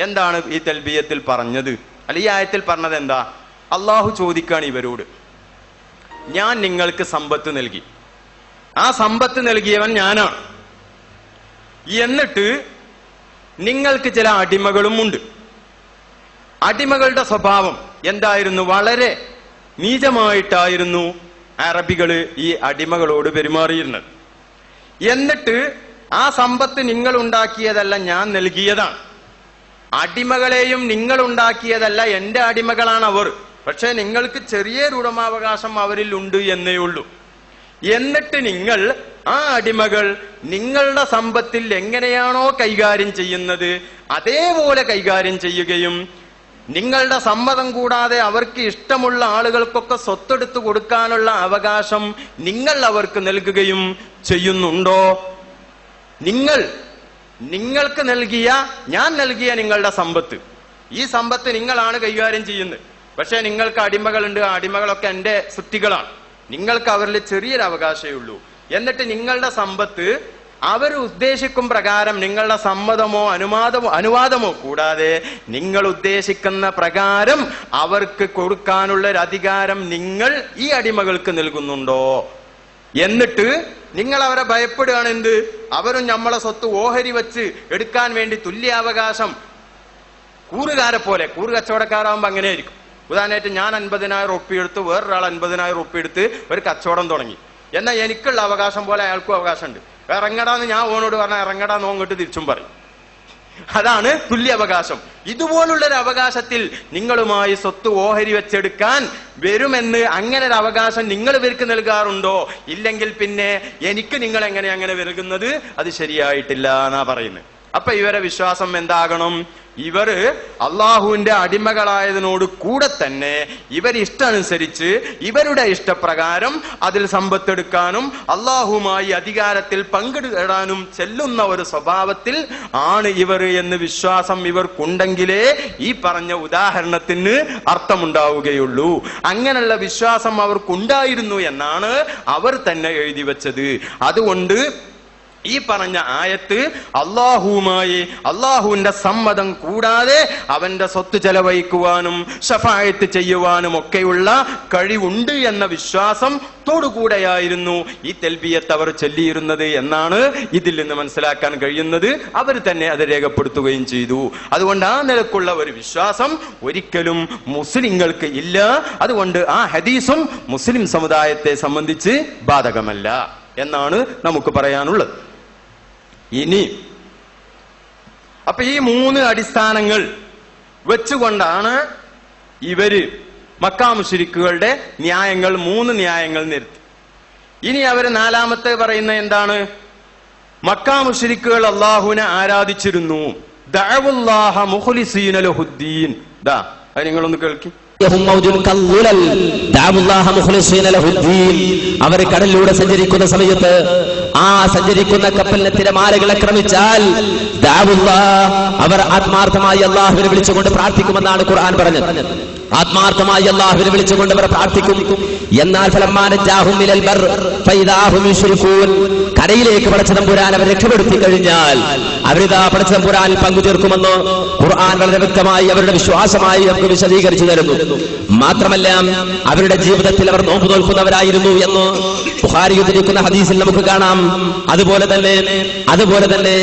എന്താണ് ഈ തൽബിയത്തിൽ പറഞ്ഞത്? അല്ല, ഈ ആയത്തിൽ പറഞ്ഞത് എന്താ? അള്ളാഹു ചോദിക്കാണ് ഇവരോട്, ഞാൻ നിങ്ങൾക്ക് സമ്പത്ത് നൽകി, ആ സമ്പത്ത് നൽകിയവൻ ഞാനാണ്. എന്നിട്ട് നിങ്ങൾക്ക് ചില അടിമകളും ഉണ്ട്. അടിമകളുടെ സ്വഭാവം എന്തായിരുന്നു? വളരെ നീചമായിട്ടായിരുന്നു അറബികള് ഈ അടിമകളോട് പെരുമാറിയിരുന്നത്. എന്നിട്ട് ആ സമ്പത്ത് നിങ്ങൾ ഉണ്ടാക്കിയതല്ല, ഞാൻ നൽകിയതാണ്. അടിമകളെയും നിങ്ങൾ ഉണ്ടാക്കിയതല്ല, എന്റെ അടിമകളാണ് അവർ. പക്ഷെ നിങ്ങൾക്ക് ചെറിയൊരു ഉടമാവകാശം അവരിൽ ഉണ്ട് എന്നേ ഉള്ളൂ. എന്നിട്ട് നിങ്ങൾ ആ അടിമകൾ നിങ്ങളുടെ സമ്പത്തിൽ എങ്ങനെയാണോ കൈകാര്യം ചെയ്യുന്നത് അതേപോലെ കൈകാര്യം ചെയ്യുകയും നിങ്ങളുടെ സമ്മതം കൂടാതെ അവർക്ക് ഇഷ്ടമുള്ള ആളുകൾക്കൊക്കെ സ്വത്തെടുത്ത് കൊടുക്കാനുള്ള അവകാശം നിങ്ങൾ അവർക്ക് നൽകുകയും ചെയ്യുന്നുണ്ടോ? നിങ്ങൾക്ക് നൽകിയ, ഞാൻ നൽകിയ നിങ്ങളുടെ സമ്പത്ത്, ഈ സമ്പത്ത് നിങ്ങളാണ് കൈകാര്യം ചെയ്യുന്നത്. പക്ഷെ നിങ്ങൾക്ക് അടിമകളുണ്ട്, ആ അടിമകളൊക്കെ എന്റെ സൃഷ്ടികളാണ്. നിങ്ങൾക്ക് അവരിൽ ചെറിയൊരു അവകാശമേ ഉള്ളൂ. എന്നിട്ട് നിങ്ങളുടെ സമ്പത്ത് അവർ ഉദ്ദേശിക്കും പ്രകാരം നിങ്ങളുടെ സമ്മതമോ അനുവാദമോ കൂടാതെ നിങ്ങൾ ഉദ്ദേശിക്കുന്ന പ്രകാരം അവർക്ക് കൊടുക്കാനുള്ള ഒരു അധികാരം നിങ്ങൾ ഈ അടിമകൾക്ക് നൽകുന്നുണ്ടോ? എന്നിട്ട് നിങ്ങൾ അവരെ ഭയപ്പെടുകയാണ്. എന്ത്? അവരും നമ്മളെ സ്വത്ത് ഓഹരി വെച്ച് എടുക്കാൻ വേണ്ടി തുല്യാവകാശം, കൂറുകാരെ പോലെ. കൂറ് കച്ചവടക്കാരാകുമ്പോ അങ്ങനെയായിരിക്കും. ഉദാഹരണമായിട്ട് ഞാൻ 50,000 റുപ്യ എടുത്ത് വേറൊരാൾ 50,000 റുപ്യ എടുത്ത് ഒരു കച്ചവടം തുടങ്ങി. എന്നാൽ എനിക്കുള്ള അവകാശം പോലെ അയാൾക്കും അവകാശമുണ്ട്. ഇറങ്ങടാന്ന് ഞാൻ ഓനോട് പറഞ്ഞാൽ ഇറങ്ങടാന്ന് ഓങ്ങോട്ട് തിരിച്ചും പറയും. അതാണ് തുല്യാവകാശം. ഇതുപോലുള്ളൊരു അവകാശത്തിൽ നിങ്ങളുമായി സ്വത്ത് ഓഹരി വെച്ചെടുക്കാൻ വരുമെന്ന് അങ്ങനെ ഒരു അവകാശം നിങ്ങൾ ഇവർക്ക് നൽകാറുണ്ടോ? ഇല്ലെങ്കിൽ പിന്നെ എനിക്ക് നിങ്ങൾ എങ്ങനെ അങ്ങനെ നൽകുന്നത്? അത് ശരിയായിട്ടില്ല എന്നാ പറയുന്നത്. അപ്പൊ ഇവരെ വിശ്വാസം എന്താകണം? ഇവര് അള്ളാഹുവിന്റെ അടിമകളായതിനോട് കൂടെ തന്നെ ഇവരിഷ്ടനുസരിച്ച് ഇവരുടെ ഇഷ്ടപ്രകാരം അതിൽ സമ്പത്തെടുക്കാനും അള്ളാഹുമായി അധികാരത്തിൽ പങ്കിടാനും ചെല്ലുന്ന ഒരു സ്വഭാവത്തിൽ ആണ് ഇവർ എന്ന് വിശ്വാസം ഇവർക്കുണ്ടെങ്കിലേ ഈ പറഞ്ഞ ഉദാഹരണത്തിന് അർത്ഥമുണ്ടാവുകയുള്ളൂ. അങ്ങനെയുള്ള വിശ്വാസം അവർക്കുണ്ടായിരുന്നു എന്നാണ് അവർ തന്നെ എഴുതി വെച്ചത്. അതുകൊണ്ട് ഈ പറഞ്ഞ ആയത്ത് അള്ളാഹുവുമായി അള്ളാഹുവിന്റെ സമ്മതം കൂടാതെ അവന്റെ സ്വത്ത് ചെലവഴിക്കുവാനും ശഫായത്ത് ചെയ്യുവാനും ഒക്കെയുള്ള കഴിവുണ്ട് എന്ന വിശ്വാസം ത്തോടുകൂടെയായിരുന്നു ഈ തൽബിയത്ത് അവർ ചൊല്ലിയിരുന്നത് എന്നാണ് ഇതിൽ നിന്ന് മനസ്സിലാക്കാൻ കഴിയുന്നത്. അവർ തന്നെ അത് രേഖപ്പെടുത്തുകയും ചെയ്തു. അതുകൊണ്ട് ആ നിലക്കുള്ള ഒരു വിശ്വാസം ഒരിക്കലും മുസ്ലിങ്ങൾക്ക് ഇല്ല. അതുകൊണ്ട് ആ ഹദീസും മുസ്ലിം സമുദായത്തെ സംബന്ധിച്ച് ബാധകമല്ല എന്നാണ് നമുക്ക് പറയാനുള്ളത്. ഇനി അപ്പൊ ഈ 3 അടിസ്ഥാനങ്ങൾ വെച്ചുകൊണ്ടാണ് ഇവര് മക്കാ മുശ്രിക്കുകളുടെ ന്യായങ്ങൾ 3 ന്യായങ്ങൾ നിരത്തി. ഇനി അവര് 4-മത്തെ പറയുന്ന എന്താണ്? മക്കാ മുശ്രിക്കുകൾ അള്ളാഹുവിനെ ആരാധിച്ചിരുന്നു. ദഅവുല്ലാഹ മുഖ്ലിസീന ലഹുദ്ദീൻ. ദാ അത് നിങ്ങളൊന്ന് കേൾക്കി. അവർ കടലിലൂടെ സഞ്ചരിക്കുന്ന സമയത്ത് ആ സഞ്ചരിക്കുന്ന കപ്പലിനെ തിരമാലകൾ ആക്രമിച്ചാൽ അവർ ആത്മാർത്ഥമായി അള്ളാഹുവിനെ വിളിച്ചുകൊണ്ട് പ്രാർത്ഥിക്കുമെന്നാണ് ഖുർആൻ പറഞ്ഞത്. ആത്മാർത്ഥമായി അള്ളാഹുവിനെ വിളിച്ചുകൊണ്ട് അവർ പ്രാർത്ഥിക്കും. എന്നാൽ കരയിലേക്ക് പടച്ചതമ്പുരാൻ അവർ രക്ഷപ്പെടുത്തി കഴിഞ്ഞാൽ അവരിതാ പടച്ചതമ്പുരാനിൽ പങ്കുചേർക്കുമെന്ന് ഖുർആൻ വളരെ വ്യക്തമായി അവരുടെ വിശ്വാസമായി നമുക്ക് വിശദീകരിച്ചു തരുന്നു. മാത്രമല്ല അവരുടെ ജീവിതത്തിൽ അവർ നോമ്പ് നോൽക്കുന്നവരായിരുന്നു എന്ന് ബുഖാരി ഉദ്ധരിക്കുന്ന ഹദീസിൽ നമുക്ക് കാണാം. അതുപോലെ തന്നെ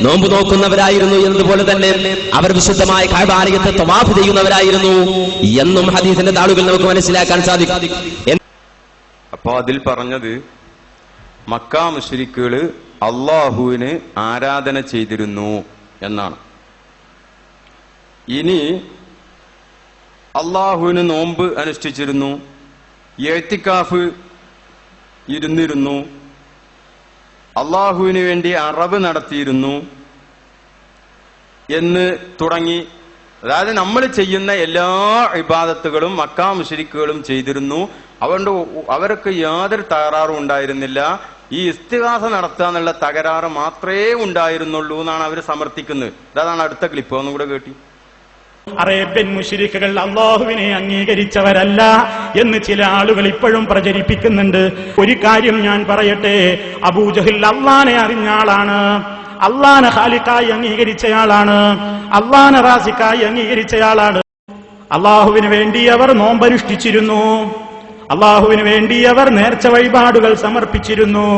നോമ്പ് നോക്കുന്നവരായിരുന്നു എന്നതുപോലെ തന്നെ അവർ വിശുദ്ധമായ കഅബാലയത്തെ തവാഫ് ചെയ്യുന്നവരായിരുന്നു എന്നും ഹദീസിന്റെ താളുകൾ നമുക്ക് മനസ്സിലാക്കാൻ സാധിക്കും. അപ്പൊ അതിൽ പറഞ്ഞത് മക്കാ മുശ്രിക്കുകള് അള്ളാഹുവിന് ആരാധന ചെയ്തിരുന്നു എന്നാണ്. ഇനി അള്ളാഹുവിന് നോമ്പ് അനുഷ്ഠിച്ചിരുന്നു, ഇഅ്തികാഫ് ഇരുന്നിരുന്നു, അള്ളാഹുവിന് വേണ്ടി അറബ് നടത്തിയിരുന്നു എന്ന് തുടങ്ങി, അതായത് നമ്മൾ ചെയ്യുന്ന എല്ലാ ഇബാദത്തുകളും മക്കാ മുശ്രിക്കുകളും ചെയ്തിരുന്നു. അതുകൊണ്ട് അവർക്ക് യാതൊരു തകരാറും ഉണ്ടായിരുന്നില്ല. ഈ ഇസ്തിഗാസ നടത്തുക എന്നുള്ള തകരാറ് മാത്രമേ ഉണ്ടായിരുന്നുള്ളൂ എന്നാണ് അവർ സമർത്ഥിക്കുന്നത്. അതാണ് അടുത്ത ക്ലിപ്പ്, ഒന്നും കൂടെ കേട്ടി. അറേബ്യൻ മുശ്രിക്കുകൾ അള്ളാഹുവിനെ അംഗീകരിച്ചവരല്ല എന്ന് ചില ആളുകൾ ഇപ്പോഴും പ്രചരിപ്പിക്കുന്നുണ്ട്. ഒരു കാര്യം ഞാൻ പറയട്ടെ, അബൂജഹൽ അള്ളാനെ അറിഞ്ഞ ആളാണ്. അള്ളാനെ ഖാലിഖായി അംഗീകരിച്ചയാളാണ്, അള്ളാനെ റാസിഖായി അംഗീകരിച്ചയാളാണ്. അള്ളാഹുവിന് വേണ്ടി അവർ നോമ്പനുഷ്ഠിച്ചിരുന്നു, അള്ളാഹുവിന് വേണ്ടി അവർ നേർച്ച വഴിപാടുകൾ സമർപ്പിച്ചിരുന്നു,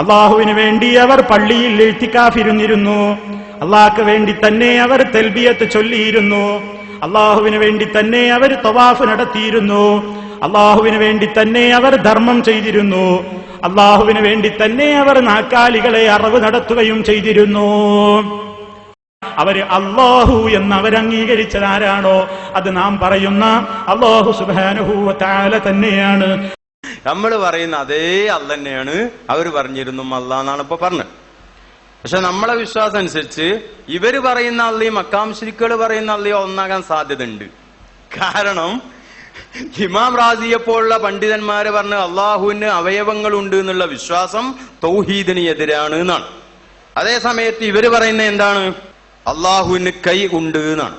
അള്ളാഹുവിന് വേണ്ടി അവർ പള്ളിയിൽ ഇഴ്തികാഫിരുന്നിരുന്നു, അള്ളാഹ്ക്ക് വേണ്ടി തന്നെ അവർ തൽബിയത്ത് ചൊല്ലിയിരുന്നു, അള്ളാഹുവിന് വേണ്ടി തന്നെ അവർ തവാഫ് നടത്തിയിരുന്നു, അള്ളാഹുവിന് വേണ്ടി തന്നെ അവർ ധർമ്മം ചെയ്തിരുന്നു, അള്ളാഹുവിന് വേണ്ടി തന്നെ അവർ നാക്കാലികളെ അറവ് നടത്തുകയും ചെയ്തിരുന്നു. അവര് അല്ലാഹു എന്ന് അവരംഗീകരിച്ചതാരാണോ അത് നാം പറയുന്ന അല്ലാഹു സുബ്ഹാനഹു വ തആല തന്നെയാണ്. നമ്മൾ പറയുന്ന അതേ അല്ല തന്നെയാണ് അവർ പറഞ്ഞിരുന്നു അല്ലാഹ് എന്നാണ് ഇപ്പൊ പറഞ്ഞത്. പക്ഷെ നമ്മളെ വിശ്വാസം അനുസരിച്ച് ഇവര് പറയുന്ന അള്ളയും മക്കാ മുശ്രിക്കുകൾ പറയുന്ന അള്ളയോ ഒന്നാകാൻ സാധ്യതയുണ്ട്. കാരണം ഇമാം റാസിയെ പോലുള്ള പണ്ഡിതന്മാര് പറഞ്ഞ് അള്ളാഹുവിന് അവയവങ്ങളുണ്ട് എന്നുള്ള വിശ്വാസം തൗഹീദിന് എതിരാണ് എന്നാണ്. അതേ സമയത്ത് ഇവര് പറയുന്ന എന്താണ്? അള്ളാഹുവിന് കൈ ഉണ്ട് എന്നാണ്.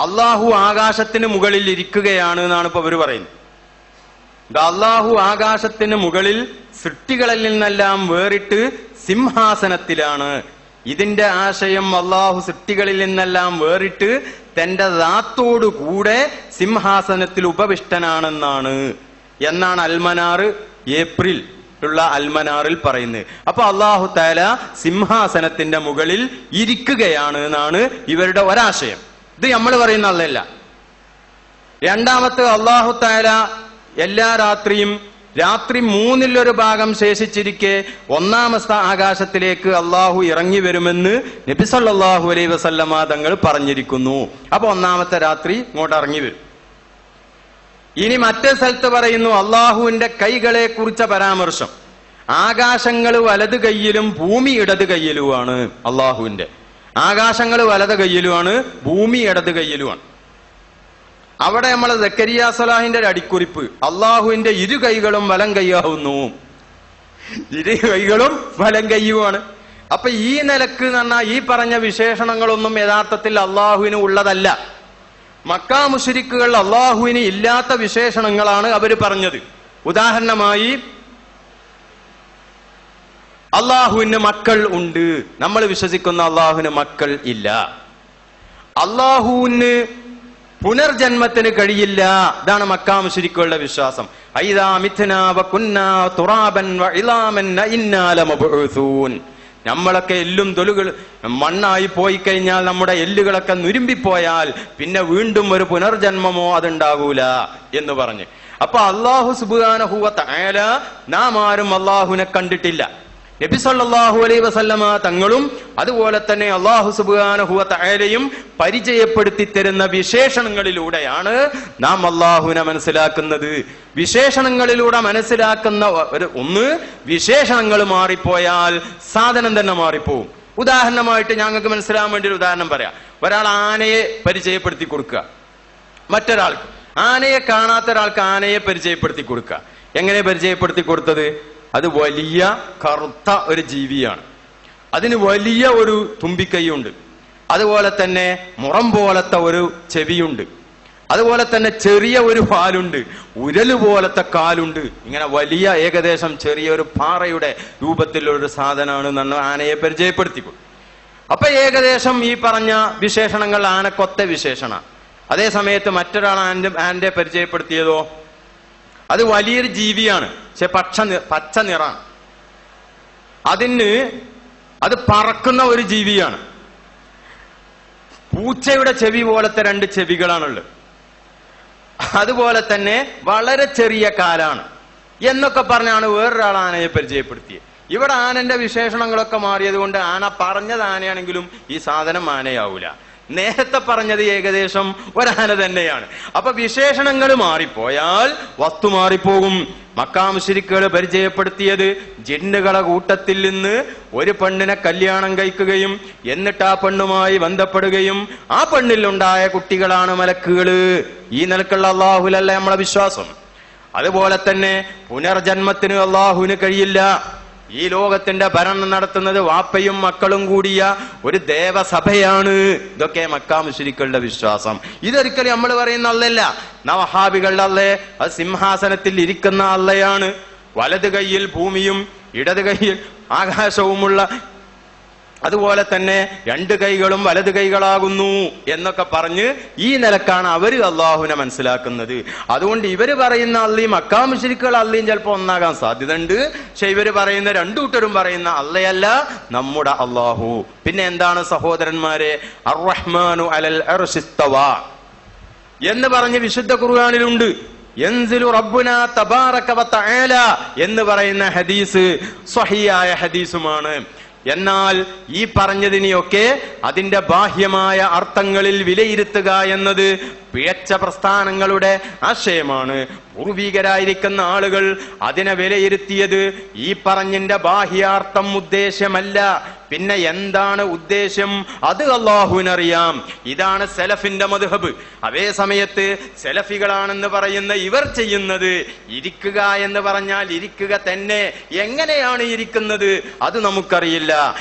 അള്ളാഹു ആകാശത്തിന് മുകളിൽ ഇരിക്കുകയാണ് എന്നാണ് ഇപ്പൊ ഇവര് പറയുന്നത്. അള്ളാഹു ആകാശത്തിന് മുകളിൽ സൃഷ്ടികളിൽ നിന്നെല്ലാം വേറിട്ട് സിംഹാസനത്തിലാണ്. ഇതിന്റെ ആശയം അള്ളാഹു സൃഷ്ടികളിൽ നിന്നെല്ലാം വേറിട്ട് തന്റെ ദാത്തോടു കൂടെ സിംഹാസനത്തിൽ ഉപവിഷ്ടനാണെന്നാണ് എന്നാണ് അൽമനാർ ഏപ്രിൽ ഉള്ള അൽമനാറിൽ പറയുന്നത്. അപ്പൊ അള്ളാഹു തആല സിംഹാസനത്തിന്റെ മുകളിൽ ഇരിക്കുകയാണ് എന്നാണ് ഇവരുടെ ഒരാശയം. ഇത് നമ്മൾ പറയുന്ന അല്ലല്ല. രണ്ടാമത്തെ അള്ളാഹു തആല എല്ലാ രാത്രിയും രാത്രി 1/3 ശേഷിച്ചിരിക്കെ 1ാമത്തെ ആകാശത്തിലേക്ക് അള്ളാഹു ഇറങ്ങി വരുമെന്ന് നബി സല്ലല്ലാഹു അലൈഹി വസല്ലമ തങ്ങൾ പറഞ്ഞിരിക്കുന്നു. അപ്പൊ 1ാമത്തെ രാത്രി ഇങ്ങോട്ട് ഇറങ്ങി വരും. ഇനി മറ്റേ സ്ഥലത്ത് പറയുന്നു അള്ളാഹുവിന്റെ കൈകളെ കുറിച്ച പരാമർശം. ആകാശങ്ങൾ വലത് കൈയിലും ഭൂമി ഇടത് കൈയിലുമാണ്. അള്ളാഹുവിന്റെ ആകാശങ്ങൾ വലത് കൈയിലുമാണ്, ഭൂമി ഇടത് കൈയിലുമാണ്. അവിടെ നമ്മളെ സക്കരിയ സലാഹിന്റെ ഒരു അടിക്കുറിപ്പ് അള്ളാഹുവിന്റെ ഇരു കൈകളും വലം കൈയാവുന്നു, ഇരു കൈകളും വലം കൈയുമാണ്. അപ്പൊ ഈ നിലക്ക് എന്ന് പറഞ്ഞാൽ ഈ പറഞ്ഞ വിശേഷണങ്ങളൊന്നും യഥാർത്ഥത്തിൽ അള്ളാഹുവിന് ഉള്ളതല്ല. മക്കാ മുശ്രിക്കുകൾ അള്ളാഹുവിന് ഇല്ലാത്ത വിശേഷണങ്ങളാണ് അവര് പറഞ്ഞത്. ഉദാഹരണമായി അള്ളാഹുവിന് മക്കൾ ഉണ്ട്, നമ്മൾ വിശ്വസിക്കുന്ന അള്ളാഹുവിന് മക്കൾ ഇല്ല. അള്ളാഹുവിന് പുനർജന്മത്തിന് കഴിയില്ല, ഇതാണ് മക്കാ മുശ്രിക്കുകളുടെ വിശ്വാസം. ഐദാ മിത്നാ വകുന്നാ തുറാബൻ വഇലാമൻ ഇന്നാ ലമബ്ഊസൂൻ. നമ്മളൊക്കെ എല്ലും തൊലുകൾ മണ്ണായി പോയി കഴിഞ്ഞാൽ, നമ്മുടെ എല്ലുകളൊക്കെ നുരുമ്പിപ്പോയാൽ പിന്നെ വീണ്ടും ഒരു പുനർജന്മമോ അതുണ്ടാകൂല എന്ന് പറഞ്ഞ്. അപ്പൊ അല്ലാഹു സുബ്ഹാനഹു വ തആല നാം ആരും അള്ളാഹുവിനെ കണ്ടിട്ടില്ല. നബി സല്ലല്ലാഹു അലൈഹി വസല്ലമ തങ്ങളും അതുപോലെ തന്നെ അല്ലാഹു സുബ്ഹാനഹു വ തആലയും പരിചയപ്പെടുത്തി തരുന്ന വിശേഷണങ്ങളിലൂടെയാണ് നാം അള്ളാഹുവിനെ മനസ്സിലാക്കുന്നത്. വിശേഷണങ്ങളിലൂടെ മനസ്സിലാക്കുന്ന ഒന്ന്, വിശേഷണങ്ങൾ മാറിപ്പോയാൽ സാധനം തന്നെ മാറിപ്പോവും. ഉദാഹരണമായിട്ട് ഞങ്ങൾക്ക് മനസ്സിലാകാൻ വേണ്ടി ഒരു ഉദാഹരണം പറയാം. ഒരാൾ ആനയെ പരിചയപ്പെടുത്തി കൊടുക്കുക മറ്റൊരാൾക്ക്, ആനയെ കാണാത്ത ഒരാൾക്ക് ആനയെ പരിചയപ്പെടുത്തി കൊടുക്കുക. എങ്ങനെ പരിചയപ്പെടുത്തി കൊടുത്തത്? അത് വലിയ കറുത്ത ഒരു ജീവിയാണ്, അതിന് വലിയ ഒരു തുമ്പിക്കൈയുണ്ട്, അതുപോലെ തന്നെ മുറം പോലത്തെ ഒരു ചെവിയുണ്ട്, അതുപോലെ തന്നെ ചെറിയ ഒരു പാലുണ്ട്, ഉരല് പോലത്തെ കാലുണ്ട്. ഇങ്ങനെ വലിയ ഏകദേശം ചെറിയൊരു പാറയുടെ രൂപത്തിലുള്ള ഒരു സാധനമാണ് എന്ന് ആനയെ പരിചയപ്പെടുത്തിക്കൊള്ളു. അപ്പൊ ഏകദേശം ഈ പറഞ്ഞ വിശേഷണങ്ങൾ ആനക്കൊത്ത വിശേഷണ. അതേ സമയത്ത് മറ്റൊരാൾ ആനയെ പരിചയപ്പെടുത്തിയതോ അത് വലിയൊരു ജീവിയാണ്, പക്ഷെ പച്ച നിറാണ്, അത് പറക്കുന്ന ഒരു ജീവിയാണ്. പൂച്ചയുടെ ചെവി പോലത്തെ 2 ചെവികളാണുള്ളത്, അതുപോലെ തന്നെ വളരെ ചെറിയ കാലാണ് എന്നൊക്കെ പറഞ്ഞാണ് വേറൊരാൾ ആനയെ പരിചയപ്പെടുത്തിയത്. ഇവിടെ ആനന്റെ വിശേഷണങ്ങളൊക്കെ മാറിയത് കൊണ്ട് ആന പറഞ്ഞത് ആനയാണെങ്കിലും ഈ സാധനം ആനയാവൂല. നേരത്തെ പറഞ്ഞത് ഏകദേശം ഒരാന തന്നെയാണ്. അപ്പൊ വിശേഷണങ്ങൾ മാറിപ്പോയാൽ വസ്തു മാറിപ്പോകും. മക്കാ മുശ്രിക്കുകൾ പരിചയപ്പെടുത്തിയത് ജിന്നുകളെ കൂട്ടത്തിൽ നിന്ന് ഒരു പെണ്ണിനെ കല്യാണം കഴിക്കുകയും എന്നിട്ട് ആ പെണ്ണുമായി ബന്ധപ്പെടുകയും ആ പെണ്ണിലുണ്ടായ കുട്ടികളാണ് മലക്കുകള്. ഈ നിലക്കുള്ള അള്ളാഹുലല്ല നമ്മളെ വിശ്വാസം. അതുപോലെ തന്നെ പുനർജന്മത്തിന് അള്ളാഹുവിന് കഴിയില്ല. ഈ ലോകത്തിന്റെ ഭരണം നടത്തുന്നത് വാപ്പയും മക്കളും കൂടിയ ഒരു ദേവസഭയാണ്. ഇതൊക്കെ മക്കാ മുശ്രിക്കുകളുടെ വിശ്വാസം. ഇതൊരിക്കലും നമ്മൾ പറയുന്ന അല്ലല്ല. വഹാബികളുടെ അല്ലേ അത് സിംഹാസനത്തിൽ ഇരിക്കുന്ന അല്ലയാണ്. വലത് കൈയിൽ ഭൂമിയും ഇടത് കൈയിൽ ആകാശവുമുള്ള, അതുപോലെ തന്നെ 2 കൈകളും വലത് കൈകളാകുന്നു എന്നൊക്കെ പറഞ്ഞ് ഈ നിലക്കാണ് അവര് അള്ളാഹുവിനെ മനസ്സിലാക്കുന്നത്. അതുകൊണ്ട് ഇവര് പറയുന്ന അള്ളയും മക്കാ മുശ്രിക്കുകൾ അള്ളയും ചിലപ്പോ ഒന്നാകാൻ സാധ്യതയുണ്ട്. പക്ഷെ ഇവര് പറയുന്ന 2 കൂട്ടരും പറയുന്ന അള്ളയല്ല, നമ്മുടെ അള്ളാഹു. പിന്നെ എന്താണ് സഹോദരന്മാരെ, അർ-റഹ്മാനു അലൽ അർശി ഇസ്തവാ എന്ന് പറഞ്ഞ് വിശുദ്ധ ഖുർആനിലുണ്ട്. യൻസിലു റബ്ബുനാ തബാറക വ തആല എന്ന് പറയുന്ന ഹദീസ് സ്വഹീഹായ ഹദീസുമാണ്. എന്നാൽ ഈ പറഞ്ഞതിനെയൊക്കെ അതിന്റെ ബാഹ്യമായ അർത്ഥങ്ങളിൽ വിലയിരുത്തുക എന്നത് പിഴച്ച പ്രസ്ഥാനങ്ങളുടെ ആശയമാണ്. പൂർവീകരായിരിക്കുന്ന ആളുകൾ അതിനെ വിലയിരുത്തിയത് ഈ പറഞ്ഞതിന്റെ ബാഹ്യാർത്ഥം ഉദ്ദേശ്യമല്ല, പിന്നെ എന്താണ് ഉദ്ദേശ്യം അത് അള്ളാഹുവിനറിയാം. ഇതാണ് സലഫിന്റെ മദ്ഹബ്. അതേ സമയത്ത് സലഫികളാണെന്ന് പറയുന്ന ഇവർ ചെയ്യുന്നത് ഇരിക്കുക എന്ന് പറഞ്ഞാൽ ഇരിക്കുക തന്നെ. എങ്ങനെയാണ് ഇരിക്കുന്നത് അത് നമുക്കറിയില്ല.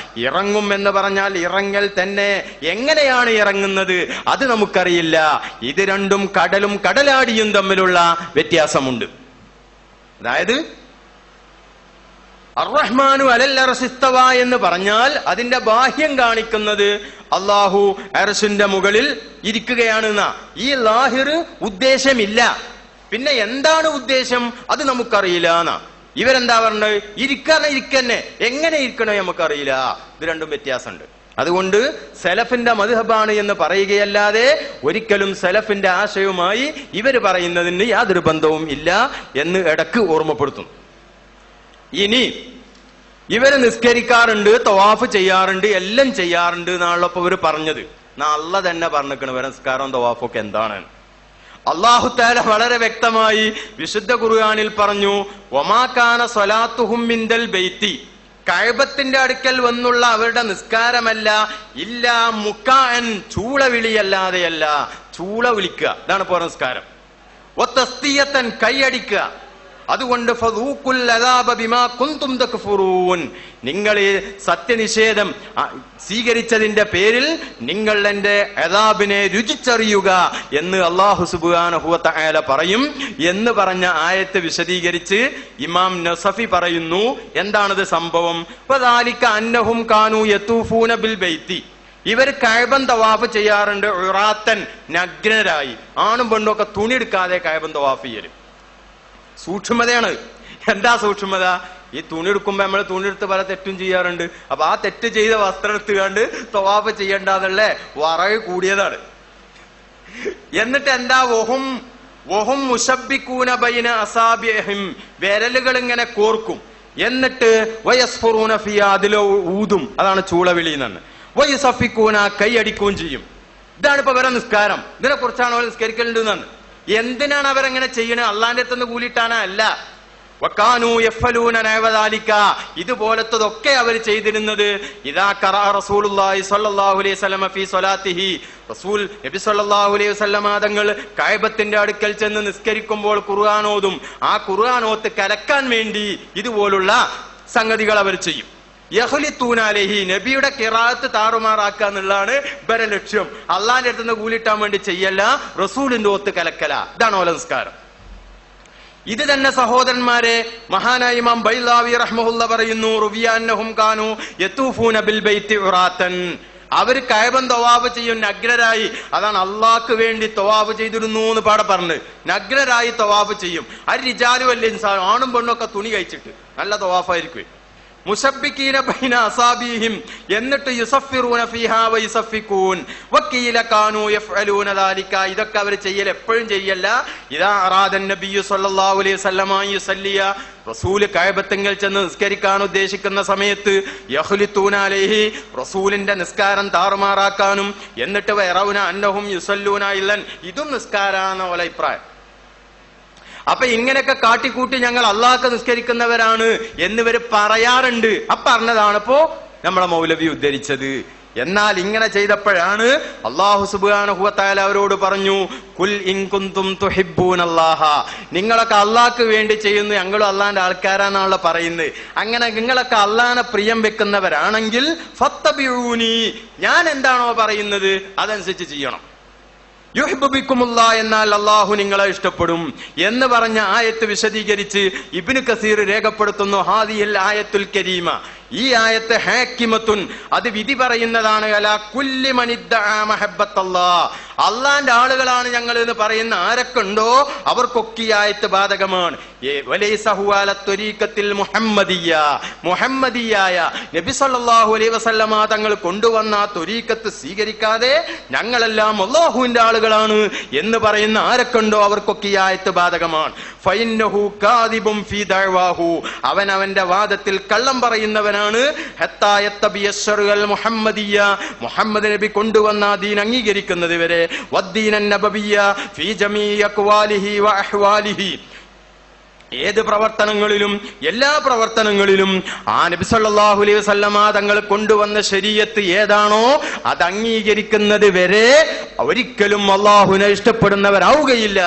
ഇറങ്ങും എന്ന് പറഞ്ഞാൽ ഇറങ്ങൽ തന്നെ. എങ്ങനെയാണ് ഇറങ്ങുന്നത് അത് നമുക്കറിയില്ല. ഇത് രണ്ടും കടലും കടലാടിയും തമ്മിലുള്ള വ്യത്യാസമുണ്ട്. അതായത് അർ-റഹ്മാനു അലൽ അർശി ഇസ്തവാ എന്ന് പറഞ്ഞാൽ അതിന്റെ ബാഹ്യം കാണിക്കുന്നത് അള്ളാഹു അർശിന്റെ മുകളിൽ ഇരിക്കുകയാണെന്ന ഈ ലാഹിർ ഉദ്ദേശമില്ല. പിന്നെ എന്താണ് ഉദ്ദേശം അത് നമുക്കറിയില്ല എന്നാ ഇവരെന്താ പറഞ്ഞത്. ഇരിക്കന്നെ, എങ്ങനെ ഇരിക്കണോ നമുക്കറിയില്ല. ഇത് രണ്ടും വ്യത്യാസമുണ്ട്. അതുകൊണ്ട് സലഫിന്റെ മദ്ഹബാണ് എന്ന് പറയുകയല്ലാതെ ഒരിക്കലും സലഫിന്റെ ആശയവുമായി ഇവര് പറയുന്നതിന് യാതൊരു ബന്ധവും ഇല്ല എന്ന് ഇടക്ക് ഓർമ്മപ്പെടുത്തുന്നു. ഇനി ഇവര് നിസ്കരിക്കാറുണ്ട്, തവാഫ് ചെയ്യാറുണ്ട്, എല്ലാം ചെയ്യാറുണ്ട് എന്നാണല്ലോ ഇപ്പൊ ഇവര് പറഞ്ഞത്. അള്ളാഹ് തന്നെ പറഞ്ഞിരിക്കണ ഇവരെ നിസ്കാരവും തവാഫും ഒക്കെ എന്താണ്. അല്ലാഹു തആല വളരെ വ്യക്തമായി വിശുദ്ധ ഖുർആനിൽ പറഞ്ഞു, വമാ കാന സ്വലാത്തുഹും മിൻദൽ ബൈത്തി, കഅബത്തിന്റെ അടുക്കൽ വന്നുള്ള അവരുടെ നിസ്കാരമല്ല, ഇല്ലാ മുക്കാഅൻ, ചൂള വിളിയല്ലാതെയല്ല. ചൂള വിളിക്കുക, ഇതാണ് ഇപ്പോൾ നിസ്കാരം. വതസ്തിയതൻ, കൈയടിക്കുക. അതുകൊണ്ട് ഫദൂഖുൽ അദാബ ബിമാ കുൻതും തക്ഫുറൂൻ, നിങ്ങൾ സത്യനിഷേധം സ്വീകരിച്ചതിന്റെ പേരിൽ നിങ്ങൾ എന്റെ അദാബിനെ രുചിച്ചറിയുക എന്ന് അല്ലാഹു സുബ്ഹാനഹു വ തആല പറയും എന്ന് പറഞ്ഞ ആയത്ത് വിശദീകരിച്ച് ഇമാം നസഫി പറയുന്നു, എന്താണത് സംഭവം. വദാലിക അന്നഹും കാനൂ യതൂഫൂന ബിൽ ബൈത്തി, ഇവർ കഅബൻ തവാഫ് ചെയ്യാറുണ്ട് ഉറാത്തൻ, നഗ്നരായി. ആണും പെണ്ണും ഒക്കെ തുണി എടുക്കാതെ കഅബൻ തവാഫ് ചെയ്യല്. സൂക്ഷ്മതയാണ്. എന്താ സൂക്ഷ്മത? ഈ തുണി എടുക്കുമ്പോ നമ്മൾ തുണി എടുത്ത് പല തെറ്റും ചെയ്യാറുണ്ട്. അപ്പൊ ആ തെറ്റ് ചെയ്ത വസ്ത്രം എടുത്തുകൊണ്ട് തവാഫ് ചെയ്യണ്ടെന്നല്ലേ വറവ് കൂടിയതാണ്. എന്നിട്ട് എന്താ, വഹും മുശബ്ബികൂന ബൈന അസാബിഹിം, വിരലുകൾ ഇങ്ങനെ കോർക്കും. എന്നിട്ട് വയസ്ഫുറൂന ഫിയാ, അതിലോ ഊതും, അതാണ് ചൂളവിളി എന്നാണ്. വയസഫിക്കൂന, കൈയടിക്കുകയും ചെയ്യും. ഇതാണ് ഇപ്പൊ ഇവരെ നിസ്കാരം. ഇതിനെ കുറിച്ചാണ് അവർ നിസ്കരിക്കലുണ്ടെന്നാണ്. എന്തിനാണ് അവരെങ്ങനെ ചെയ്യണത്? അള്ളാന്റെ അടുത്തുനിന്ന് കൂലിയിട്ടാണ്? അല്ല. വകാനൂ യഫ്അലൂന നഅവദാലിക, ഇതുപോലത്തതൊക്കെ അവർ ചെയ്തിരുന്നത്. ഇദാ ഖറഅ റസൂലുള്ളാഹി സ്വല്ലല്ലാഹു അലൈഹി വസല്ലം ഫീ സ്വലാത്തിഹി, റസൂൽ നബി സ്വല്ലല്ലാഹു അലൈഹി വസല്ലം തങ്ങൾ കഅബത്തിന്റെ അടുക്കൽ ചെന്ന് നിസ്കരിക്കുമ്പോൾ ഖുർആൻ ഓതും. ആ ഖുർആൻ ഓത്ത് കലക്കാൻ വേണ്ടി ഇതുപോലുള്ള സംഗതികൾ അവർ ചെയ്യും. യഖ്ലിത്തൂന അലൈഹി, നബിയുടെ ഖിറാഅത്ത് താറുമാറാക്കുക എന്നുള്ളതാണ് ഇവരെ ലക്ഷ്യം. അള്ളാന്റെ അടുത്ത് നിന്ന് കൂലിട്ടാൻ വേണ്ടി ചെയ്യല്ല, റസൂലിന്റെ ഓത്ത് കലക്കല. ഇതാണ് ഓല നിസ്കാരം. ഇത് തന്നെ സഹോദരന്മാരെ മഹാനായ ഇമാം ബൈളാവി റഹ്മഹുല്ല പറയുന്നു, റുവിയ അന്നഹും കാനൂ യതൂഫൂന ബിൽ ബൈത്തി ഉറാത്തൻ, അവര് കഅബൻ തവാഫ് ചെയ്യും നഗ്നരായി. അതാണ് അള്ളാഹ്ക്ക് വേണ്ടി തവാഫ് ചെയ്തിരുന്നു എന്ന് പാടെ പറഞ്ഞ്. നഗ്നരായി തവാഫ് ചെയ്യും. അരിജാലു വൽ ഇൻസാൻ, ആണും പെണ്ണും ഒക്കെ തുണി കഴിച്ചിട്ട് നല്ല തവാഫായിരിക്കും. മുശബ്ബികീന ബൈന അസാബിഹിം, എന്നിട്ട് യുസഫിറൂന ഫീഹാ വയുസഫികൂൻ വഖീല കാനൂ യഫ്അലൂന ദാലിക, ഇതൊക്കെ അവർ ചെയ്യൽ എപ്പോഴും ചെയ്യല്ല. ഇദാ അറാദൻ നബിയ്യു സ്വല്ലല്ലാഹു അലൈഹി വസല്ലമ യുസല്ലിയ, റസൂൽ കഅബത്തിങ്കൽ ചെന്ന് നിസ്കരിക്കാൻ ഉദ്ദേശിക്കുന്ന സമയത്ത് യഖ്ലിത്തൂന അലൈഹി, റസൂലിന്റെ നിസ്കാരം താറുമാറാക്കാനും, എന്നിട്ട് വയറൗന അന്നഹും യുസല്ലൂന ഇല്ലൻ, ഇതും നിസ്കാരാണ് ഓല അഭിപ്രായം. അപ്പൊ ഇങ്ങനെയൊക്കെ കാട്ടിക്കൂട്ടി ഞങ്ങൾ അള്ളാഹ്ക്ക് നിസ്കരിക്കുന്നവരാണ് എന്നിവര് പറയാറുണ്ട്. പറഞ്ഞതാണ് ഇപ്പോ നമ്മളെ മൗലവി ഉദ്ധരിച്ചത്. എന്നാൽ ഇങ്ങനെ ചെയ്തപ്പോഴാണ് അല്ലാഹു സുബ്ഹാനഹു വ തആല അവരോട് പറഞ്ഞു, കുൽ ഇൻ കുൻതും തുഹിബ്ബൂനല്ലാഹ, നിങ്ങളൊക്കെ അള്ളാഹ്ക്ക് വേണ്ടി ചെയ്യുന്നു, ഞങ്ങളും അള്ളാന്റെ ആൾക്കാരാണല്ലോ പറയുന്നത്. അങ്ങനെ നിങ്ങളൊക്കെ അള്ളാഹിനെ പ്രിയം വെക്കുന്നവരാണെങ്കിൽ ഫത്തബിഊനി, ഞാൻ എന്താണോ പറയുന്നത് അതനുസരിച്ച് ചെയ്യണം. യുഹ്ബുബിക്കുമുല്ലാ എന്നാൽ അള്ളാഹു നിങ്ങളെ ഇഷ്ടപ്പെടും എന്ന് പറഞ്ഞ ആയത്ത് വിശദീകരിച്ച് ഇബ്നു കസീർ രേഖപ്പെടുത്തുന്നു, ഹാദിഹിൽ ആയത്തുൽ കരീമ, ഈ ആയത്ത് ഹാക്കിമത്തുൻ, അത് വിധി പറയുന്നതാണ്, അലാ കുല്ലി മൻ ഇദ്ദഅ മഹബ്ബത്തല്ലാഹ്, അള്ളാന്റെ ആളുകളാണ് ഞങ്ങൾ എന്ന് പറയുന്ന ആരൊക്കെ ഉണ്ടോ അവർക്കൊക്കെ ഈ ആയത്ത് ബാധകമാണ്. വലൈസ ഹുവ അല ത്വരീഖത്തിൽ മുഹമ്മദിയ്യ, മുഹമ്മദിയായ നബി സല്ലല്ലാഹു അലൈഹി വസല്ലമ തങ്ങൾ കൊണ്ടുവന്ന ആ ത്വരീഖത്ത് സ്വീകരിക്കാതെ ഞങ്ങളെല്ലാം അല്ലാഹുവിന്റെ ആളുകളാണ് എന്ന് പറയുന്ന ആരൊക്കെ ഉണ്ടോ അവർക്കൊക്കെ ഈ ആയത്ത് ബാധകമാണ്. ഫഇന്നഹു കാദിബും ഫീ ദഅവാഹു, അവൻ അവന്റെ വാദത്തിൽ കള്ളം പറയുന്നവനാണ്. ഹത്താ യത്തബിയ ശർഅൽ മുഹമ്മദിയ്യ, മുഹമ്മദ് നബി കൊണ്ടുവന്ന ദീൻ അംഗീകരിക്കുന്നത് വരെ, വദ്ദീനൻ നബവിയ്യ ഫീ ജമീഇ അഖ്വാലിഹി വ അഹ്വാലിഹി, ഏത് പ്രവർത്തനങ്ങളിലും എല്ലാ പ്രവർത്തനങ്ങളിലും ആ നബി സല്ലല്ലാഹു അലൈഹി വസല്ലമ തങ്ങൾ കൊണ്ടുവന്ന ശരീഅത്ത് ഏതാണോ അത് അംഗീകരിക്കുന്നത് വരെ ഒരിക്കലും അള്ളാഹുവിനെ ഇഷ്ടപ്പെടുന്നവരാവുകയില്ല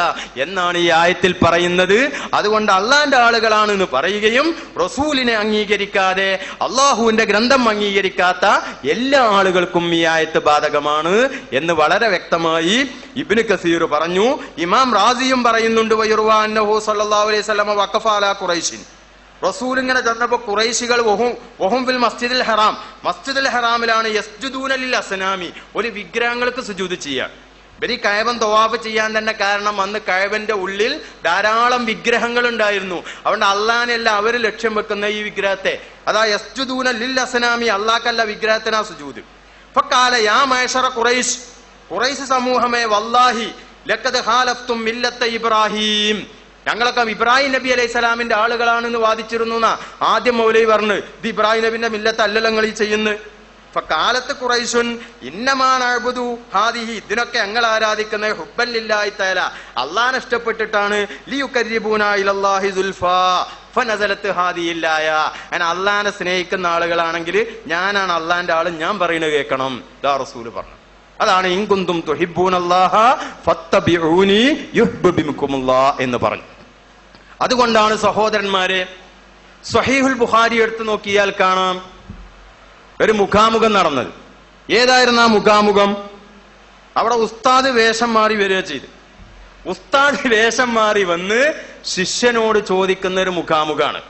എന്നാണ് ഈ ആയത്തിൽ പറയുന്നത്. അതുകൊണ്ട് അള്ളാന്റെ ആളുകളാണെന്ന് പറയുകയും റസൂലിനെ അംഗീകരിക്കാതെ അള്ളാഹുവിന്റെ ഗ്രന്ഥം അംഗീകരിക്കാത്ത എല്ലാ ആളുകൾക്കും ഈ ആയത്ത് ബാധകമാണ് എന്ന് വളരെ വ്യക്തമായി ഇബ്നു കസീർ പറഞ്ഞു. ഇമാം റാസിയും പറയുന്നുണ്ട്, വയറുവാ അന്നഹു സല്ലല്ലാഹു അലൈഹി വസല്ലമ വഖഫ അലാ ഖുറൈശിൻ, റസൂൽ ഇങ്ങനെ ചെന്നപ്പോ ഖുറൈശികൾ വഹും ഫിൽ മസ്ജിദിൽ ഹറാം, മസ്ജിദുൽ ഹറാമിലാണ് യസ്ജുദൂന ലിൽ അസ്നാമി, ഒരു വിഗ്രഹങ്ങൾക്ക് സുജൂദ് ചെയ്യാൻ. ഇവര് കഅബൻ തവാഫ് ചെയ്യാൻ തന്നെ കാരണം അന്ന് കഅബന്റെ ഉള്ളിൽ ധാരാളം വിഗ്രഹങ്ങൾ ഉണ്ടായിരുന്നു. അതുകൊണ്ട് അള്ളാഹനെയല്ല അവർ ലക്ഷ്യം വെക്കുന്ന ഈ വിഗ്രഹത്തെ, അതാ യസ്ജുദൂന ലിൽ അസ്നാമി, അള്ളാഹ്ക്കല്ല വിഗ്രഹത്തിനാ സുജൂദ്. ഫഖാല യാ മഅശറ ഖുറൈശ്, ഖുറൈശ് സമൂഹമേ, വല്ലാഹി ലഖദ് ഖാലഫ്തും മില്ലത്ത ഇബ്രാഹിം, ഞങ്ങളൊക്കെ ഇബ്രാഹിം നബി അലൈഹി സ്വലാമിന്റെ ആളുകളാണെന്ന് വാദിച്ചിരുന്നു എന്നാ ആദ്യം മൗലവി പറഞ്ഞു. ഇത് ഇബ്രാഹിം നബിന്റെ മില്ലത്ത് അല്ലല്ലോ നിങ്ങൾ ഈ ചെയ്യുന്നു. ഫഖാലത്ത് ഖുറൈശുൻ ഇന്നമാ നഅ്ബുദു ഹാദിഹി, ഇതിനൊക്കെ ഞങ്ങൾ ആരാധിക്കുന്നത് ഹുബ്ബൻ ലില്ലാഹി തആല, അല്ലാഹനെ ഇഷ്ടപ്പെട്ടിട്ടാണ്. ലിയുഖർരിബൂനാ ഇലല്ലാഹി സുൽഫാ ഫനസലത്ത് ഹാദിഹിൽ ആയ, ഞാൻ അല്ലാഹനെ സ്നേഹിക്കുന്ന ആളുകളാണെങ്കിൽ ഞാനാണ് അല്ലാഹന്റെ ആള്, ഞാൻ പറയുന്നത് കേൾക്കണം, ദാ റസൂൽ പറഞ്ഞു. അതാണ് ഇൻ കുന്തും തുഹിബ്ബൂനല്ലാഹ ഫത്തബിഊനി യുഹ്ബിബുകുമുല്ലാഹ് എന്ന് പറഞ്ഞു. അതുകൊണ്ടാണ് സഹോദരന്മാരെ, സ്വഹീഹുൽ ബുഖാരി എടുത്തു നോക്കിയാൽ കാണാം ഒരു മുഖാമുഖം നടന്നത്. ഏതായിരുന്നു ആ മുഖാമുഖം? അവിടെ ഉസ്താദ് വേഷം മാറി വരിക ചെയ്തു. ഉസ്താദ് വേഷം മാറി വന്ന് ശിഷ്യനോട് ചോദിക്കുന്ന ഒരു മുഖാമുഖാണ്.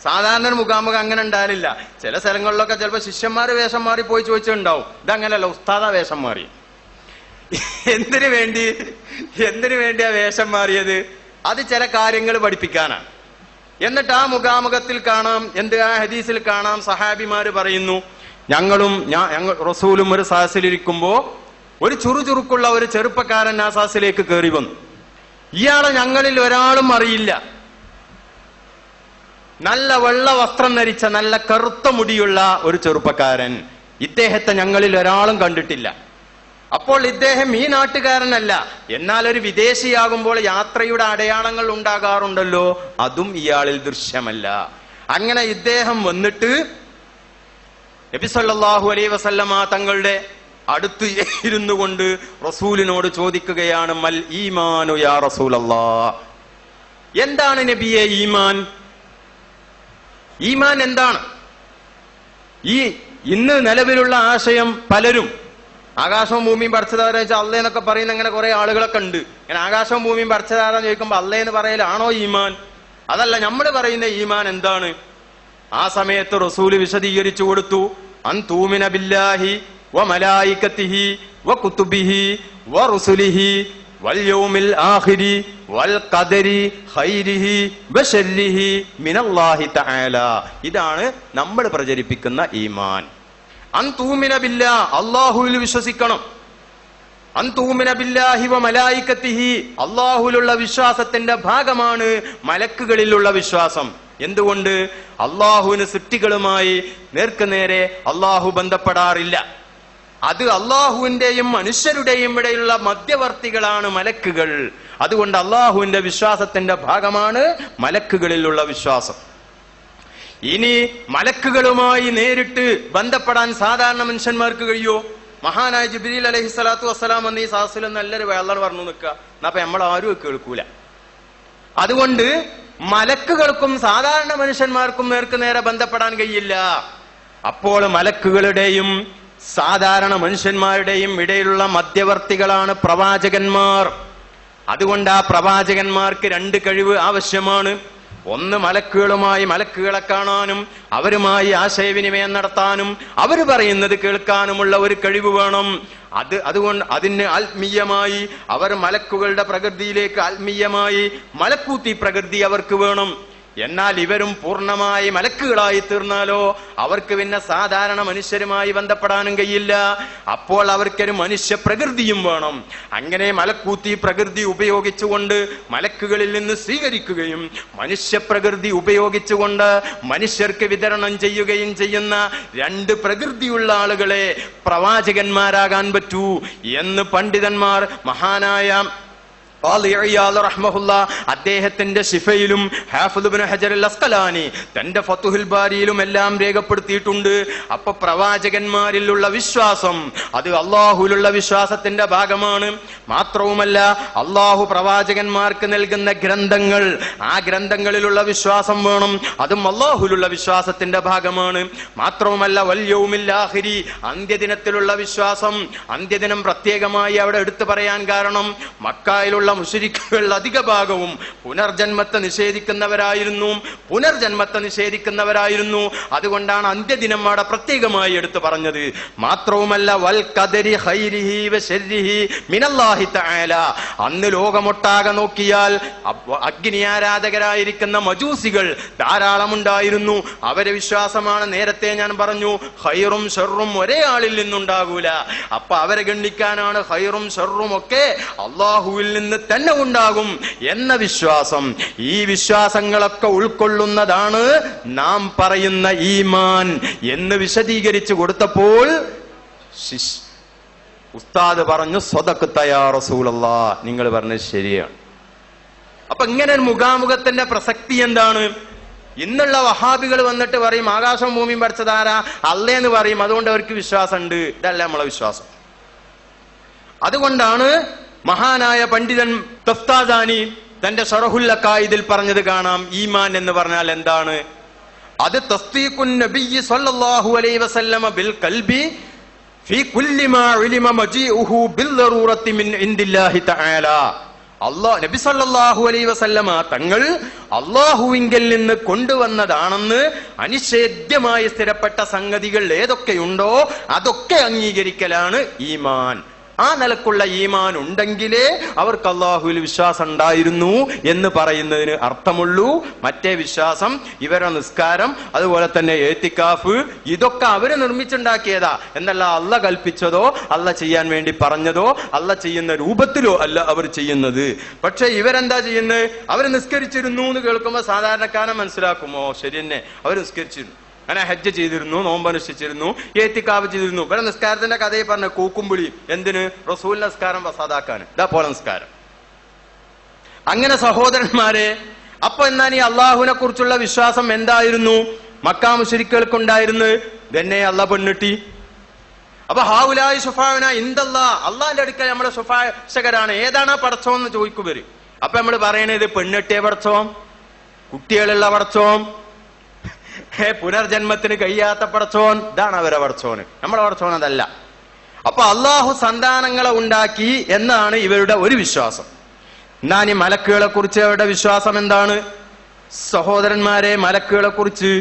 സാധാരണ ഒരു മുഖാമുഖം അങ്ങനെ ഉണ്ടാവില്ല. ചില സ്ഥലങ്ങളിലൊക്കെ ചിലപ്പോൾ ശിഷ്യന്മാര് വേഷം മാറി പോയി ചോദിച്ചിട്ടുണ്ടാവും. ഇതങ്ങനല്ല, ഉസ്താദാ വേഷം മാറി. എന്തിനു വേണ്ടി ആ വേഷം മാറിയത്? അത് ചില കാര്യങ്ങൾ പഠിപ്പിക്കാനാണ്. എന്നിട്ട് ആ മുഖാമുഖത്തിൽ കാണാം, ആ ഹദീസിൽ കാണാം, സഹാബിമാര് പറയുന്നു, ഞങ്ങൾ റസൂലും ഒരു സദസ്സിലിരിക്കുമ്പോ ഒരു ചുറുചുറുക്കുള്ള ഒരു ചെറുപ്പക്കാരൻ ആ സദസ്സിലേക്ക് കയറി വന്നു. ഇയാളെ ഞങ്ങളിൽ ഒരാളും അറിയില്ല. നല്ല വെള്ള വസ്ത്രം ധരിച്ച നല്ല കറുത്ത മുടിയുള്ള ഒരു ചെറുപ്പക്കാരൻ. ഇദ്ദേഹത്തെ ഞങ്ങളിൽ ഒരാളും കണ്ടിട്ടില്ല. അപ്പോൾ ഇദ്ദേഹം ഈ നാട്ടുകാരനല്ല, എന്നാൽ ഒരു വിദേശിയാകുമ്പോൾ യാത്രയുടെ അടയാളങ്ങൾ ഉണ്ടാകാറുണ്ടല്ലോ, അതും ഇയാളിൽ ദൃശ്യമല്ല. അങ്ങനെ ഇദ്ദേഹം വന്നിട്ട് നബി സല്ലല്ലാഹു അലൈഹി വസല്ലമ തങ്ങളുടെ അടുത്ത് ഇരുന്നു കൊണ്ട് റസൂലിനോട് ചോദിക്കുകയാണ്, മൽ ഈമാനു യാ റസൂലല്ലാഹ്, എന്താണ് നബിയെ ഈമാൻ? ഈമാൻ എന്താണ്? ഇന്ന് നിലവിലുള്ള ആശയം പലരും ആകാശവും ഭൂമിയും പഠിച്ചതാരാ വെച്ചാൽ അള്ളേ എന്നൊക്കെ പറയുന്ന അങ്ങനെ കുറെ ആളുകളൊക്കെ ഉണ്ട്. ഇങ്ങനെ ആകാശവും ഭൂമിയും പഠിച്ചതാരാന്ന് ചോദിക്കുമ്പോ അള്ളേ എന്ന് പറയലാണോ ഈമാൻ? അതല്ല, നമ്മൾ പറയുന്ന ഈമാൻ എന്താണ്? ആ സമയത്ത് റസൂല് വിശദീകരിച്ചു കൊടുത്തു, അൻ തൂമിന ബില്ലാഹി വ മലായികതിഹി വ കുതുബിഹി വ റുസുലിഹി വൽ യൗമിൽ ആഖിരി വൽ ഖദരി ഖൈരിഹി വ ശർരിഹി മിനല്ലാഹി തആല. ഇതാണ് നമ്മൾ പ്രചരിപ്പിക്കുന്ന ഈമാൻ. അൻ തൂമിന ബില്ലാഹ്, അല്ലാഹുവിൽ വിശ്വസിക്കണം. അൻ തൂമിന ബില്ലാഹി വ മലായികതിഹി, അല്ലാഹുവിലുള്ള വിശ്വാസത്തിന്റെ ഭാഗമാണ് മലക്കുകളിലുള്ള വിശ്വാസം. എന്തുകൊണ്ട്? അല്ലാഹുവിന് സൃഷ്ടികളുമായി നേർക്കുനേരെ അല്ലാഹു ബന്ധപ്പെടാറില്ല. അത് അള്ളാഹുവിന്റെയും മനുഷ്യരുടെയും ഇടയിലുള്ള മധ്യവർത്തികളാണ് മലക്കുകൾ. അതുകൊണ്ട് അള്ളാഹുവിന്റെ വിശ്വാസത്തിന്റെ ഭാഗമാണ് മലക്കുകളിലുള്ള വിശ്വാസം. ഇനി മലക്കുകളുമായി നേരിട്ട് ബന്ധപ്പെടാൻ സാധാരണ മനുഷ്യന്മാർക്ക് കഴിയോ? മഹാനായ ജിബ്രീൽ അലൈഹി സ്വലാത്തു വസ്സലാം വന്ന് ഈ സാഹസിൽ നല്ലൊരു വേളർ പറഞ്ഞു നിൽക്കുക, അപ്പൊ നമ്മൾ ആരും കേൾക്കൂല. അതുകൊണ്ട് മലക്കുകൾക്കും സാധാരണ മനുഷ്യന്മാർക്കും നേർക്ക് നേരെ ബന്ധപ്പെടാൻ കഴിയില്ല. അപ്പോൾ മലക്കുകളുടെയും സാധാരണ മനുഷ്യന്മാരുടെയും ഇടയിലുള്ള മധ്യവർത്തികളാണ് പ്രവാചകന്മാർ. അതുകൊണ്ട് ആ പ്രവാചകന്മാർക്ക് രണ്ട് കഴിവ് ആവശ്യമാണ്. ഒന്ന്, മലക്കുകളെ കാണാനും അവരുമായി ആശയവിനിമയം നടത്താനും അവർ പറയുന്നത് കേൾക്കാനുമുള്ള ഒരു കഴിവ് വേണം. അതുകൊണ്ട് അതിന് ആത്മീയമായി അവർ മലക്കുകളുടെ പ്രകൃതിയിലേക്ക് ആത്മീയമായി മലക്കൂത്തി പ്രകൃതി അവർക്ക് വേണം. എന്നാൽ ഇവരും പൂർണ്ണമായി മലക്കുകളായി തീർന്നാലോ അവർക്ക് പിന്നെ സാധാരണ മനുഷ്യരുമായി ബന്ധപ്പെടാനും കഴിയില്ല. അപ്പോൾ അവർക്കൊരു മനുഷ്യ പ്രകൃതിയും വേണം. അങ്ങനെ മലക്കൂത്തി പ്രകൃതി ഉപയോഗിച്ചുകൊണ്ട് മലക്കുകളിൽ നിന്ന് സ്വീകരിക്കുകയും മനുഷ്യ പ്രകൃതി ഉപയോഗിച്ചുകൊണ്ട് മനുഷ്യർക്ക് വിതരണം ചെയ്യുകയും ചെയ്യുന്ന രണ്ട് പ്രകൃതിയുള്ള ആളുകളെ പ്രവാചകന്മാരാകാൻ പറ്റൂ എന്ന് പണ്ഡിതന്മാർ മഹാനായ അദ്ദേഹത്തിന്റെ ശിഫയിലും ഹാഫിദ് ഇബ്നു ഹജർ അൽ അസ്ഖലാനി തന്റെ ഫതുഹുൽ ബാരിയിലും എല്ലാം രേഖപ്പെടുത്തിയിട്ടുണ്ട്. അപ്പൊ പ്രവാചകന്മാരിലുള്ള വിശ്വാസം അത് അള്ളാഹുവിലുള്ള വിശ്വാസത്തിന്റെ ഭാഗമാണ്. മാത്രവുമല്ല, അള്ളാഹു പ്രവാചകന്മാർക്ക് നൽകുന്ന ഗ്രന്ഥങ്ങൾ, ആ ഗ്രന്ഥങ്ങളിലുള്ള വിശ്വാസം വേണം, അതും അള്ളാഹുവിലുള്ള വിശ്വാസത്തിന്റെ ഭാഗമാണ്. മാത്രവുമല്ല, വൽ യൗമിൽ ആഖിരി, അന്ത്യദിനത്തിലുള്ള വിശ്വാസം. അന്ത്യദിനം പ്രത്യേകമായി അവിടെ എടുത്തു പറയാൻ കാരണം മക്കയിലുള്ള മുശ്രിക്കുകൾ അധിക ഭാഗവും പുനർജന്മത്തെ നിഷേധിക്കുന്നവരായിരുന്നു. അതുകൊണ്ടാണ് അന്ത്യദിനം അവിടെ പ്രത്യേകമായി എടുത്തു പറഞ്ഞത്. മാത്രവുമല്ല, വൽ ഖദരി ഖൈരിഹി വശർരിഹി മിനല്ലാഹി തആല, അന്ന് ലോകമൊട്ടാകെ നോക്കിയാൽ അഗ്നി ആരാധകരായിരിക്കുന്ന മജൂസികൾ ധാരാളമുണ്ടായിരുന്നു. അവരെ വിശ്വാസമാണ്, നേരത്തെ ഞാൻ പറഞ്ഞു, ഖൈറും ഷർറും ഒരേ ആളിൽ നിന്നുണ്ടാകൂല. അപ്പൊ അവരെ ഗണ്ണിക്കാനാണ് ഖൈറും ഷർറും ഒക്കെ അള്ളാഹുവിൽ നിന്ന് തന്നെ ഉണ്ടാകും എന്ന വിശ്വാസം. ഈ വിശ്വാസങ്ങളൊക്കെ ഉൾക്കൊള്ളുന്നതാണ് നാം പറയുന്ന ഈമാൻ എന്ന് വിശദീകരിച്ചു കൊടുത്തപ്പോൾ ഉസ്താദ് പറഞ്ഞു, സ്വദഖ്ത യാ റസൂലല്ലാഹ്, നിങ്ങൾ പറഞ്ഞത് ശരിയാണ്. അപ്പൊ ഇങ്ങനെ ഒരു മുഖാമുഖത്തിന്റെ പ്രസക്തി എന്താണ്? ഇന്നുള്ള വഹാബികൾ വന്നിട്ട് പറയും ആകാശവും ഭൂമിയും പഠിച്ചതാരാ? അല്ലേന്ന് പറയും. അതുകൊണ്ട് അവർക്ക് വിശ്വാസമുണ്ട്. ഇതല്ല നമ്മളെ വിശ്വാസം. അതുകൊണ്ടാണ് മഹാനായ പണ്ഡിതൻ തഫ്താസാനി തന്റെ ശറഹുൽ അഖായിദിൽ പറഞ്ഞത് കാണാം. ഈമാൻ എന്ന് പറഞ്ഞാൽ എന്താണ്? അത് തസ്ദീഖുൻ നബിയ്യി സ്വല്ലല്ലാഹു അലൈഹി വസല്ലമ ബിൽ ഖൽബി ഫീ കുല്ലി മാ ഉലിമ മജീഉഹു ബിൽ ദറൂറത്തി മിൻ ഇൻദില്ലാഹി തആല. നബി സല്ലല്ലാഹു അലൈഹി വസല്ലമ തങ്ങൾ അള്ളാഹുവിങ്കൽ നിന്ന് കൊണ്ടുവന്നതാണെന്ന് അനിഷേധ്യമായി സ്ഥിരപ്പെട്ട സംഗതികൾ ഏതൊക്കെയുണ്ടോ അതൊക്കെ അംഗീകരിക്കലാണ് ഈമാൻ. ആ നിലക്കുള്ള ഈമാൻ ഉണ്ടെങ്കിലേ അവർക്ക് അള്ളാഹുവിൽ വിശ്വാസം ഉണ്ടായിരുന്നു എന്ന് പറയുന്നതിന് അർത്ഥമുള്ളൂ. മറ്റേ വിശ്വാസം, ഇവരുടെ നിസ്കാരം, അതുപോലെ തന്നെ ഏത്തിക്കാഫ്, ഇതൊക്കെ അവര് നിർമ്മിച്ചുണ്ടാക്കിയതാ എന്നല്ല അള്ള കൽപ്പിച്ചതോ അള്ള ചെയ്യാൻ വേണ്ടി പറഞ്ഞതോ അള്ള ചെയ്യുന്ന രൂപത്തിലോ അല്ല അവർ ചെയ്യുന്നത്. പക്ഷെ ഇവരെന്താ ചെയ്യുന്നത്? അവർ നിസ്കരിച്ചിരുന്നു എന്ന് കേൾക്കുമ്പോൾ സാധാരണക്കാരൻ മനസ്സിലാക്കുമോ? ശരി തന്നെ, അവർ നിസ്കരിച്ചിരുന്നു, അങ്ങനെ ഹജ്ജ് ചെയ്തിരുന്നു, നോമ്പനുഷ്ഠിച്ചിരുന്നു, ഏത്തിക്കാവ് ചെയ്തിരുന്നു. ഇവരെ നിസ്കാരത്തിന്റെ കഥയെ പറഞ്ഞ കൂക്കുംവിളി എന്തിന്? റസൂൽ നിസ്കാരം ഫസാദാക്കാൻ. ഇതാ പോലെ നിസ്കാരം. അങ്ങനെ സഹോദരന്മാരെ, അപ്പൊ എന്നാൽ ഈ അള്ളാഹുവിനെ കുറിച്ചുള്ള വിശ്വാസം എന്തായിരുന്നു മക്കാ മുശ്രിക്കുകൾക്കുണ്ടായിരുന്നത്? തന്നെ അള്ള പെണ്ണിട്ടി. അപ്പൊ ഹാവുലായി ശുഫാഅന ഇൻദല്ലാ, അള്ളാന്റെ അടുക്കൽ നമ്മുടെ ശുഫാഅശകരാണ്. ഏതാണ് പടച്ചോൻ എന്ന് ചോദിക്കും വരും. അപ്പൊ നമ്മൾ പറയണത് പെണ്ണിട്ടിയ പടച്ചോൻ, കുട്ടികളുള്ള പടച്ചോൻ, പുനർജന്മത്തിന് കഴിയാത്ത പടച്ചോൻ, ഇതാണ് അവരെ പടച്ചോന്. നമ്മളെ പടച്ചോൻ അതല്ല. അപ്പൊ അള്ളാഹു സന്താനങ്ങളെ ഉണ്ടാക്കി എന്നാണ് ഇവരുടെ ഒരു വിശ്വാസം. എന്നാ ഈ മലക്കുകളെ കുറിച്ച് അവരുടെ വിശ്വാസം എന്താണ്? സഹോദരന്മാരെ, മലക്കുകളെ കുറിച്ച്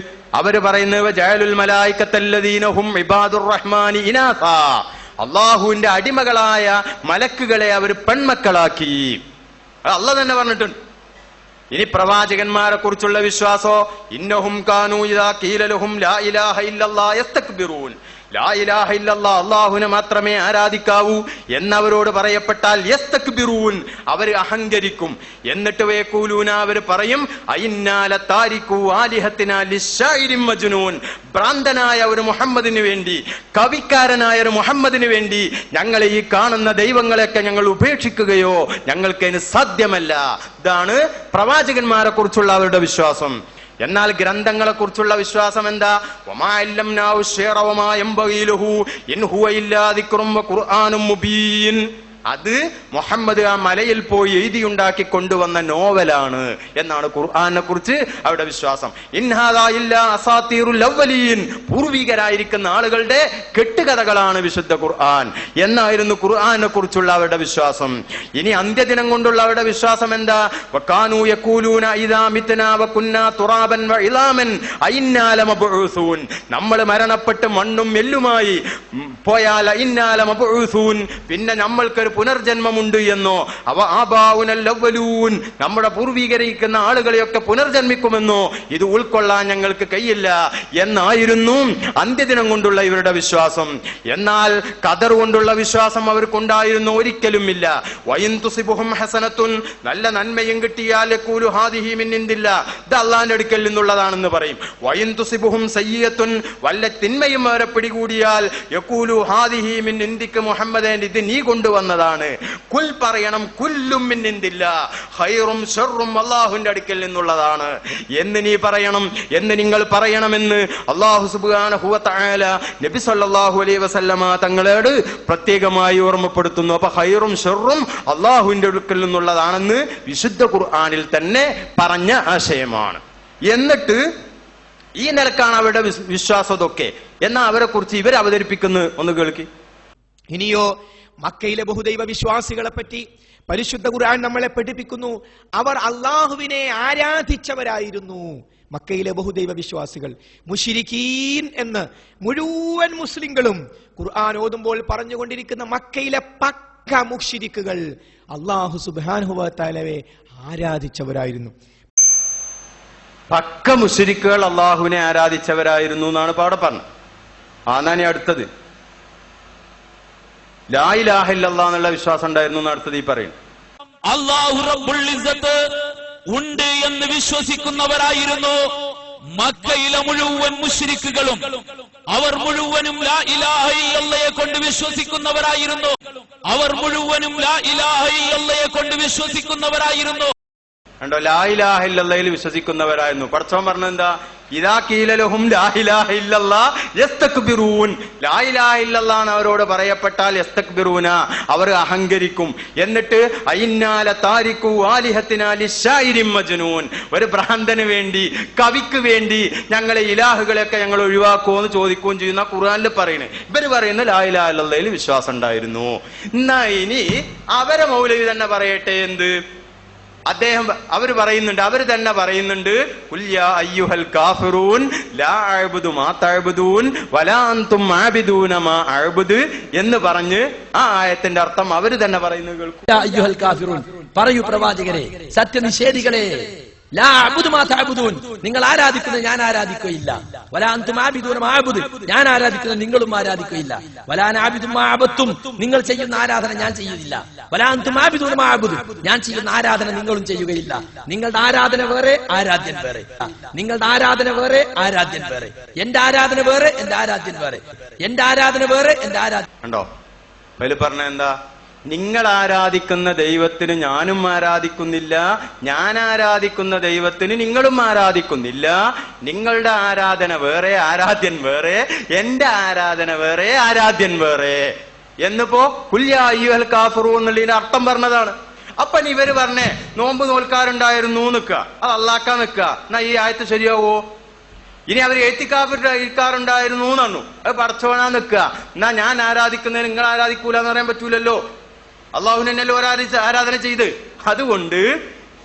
അവര് പറയുന്നത് ജഅലുൽ മലായികത്തല്ലദീന ഹും ഇബാദുർ റഹ്മാനി ഇനാസാ, അള്ളാഹുവിന്റെ അടിമകളായ മലക്കുകളെ അവർ പെൺമക്കളാക്കി. അള്ളാഹ് തന്നെ പറഞ്ഞിട്ടുണ്ട്. ഇനി പ്രവാചകന്മാരെ കുറിച്ചുള്ള വിശ്വാസോ, ഇന്നഹും കാനൂ ഇദാ ഖീല ലഹും ലാ ഇലാഹ ഇല്ലല്ലാഹ് യസ്തക്ബിറൂൻ, ലാ ഇലാഹ ഇല്ലല്ലാഹ്, അല്ലാഹുവിനെ മാത്രമേ ആരാധിക്കാവൂ എന്നവരോട് പറയപ്പെട്ടാൽ യസ്തക്ബിറൂൻ, അവർ അഹങ്കരിക്കും. എന്നിട്ട് വയഖൂലൂന, അവർ പറയും, അയിന്നാ ലതാരികു ആലിഹത്തിനാ ലിശ്ശാഇരിൻ മജ്നൂൻ, ഭ്രാന്തനായ ഒരു മുഹമ്മദിന് വേണ്ടി, കവിക്കാരനായ ഒരു മുഹമ്മദിന് വേണ്ടി ഞങ്ങൾ ഈ കാണുന്ന ദൈവങ്ങളെയൊക്കെ ഞങ്ങൾ ഉപേക്ഷിക്കുകയോ ഞങ്ങൾക്കതിന് സാധ്യമല്ല. ഇതാണ് പ്രവാചകന്മാരെ കുറിച്ചുള്ള അവരുടെ വിശ്വാസം. എന്നാൽ ഗ്രന്ഥങ്ങളെ കുറിച്ചുള്ള വിശ്വാസം എന്താ? വമാ അല്ലംനാഹു ശിഅറ വമാ യംബഗീ ലഹു ഇൻ ഹുവ ഇല്ലാ ദിക്റും വ ഖുർആനും മുബീൻ. അത് മുഹമ്മദ് ആ മലയിൽ പോയി എഴുതിയുണ്ടാക്കി കൊണ്ടുവന്ന നോവലാണ് എന്നാണ് ഖുർആനെ കുറിച്ച് അവരുടെ വിശ്വാസം. ഇൻഹാദാ ഇല്ലാ അസാതീറുൽ അവ്വലീൻ, പൂർവികരായിരിക്കുന്ന ആളുകളുടെ കെട്ടുകഥകളാണ് വിശുദ്ധ ഖുർആൻ എന്നായിരുന്നു ഖുർആനെ കുറിച്ചുള്ള അവരുടെ വിശ്വാസം. ഇനി അന്ത്യദിനം കൊണ്ടുള്ള അവരുടെ വിശ്വാസം എന്താ? വകാനൂ യഖൂലൂന ഇദാ മിത്നാ വകുന്നാ തുറാബൻ വഇലാമൻ അഇന്നാ ലമബ്ഊസൂൻ, നമ്മൾ മരണപ്പെട്ട് മണ്ണും എല്ലുമായി പോയാൽ അഇന്നാ ലമബ്ഊസൂൻ, പിന്നെ നമ്മൾക്കൊരു പുനർജന്മമുണ്ട് എന്നോ, അവ ആബാഉനൽ അവ്വലൂൻ, നമ്മുടെ പൂർവീകരിക്കുന്ന ആളുകളെയൊക്കെ പുനർജന്മിക്കുമെന്നോ ഇത് ഉൾക്കൊള്ളാൻ ഞങ്ങൾക്ക് കഴിയില്ല എന്നായിരുന്നു അന്ത്യദിനം കൊണ്ടുള്ള ഇവരുടെ വിശ്വാസം. എന്നാൽ ഖദർ കൊണ്ടുള്ള വിശ്വാസം അവർക്കുണ്ടായിരുന്നു ഒരിക്കലുമില്ല. വഇൻ തുസിബുഹും ഹസനത്തുൻ, നല്ല നന്മയും കിട്ടിയാൽ യഖൂലു ഹാദിഹി മിൻ ഇൻദില്ലാ, ഇത് അല്ലാഹുവിന്റെ അടുക്കൽ നിന്നുള്ളതാണെന്ന് പറയും. വഇൻ തുസിബുഹും സയ്യിഅത്തുൻ, വല്ല തിന്മയും അവരെ പിടികൂടിയാൽ യഖൂലു ഹാദിഹി മിൻ ഇൻദിക മുഹമ്മദേ, ഇത് നീ കൊണ്ടുവന്നതാണ്. കുൽ പറയണം, കുല്ലും മിൻ ഇൻദില്ലാ, ഖൈറും ശർറും അല്ലാഹുവിന്റെ അടുക്കൽ നിന്നുള്ളതാണ് എന്ന് നീ പറയണം, എന്ന് നിങ്ങൾ പറയണമെന്ന് അല്ലാഹു സുബ്ഹാനഹു വ തആല നബി സല്ലല്ലാഹു അലൈഹി വസല്ലമ തങ്ങളോട് പ്രത്യേകമായി ഓർമ്മപ്പെടുത്തുന്നു. അപ്പൊ ഖൈറും ശർറും അല്ലാഹുവിന്റെ അടുക്കൽ നിന്നുള്ളതാണെന്ന് വിശുദ്ധ ഖുർആനിൽ തന്നെ പറഞ്ഞ ആശയമാണ്. എന്നിട്ട് ഈ നിലക്കാണ് അവരുടെ വിശ്വാസമൊക്കെ. എന്നാൽ അവരെ കുറിച്ച് ഇവർ അവതരിപ്പിക്കുന്നത് ഒന്ന് കേൾക്കി. ഇനിയോ മക്കയിലെ ബഹുദൈവ വിശ്വാസികളെ പറ്റി പരിശുദ്ധ ഖുർആൻ നമ്മളെ പഠിപ്പിക്കുന്നു. അവർ അള്ളാഹുവിനെ ആരാധിച്ചവരായിരുന്നു. മക്കയിലെ ബഹുദൈവ വിശ്വാസികൾ മുശ്രിക്കീൻ എന്ന് മുഴുവൻ മുസ്ലിങ്ങളും ഖുർആൻ ഓതുമ്പോൾ പറഞ്ഞുകൊണ്ടിരിക്കുന്ന മക്കയിലെ പക്ക മുശ്രിക്കുകൾ അല്ലാഹു സുബ്ഹാനഹു വ തആലയെ ആരാധിച്ചവരായിരുന്നു. പക്ക മുശ്രിക്കുകൾ അള്ളാഹുവിനെ ആരാധിച്ചവരായിരുന്നു എന്നാണ് ഇപ്പൊ അവിടെ പറഞ്ഞത്. ആനാനി അടുത്തത് ലാ ഇലാഹ ഇല്ലല്ലാഹ് എന്നുള്ള വിശ്വാസം ഉണ്ടായിരുന്നു എന്ന് അടുത്തത് ഈ പറയും. അല്ലാഹു റബ്ബുൽ ഇസ്സത്ത് ഉണ്ട് എന്ന് വിശ്വസിക്കുന്നവരായിരുന്നു മക്കയിലെ മുഴുവൻ മുശ്രിക്കുകളും. അവർ മുഴുവനും ലാ ഇലാഹ ഇല്ലല്ലാഹയെ കൊണ്ട് വിശ്വസിക്കുന്നവരായിരുന്നു. അവർ മുഴുവനും ലാ ഇലാഹ ഇല്ലല്ലാഹയെ കൊണ്ട് വിശ്വസിക്കുന്നവരായിരുന്നു. കണ്ടോ, ലാ ഇലാഹ ഇല്ലല്ലാഹയിൽ വിശ്വസിക്കുന്നവരായിരുന്നു. പടച്ചോൻ പറഞ്ഞെന്താ? ഇദാ ഖീല ലഹും ലാ ഇലാഹ ഇല്ലല്ലാഹ് യസ്തക്ബിറൂൻ, ലാ ഇലാഹ ഇല്ലല്ലാഹ് എന്ന് അവരോട് പറയപ്പെട്ടാൽ യസ്തക്ബിറൂന, അവർ അഹങ്കരിക്കും. എന്നിട്ട് അയിന്നാല താരിഖു ആലിഹത്തിനാ ലിശായിരിൻ മജ്നൂൻ, ഒരു ഭ്രാന്തന് വേണ്ടി, കവിക്ക് വേണ്ടി ഞങ്ങളെ ഇലാഹുകളെയൊക്കെ ഞങ്ങൾ ഒഴിവാക്കുമോ എന്ന് ചോദിക്കുകയും ചെയ്യുന്ന ഖുർആനിൽ പറയുന്നത്. ഇവര് പറയുന്നത് ലാ ഇലാഹ ഇല്ലല്ലാഹയിൽ വിശ്വാസം ഉണ്ടായിരുന്നു. എന്നാ ഇനി അവരെ മൗലവി തന്നെ പറയട്ടെ എന്ത്? അവർ പറയുന്നുണ്ട്, അവർ തന്നെ പറയുന്നുണ്ട്, ഖുൽ യാ അയ്യുഹൽ കാഫിറൂൻ ലാ അഅ്ബുദു മാ തഅ്ബുദൂൻ വലാ അൻതും ആബിദൂന മാ അഅ്ബുദു എന്ന് പറഞ്ഞ് ആ ആയത്തിന്റെ അർത്ഥം അവർ തന്നെ പറയുന്നത് കേൾക്കൂ. യാ അയ്യുഹൽ കാഫിറൂൻ, പറയൂ പ്രവാചകരെ, സത്യനിഷേധികളെ, ലാ അഅ്ബുദു മാ തഅ്ബുദൂൻ, നിങ്ങൾ ആരാധിക്കുന്നത് ഞാൻ ആരാധിക്കുകയില്ല. വലാ അൻതും ആബിദൂന മാ അഅ്ബുദു, ഞാൻ ആരാധിക്കുന്നത് നിങ്ങളും ആരാധിക്കുകയില്ല. വലാ അന ആബിദു മാ അഅബത്തും, നിങ്ങൾ ചെയ്യുന്ന ആരാധന ഞാൻ ചെയ്യുന്നില്ല. വലാ അൻതും ആബിദൂന മാ അഅ്ബുദു, ഞാൻ ചെയ്യുന്ന ആരാധന നിങ്ങളും ചെയ്യുകയില്ല. നിങ്ങളുടെ ആരാധന വേറെ, ആരാധ്യൻ വേറെ. നിങ്ങളുടെ ആരാധന വേറെ, ആരാധ്യൻ വേറെ. എന്റെ ആരാധന വേറെ, എന്റെ ആരാധ്യൻ വേറെ. എന്റെ ആരാധന വേറെ, എന്റെ ആരാധ്യൻ. കണ്ടോ, അതിൽ പറഞ്ഞ എന്താ? നിങ്ങൾ ആരാധിക്കുന്ന ദൈവത്തിന് ഞാനും ആരാധിക്കുന്നില്ല, ഞാൻ ആരാധിക്കുന്ന ദൈവത്തിന് നിങ്ങളും ആരാധിക്കുന്നില്ല. നിങ്ങളുടെ ആരാധന വേറെ, ആരാധ്യൻ വേറെ. എന്റെ ആരാധന വേറെ, ആരാധ്യൻ വേറെ എന്നിപ്പോ ഖുൽ യാ അയ്യുഹൽ കാഫിറൂൻ എന്നുള്ളതിന്റെ അർത്ഥം പറഞ്ഞതാണ്. അപ്പൊ ഇവര് പറഞ്ഞേ നോമ്പ് നോൽക്കാറുണ്ടായിരുന്നു നിൽക്കുക, അത് അല്ലാക്കാൻ നിൽക്കുക, എന്നാ ഈ ആയത്ത് ശരിയാവോ? ഇനി അവർ ഇരിക്കാറുണ്ടായിരുന്നു എന്നാണു, അത് പടച്ചോനാ നിൽക്കുക, എന്നാ ഞാൻ ആരാധിക്കുന്നതിന് നിങ്ങൾ ആരാധിക്കൂല എന്ന് പറയാൻ പറ്റൂലല്ലോ. അള്ളാഹുവിനല്ലോ ആരാധന ചെയ്ത്. അതുകൊണ്ട്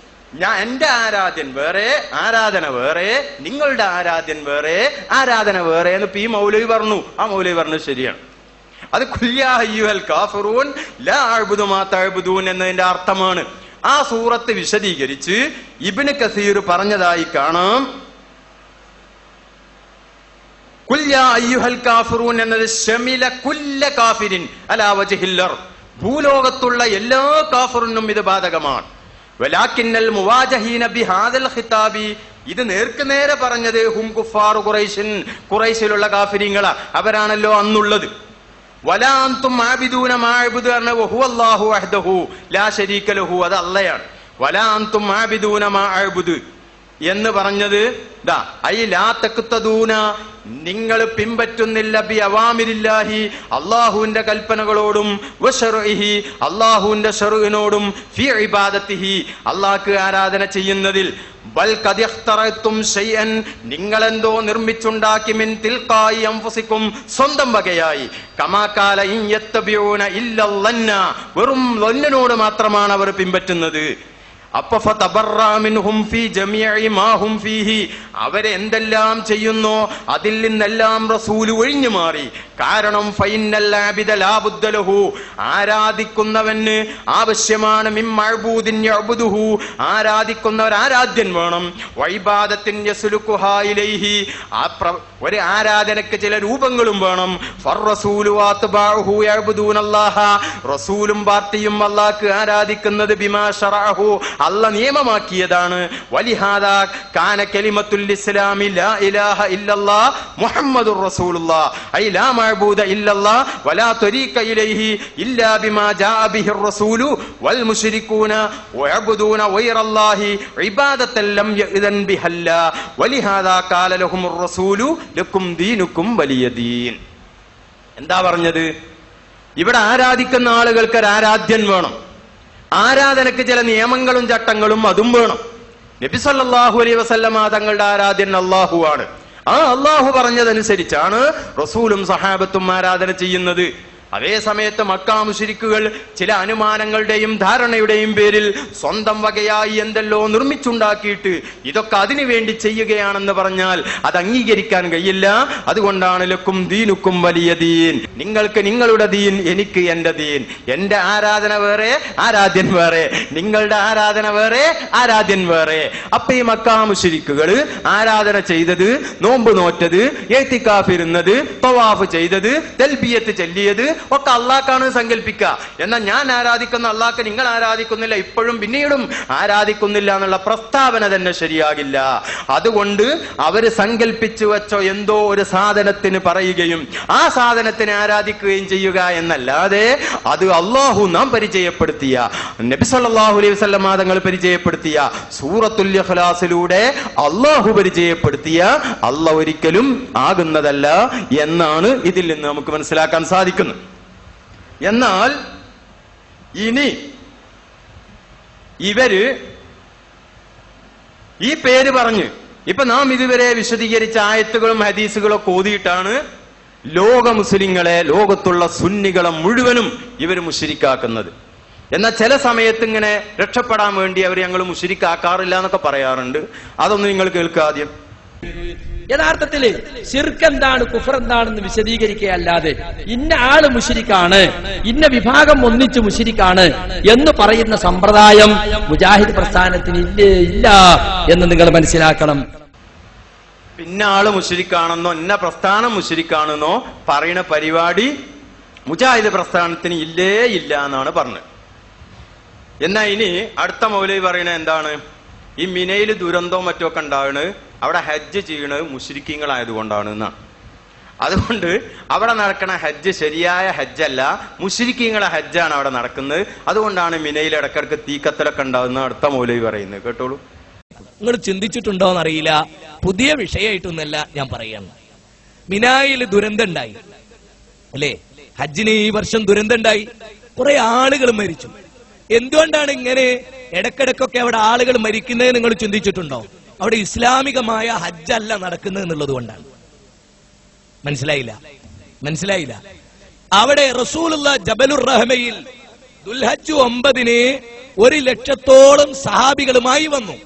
എന്റെ ആരാധ്യൻ വേറെ, ആരാധന വേറെ, നിങ്ങളുടെ ആരാധ്യൻ വേറെ, ആരാധന വേറെ എന്ന് ഈ മൗലവി പറഞ്ഞു. ആ മൗലവി പറഞ്ഞത് ശരിയാണ്. അത് ഖുൽ യാ അയ്യുഹൽ കാഫിറൂൻ ലാ അഅ്ബുദു മാ തഅ്ബുദൂൻ എന്നതിന്റെ അർത്ഥമാണ്. ആ സൂറത്ത് വിശദീകരിച്ച് ഇബ്നു കസീർ പറഞ്ഞതായി കാണാം. ഖുൽ യാ അയ്യുഹൽ കാഫിറൂൻ എന്നത് ശമില കുല്ല കാഫിരിൻ അലാ വജ്ഹിൽ അർദ്, ഭൂലോകത്തുള്ള എല്ലാ കാഫിറിനും ഇത് ബാധകമാണ്. വലാകിന്നൽ മുവാജഹീന ബിഹാദൽ ഖിതാബി, ഇത് നേർക്കുനേരെ പറഞ്ഞത് ഹും കുഫാറു ഖുറൈശിൻ, ഖുറൈശിലുള്ള കാഫിരീങ്ങളാ, അവരാണല്ലോ അന്നുള്ളത്. വലാ അൻതും ആബിദൂന മാ അഅ്ബുദു വഹുവല്ലാഹു വഹ്ദഹു ലാ ശരീക ലഹു, അത് അല്ലാഹയാണ്. വലാ അൻതും ആബിദൂന മാ അഅ്ബുദു, എന്ന് പറഞ്ഞത് ദാ ഐ ലാ തഖ്തദൂന, നിങ്ങൾ പിൻപറ്റുന്നില്ല ബി അവാമിരില്ലാഹി, അള്ളാഹുവിന്റെ കൽപ്പനകളോടും വശർഇഹി, അള്ളാഹുവിന്റെ ശർഇനോടും ഫി ഇബാദത്തിഹി, അള്ളാഹ്ക്ക് ആരാധന ചെയ്യുന്നതിൽ. ബൽ ഖദ് ഇഖ്തറതും ശൈഅൻ, നിങ്ങളെന്തോ നിർമ്മിച്ചുണ്ടാക്കി മിൻ തിൽഖായി അൻഫുസിക്കും, സ്വന്തം വകയായി. കമാ ഖാല ഇൻ യത്തബിഊന ഇല്ല ളന്ന, വെറും ലന്നനോട് മാത്രമാണ് അവർ പിൻപറ്റുന്നത്. അപ്പൊ ഫതബറഅ മിൻഹും ഫീ ജമീഇ മാ ഹും ഫീഹി, അവരെ എന്തെല്ലാം ചെയ്യുന്നോ അതിൽ നിന്നെല്ലാം റസൂൽ ഒഴിഞ്ഞു മാറി. കാരണം ഫൈനൽ ആബിദ ലാ ബുദ്ദ ലഹു, ആരാധിക്കുന്നവന് ആവശ്യമാണ് മിൻ മഅബൂദിൻ യഅബുദുഹു, ആരാധിക്കുന്നവർ ആരാധ്യൻ വേണം. വഇബാദത്തിൻ യസ്ലുഖുഹാ ഇലൈഹി, ഒരു ആരാധനക്ക് ചില രൂപങ്ങളും വേണം. ഫർറസൂലു വഅത്ബാഉഹു യഅബുദൂനല്ലാഹ, റസൂലും പാർട്ടിയും അല്ലാഹ്ക്ക് ആരാധിക്കുന്നത് ബിമാ ശറഅഹു, അല്ലാഹ് നിയമമാക്കിയതാണ്. വലിഹാദാ കാന കലിമത്തുൽ ഇസ്ലാമി ലാ ഇലാഹ ഇല്ലല്ലാഹ് മുഹമ്മദുർ റസൂലുള്ളാഹ്, ഐ ലാ മഅബൂദ ഇല്ലല്ലാഹ് വലാ ത്വരീക ഇലൈഹി ഇല്ലാ ബിമാ ജാഅ ബിഹിർ റസൂലു വൽ മുശ്രികൂന വയഅബുദൂന ഗൈറല്ലാഹി ഇബാദത്തൻ ലം യഅ്ദൻ ബിഹല്ലാ വലിഹാദാ ഖാല ലഹുമുർ റസൂലു ലക്കും ദീനുക്കും വലിയ ദീൻ. എന്താ പറഞ്ഞത്? ഇവിടെ ആരാധിക്കുന്ന ആളുകൾക്ക് ഒരു ആരാധ്യൻ വേണം. ആരാധനക്ക് ചില നിയമങ്ങളും ചട്ടങ്ങളും അതും വേണം. നബി സല്ലല്ലാഹു അലൈഹി വസല്ലമ തങ്ങളുടെ ആരാധ്യൻ അല്ലാഹു ആണ്. ആ അല്ലാഹു പറഞ്ഞതനുസരിച്ചാണ് റസൂലും സഹാബത്തും ആരാധന ചെയ്യുന്നത്. അതേ സമയത്ത് മക്കാ മുശ്രിക്കുകൾ ചില അനുമാനങ്ങളുടെയും ധാരണയുടെയും പേരിൽ സ്വന്തം വകയായി എന്തെല്ലോ നിർമ്മിച്ചുണ്ടാക്കിയിട്ട് ഇതൊക്കെ അതിനു വേണ്ടി ചെയ്യുകയാണെന്ന് പറഞ്ഞാൽ അത് അംഗീകരിക്കാൻ കഴിയില്ല. അതുകൊണ്ടാണ് ലക്കും ദീനുക്കും വലിയ ദീൻ, നിങ്ങൾക്ക് നിങ്ങളുടെ ദീൻ, എനിക്ക് എന്റെ ദീൻ. എന്റെ ആരാധന വേറെ, ആരാധ്യൻ വേറെ, നിങ്ങളുടെ ആരാധന വേറെ, ആരാധ്യൻ വേറെ. അപ്പൊ ഈ മക്കാ മുശ്രിക്കുകൾ ആരാധന ചെയ്തത്, നോമ്പ് നോറ്റത്, ഇഅ്തികാഫ് ഇരുന്നത്, തവാഫ് ചെയ്തത്, തൽബിയത്ത് ചൊല്ലിയത് ഒക്കെ അള്ളാഹ്ക്കാണ് സങ്കല്പിക്കുക. എന്നാൽ ഞാൻ ആരാധിക്കുന്ന അള്ളാഹ്ക്ക് നിങ്ങൾ ആരാധിക്കുന്നില്ല, ഇപ്പോഴും പിന്നീടും ആരാധിക്കുന്നില്ല എന്നുള്ള പ്രസ്താവന തന്നെ ശരിയാകില്ല. അതുകൊണ്ട് അവര് സങ്കല്പിച്ചു വെച്ചോ എന്തോ ഒരു സാധനത്തിന് പറയുകയും ആ സാധനത്തിനെ ആരാധിക്കുകയും ചെയ്യുക എന്നല്ലാതെ അത് അള്ളാഹു നാം പരിചയപ്പെടുത്തിയ, നബി സല്ലല്ലാഹു അലൈഹി വസല്ലം തങ്ങൾ പരിചയപ്പെടുത്തിയ സൂറത്തുൽ ഇഖ്ലാസിലൂടെ അള്ളാഹു പരിചയപ്പെടുത്തിയ അള്ളാഹ് ഒരിക്കലും ആകുന്നതല്ല എന്നാണ് ഇതിൽ നിന്ന് നമുക്ക് മനസ്സിലാക്കാൻ സാധിക്കുന്നത്. എന്നാൽ ഇനി ഇവര് ഈ പേര് പറഞ്ഞ് ഇപ്പൊ നാം ഇതുവരെ വിശദീകരിച്ച ആയത്തുകളും ഹദീസുകളും ഒക്കെ ഓതിയിട്ടാണ് ലോക മുസ്ലിങ്ങളെ, ലോകത്തുള്ള സുന്നികളെ മുഴുവനും ഇവർ മുശ്രിക്കാക്കുന്നത്. എന്നാൽ ചില സമയത്ത് ഇങ്ങനെ രക്ഷപ്പെടാൻ വേണ്ടി അവർ ഞങ്ങൾ മുശ്രിക്കാക്കാറില്ല എന്നൊക്കെ പറയാറുണ്ട്. അതൊന്നും നിങ്ങൾ കേൾക്കുക ആദ്യം. യഥാർത്ഥത്തില് ശിർക്ക് എന്താണ്, കുഫർ എന്താണെന്ന് വിശദീകരിക്കുകയല്ലാതെ ഇന്ന ആള് മുശ്രിക്കാണ്, ഇന്ന വിഭാഗം ഒന്നിച്ച് മുശ്രിക്കാണ് എന്ന് പറയുന്ന സമ്പ്രദായം മുജാഹിദ് പ്രസ്ഥാനത്തിന് ഇല്ല എന്ന് നിങ്ങൾ മനസ്സിലാക്കണം. പിന്നെ ആള് മുശ്രിക്കാണെന്നോ ഇന്ന പ്രസ്ഥാനം മുശ്രിക്കാണെന്നോ പറയുന്ന പരിപാടി മുജാഹിദ് പ്രസ്ഥാനത്തിന് ഇല്ല എന്നാണ് പറഞ്ഞത്. എന്നാ ഇനി അടുത്ത മൗലവി പറയുന്നത് എന്താണ്? ഈ മിനയിൽ ദുരന്തവും മറ്റൊക്കെ ഉണ്ടാവുന്നത് അവിടെ ഹജ്ജ് ചെയ്യണത് മുശ്രിക്കീങ്ങളായതുകൊണ്ടാണ് എന്നാണ്. അതുകൊണ്ട് അവിടെ നടക്കണ ഹജ്ജ് ശരിയായ ഹജ്ജല്ല, മുശ്രിക്കീങ്ങളെ ഹജ്ജാണ് അവിടെ നടക്കുന്നത്. അതുകൊണ്ടാണ് മിനയിൽ ഇടക്കിടക്ക് തീക്കത്തലൊക്കെ ഉണ്ടാവുന്ന അടുത്ത മൗലവി പറയുന്നത്. കേട്ടോളൂ. നിങ്ങൾ ചിന്തിച്ചിട്ടുണ്ടോന്ന് അറിയില്ല, പുതിയ വിഷയമായിട്ടൊന്നല്ല ഞാൻ പറയാണ്. മിനായിൽ ദുരന്തം ഉണ്ടായി അല്ലേ? ഹജ്ജിന് ഈ വർഷം ദുരന്തം ഉണ്ടായി, കുറെ ആളുകൾ മരിച്ചു. എന്തുകൊണ്ടാണ് ഇങ്ങനെ ഇടക്കിടക്കൊക്കെ അവിടെ ആളുകൾ മരിക്കുന്നത് നിങ്ങൾ ചിന്തിച്ചിട്ടുണ്ടോ? അവിടെ ഇസ്ലാമികമായ ഹജ്ജല്ല നടക്കുന്നത് എന്നുള്ളത് കൊണ്ടാണ്. മനസ്സിലായില്ല. അവിടെ റസൂലുള്ള ജബലുർ റഹ്മയിൽ ദുൽഹജ്ജ് 9 100,000-ഓളം സഹാബികളുമായി വന്നു.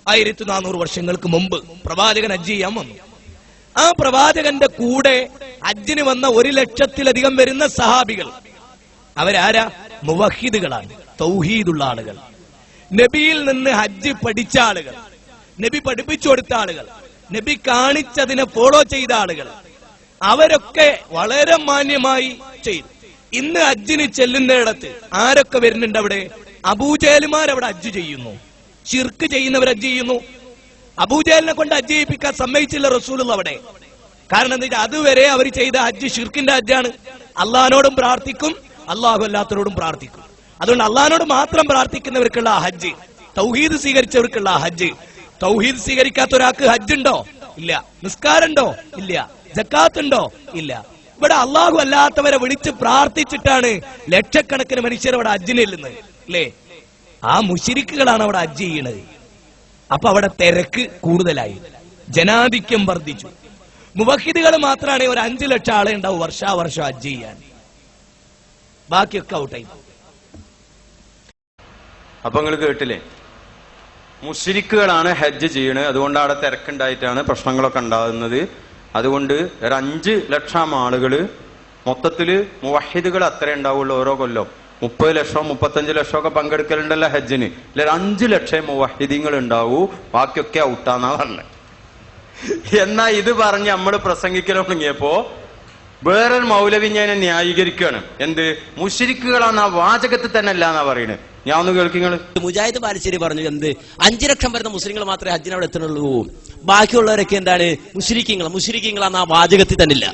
1400 വർഷങ്ങൾക്ക് മുമ്പ് പ്രവാചകൻ ഹജ്ജ് ചെയ്യാൻ വന്നു. ആ പ്രവാചകന്റെ കൂടെ ഹജ്ജിന് വന്ന 1,00,000-ലധികം വരുന്ന സഹാബികൾ അവരാരാ? മുവഹിദുകളാണ്, തൗഹീദുള്ള ആളുകൾ, നബിയിൽ നിന്ന് ഹജ്ജ് പഠിച്ച ആളുകൾ, നബി പഠിപ്പിച്ചു കൊടുത്ത ആളുകൾ, നബി കാണിച്ചതിനെ ഫോളോ ചെയ്ത ആളുകൾ. അവരൊക്കെ വളരെ മാന്യമായി ചെയ്തു. ഇന്ന് ഹജ്ജിന് ചെല്ലുന്നിടത്ത് ആരൊക്കെ വരുന്നുണ്ട്? അവിടെ അബൂജഹലുമാർ അവിടെ ഹജ്ജ് ചെയ്യുന്നു, ശിർക്ക് ചെയ്യുന്നവർ ഹജ്ജ് ചെയ്യുന്നു. അബൂജഹലിനെ കൊണ്ട് ഹജ്ജ് ചെയ്യിപ്പിക്കാൻ സമ്മതിച്ചില്ല റസൂലുള്ള അവിടെ. കാരണം എന്താ വെച്ചാൽ അതുവരെ അവർ ചെയ്ത ഹജ്ജ് ഷിർക്കിന്റെ ഹജ്ജാണ്. അള്ളാഹിനോടും പ്രാർത്ഥിക്കും, അള്ളാഹു അല്ലാത്തവരോടും പ്രാർത്ഥിക്കും. അതുകൊണ്ട് അള്ളാഹിനോട് മാത്രം പ്രാർത്ഥിക്കുന്നവർക്കുള്ള ഹജ്ജ്, തൗഹീദ് സ്വീകരിച്ചവർക്കുള്ള ഹജ്ജ്, തൗഹീദ് സ്വീകരിക്കാത്ത ഒരാൾക്ക് ഹജ്ജ് ഉണ്ടോ? ഇല്ല. നിസ്കാരമുണ്ടോ? ഇല്ല. ജക്കാത്ത് ഉണ്ടോ? ഇല്ല. ഇവിടെ അള്ളാഹു അല്ലാത്തവരെ വിളിച്ച് പ്രാർത്ഥിച്ചിട്ടാണ് ലക്ഷക്കണക്കിന് മനുഷ്യർ അവിടെ ഹജ്ജിന് ചെല്ലുന്നത്, അല്ലേ? ആ മുശ്രിക്കുകളാണ് അവിടെ ഹജ്ജ് ചെയ്യണത്. അപ്പൊ അവിടെ തിരക്ക് കൂടുതലായി, ജനാധിക്യം വർദ്ധിച്ചു. മുവഹിദുകൾ മാത്രമാണ് ഒരു 5 ലക്ഷം ആളെ ഉണ്ടാവും വർഷാവർഷം ഹജ്ജ് ചെയ്യാൻ, ബാക്കിയൊക്കെ ഔട്ടായി. അപ്പൊ നിങ്ങൾ കേട്ടില്ലേ, മുശ്രിക്കുകളാണ് ഹജ്ജ് ചെയ്യണത്, അതുകൊണ്ട് അവിടെ തിരക്കുണ്ടായിട്ടാണ് പ്രശ്നങ്ങളൊക്കെ ഉണ്ടാകുന്നത്. അതുകൊണ്ട് ഒരു 5 ലക്ഷം ആളുകള് മൊത്തത്തില് മുവഹിദുകൾ അത്രേ ഉണ്ടാവുള്ളൂ ഓരോ കൊല്ലം. 30 ലക്ഷം 35 ലക്ഷം ഒക്കെ പങ്കെടുക്കലുണ്ടല്ലോ ഹജ്ജിന്. ഇല്ല, 5 ലക്ഷം മുവഹിദീങ്ങൾ ഉണ്ടാവൂ, ബാക്കിയൊക്കെ ഔട്ടാന്നാ പറഞ്ഞത്. എന്നാ ഇത് പറഞ്ഞ് നമ്മൾ പ്രസംഗിക്കൽ തുടങ്ങിയപ്പോ വേറൊരു മൗലവി ഞാൻ ന്യായീകരിക്കുകയാണ്. എന്ത് മുശ്രിക്കുകളാണ് ആ വാചകത്തിൽ തന്നെ അല്ല എന്നാ പറയുന്നത്. ഞാൻ ഒന്ന് കേൾക്കിങ്ങള്. മുജാഹിദ് ബാലുശ്ശേരി പറഞ്ഞു, എന്ത് 5 ലക്ഷം വരുന്ന മുസ്ലിങ്ങൾ മാത്രമേ ഹജ്ജിന് അവിടെ എത്തുന്നുള്ളൂ, ബാക്കിയുള്ളവരൊക്കെ എന്താണ് മുശ്രിക്കീങ്ങളാണ് ആ വാചകത്തിൽ തന്നില്ല,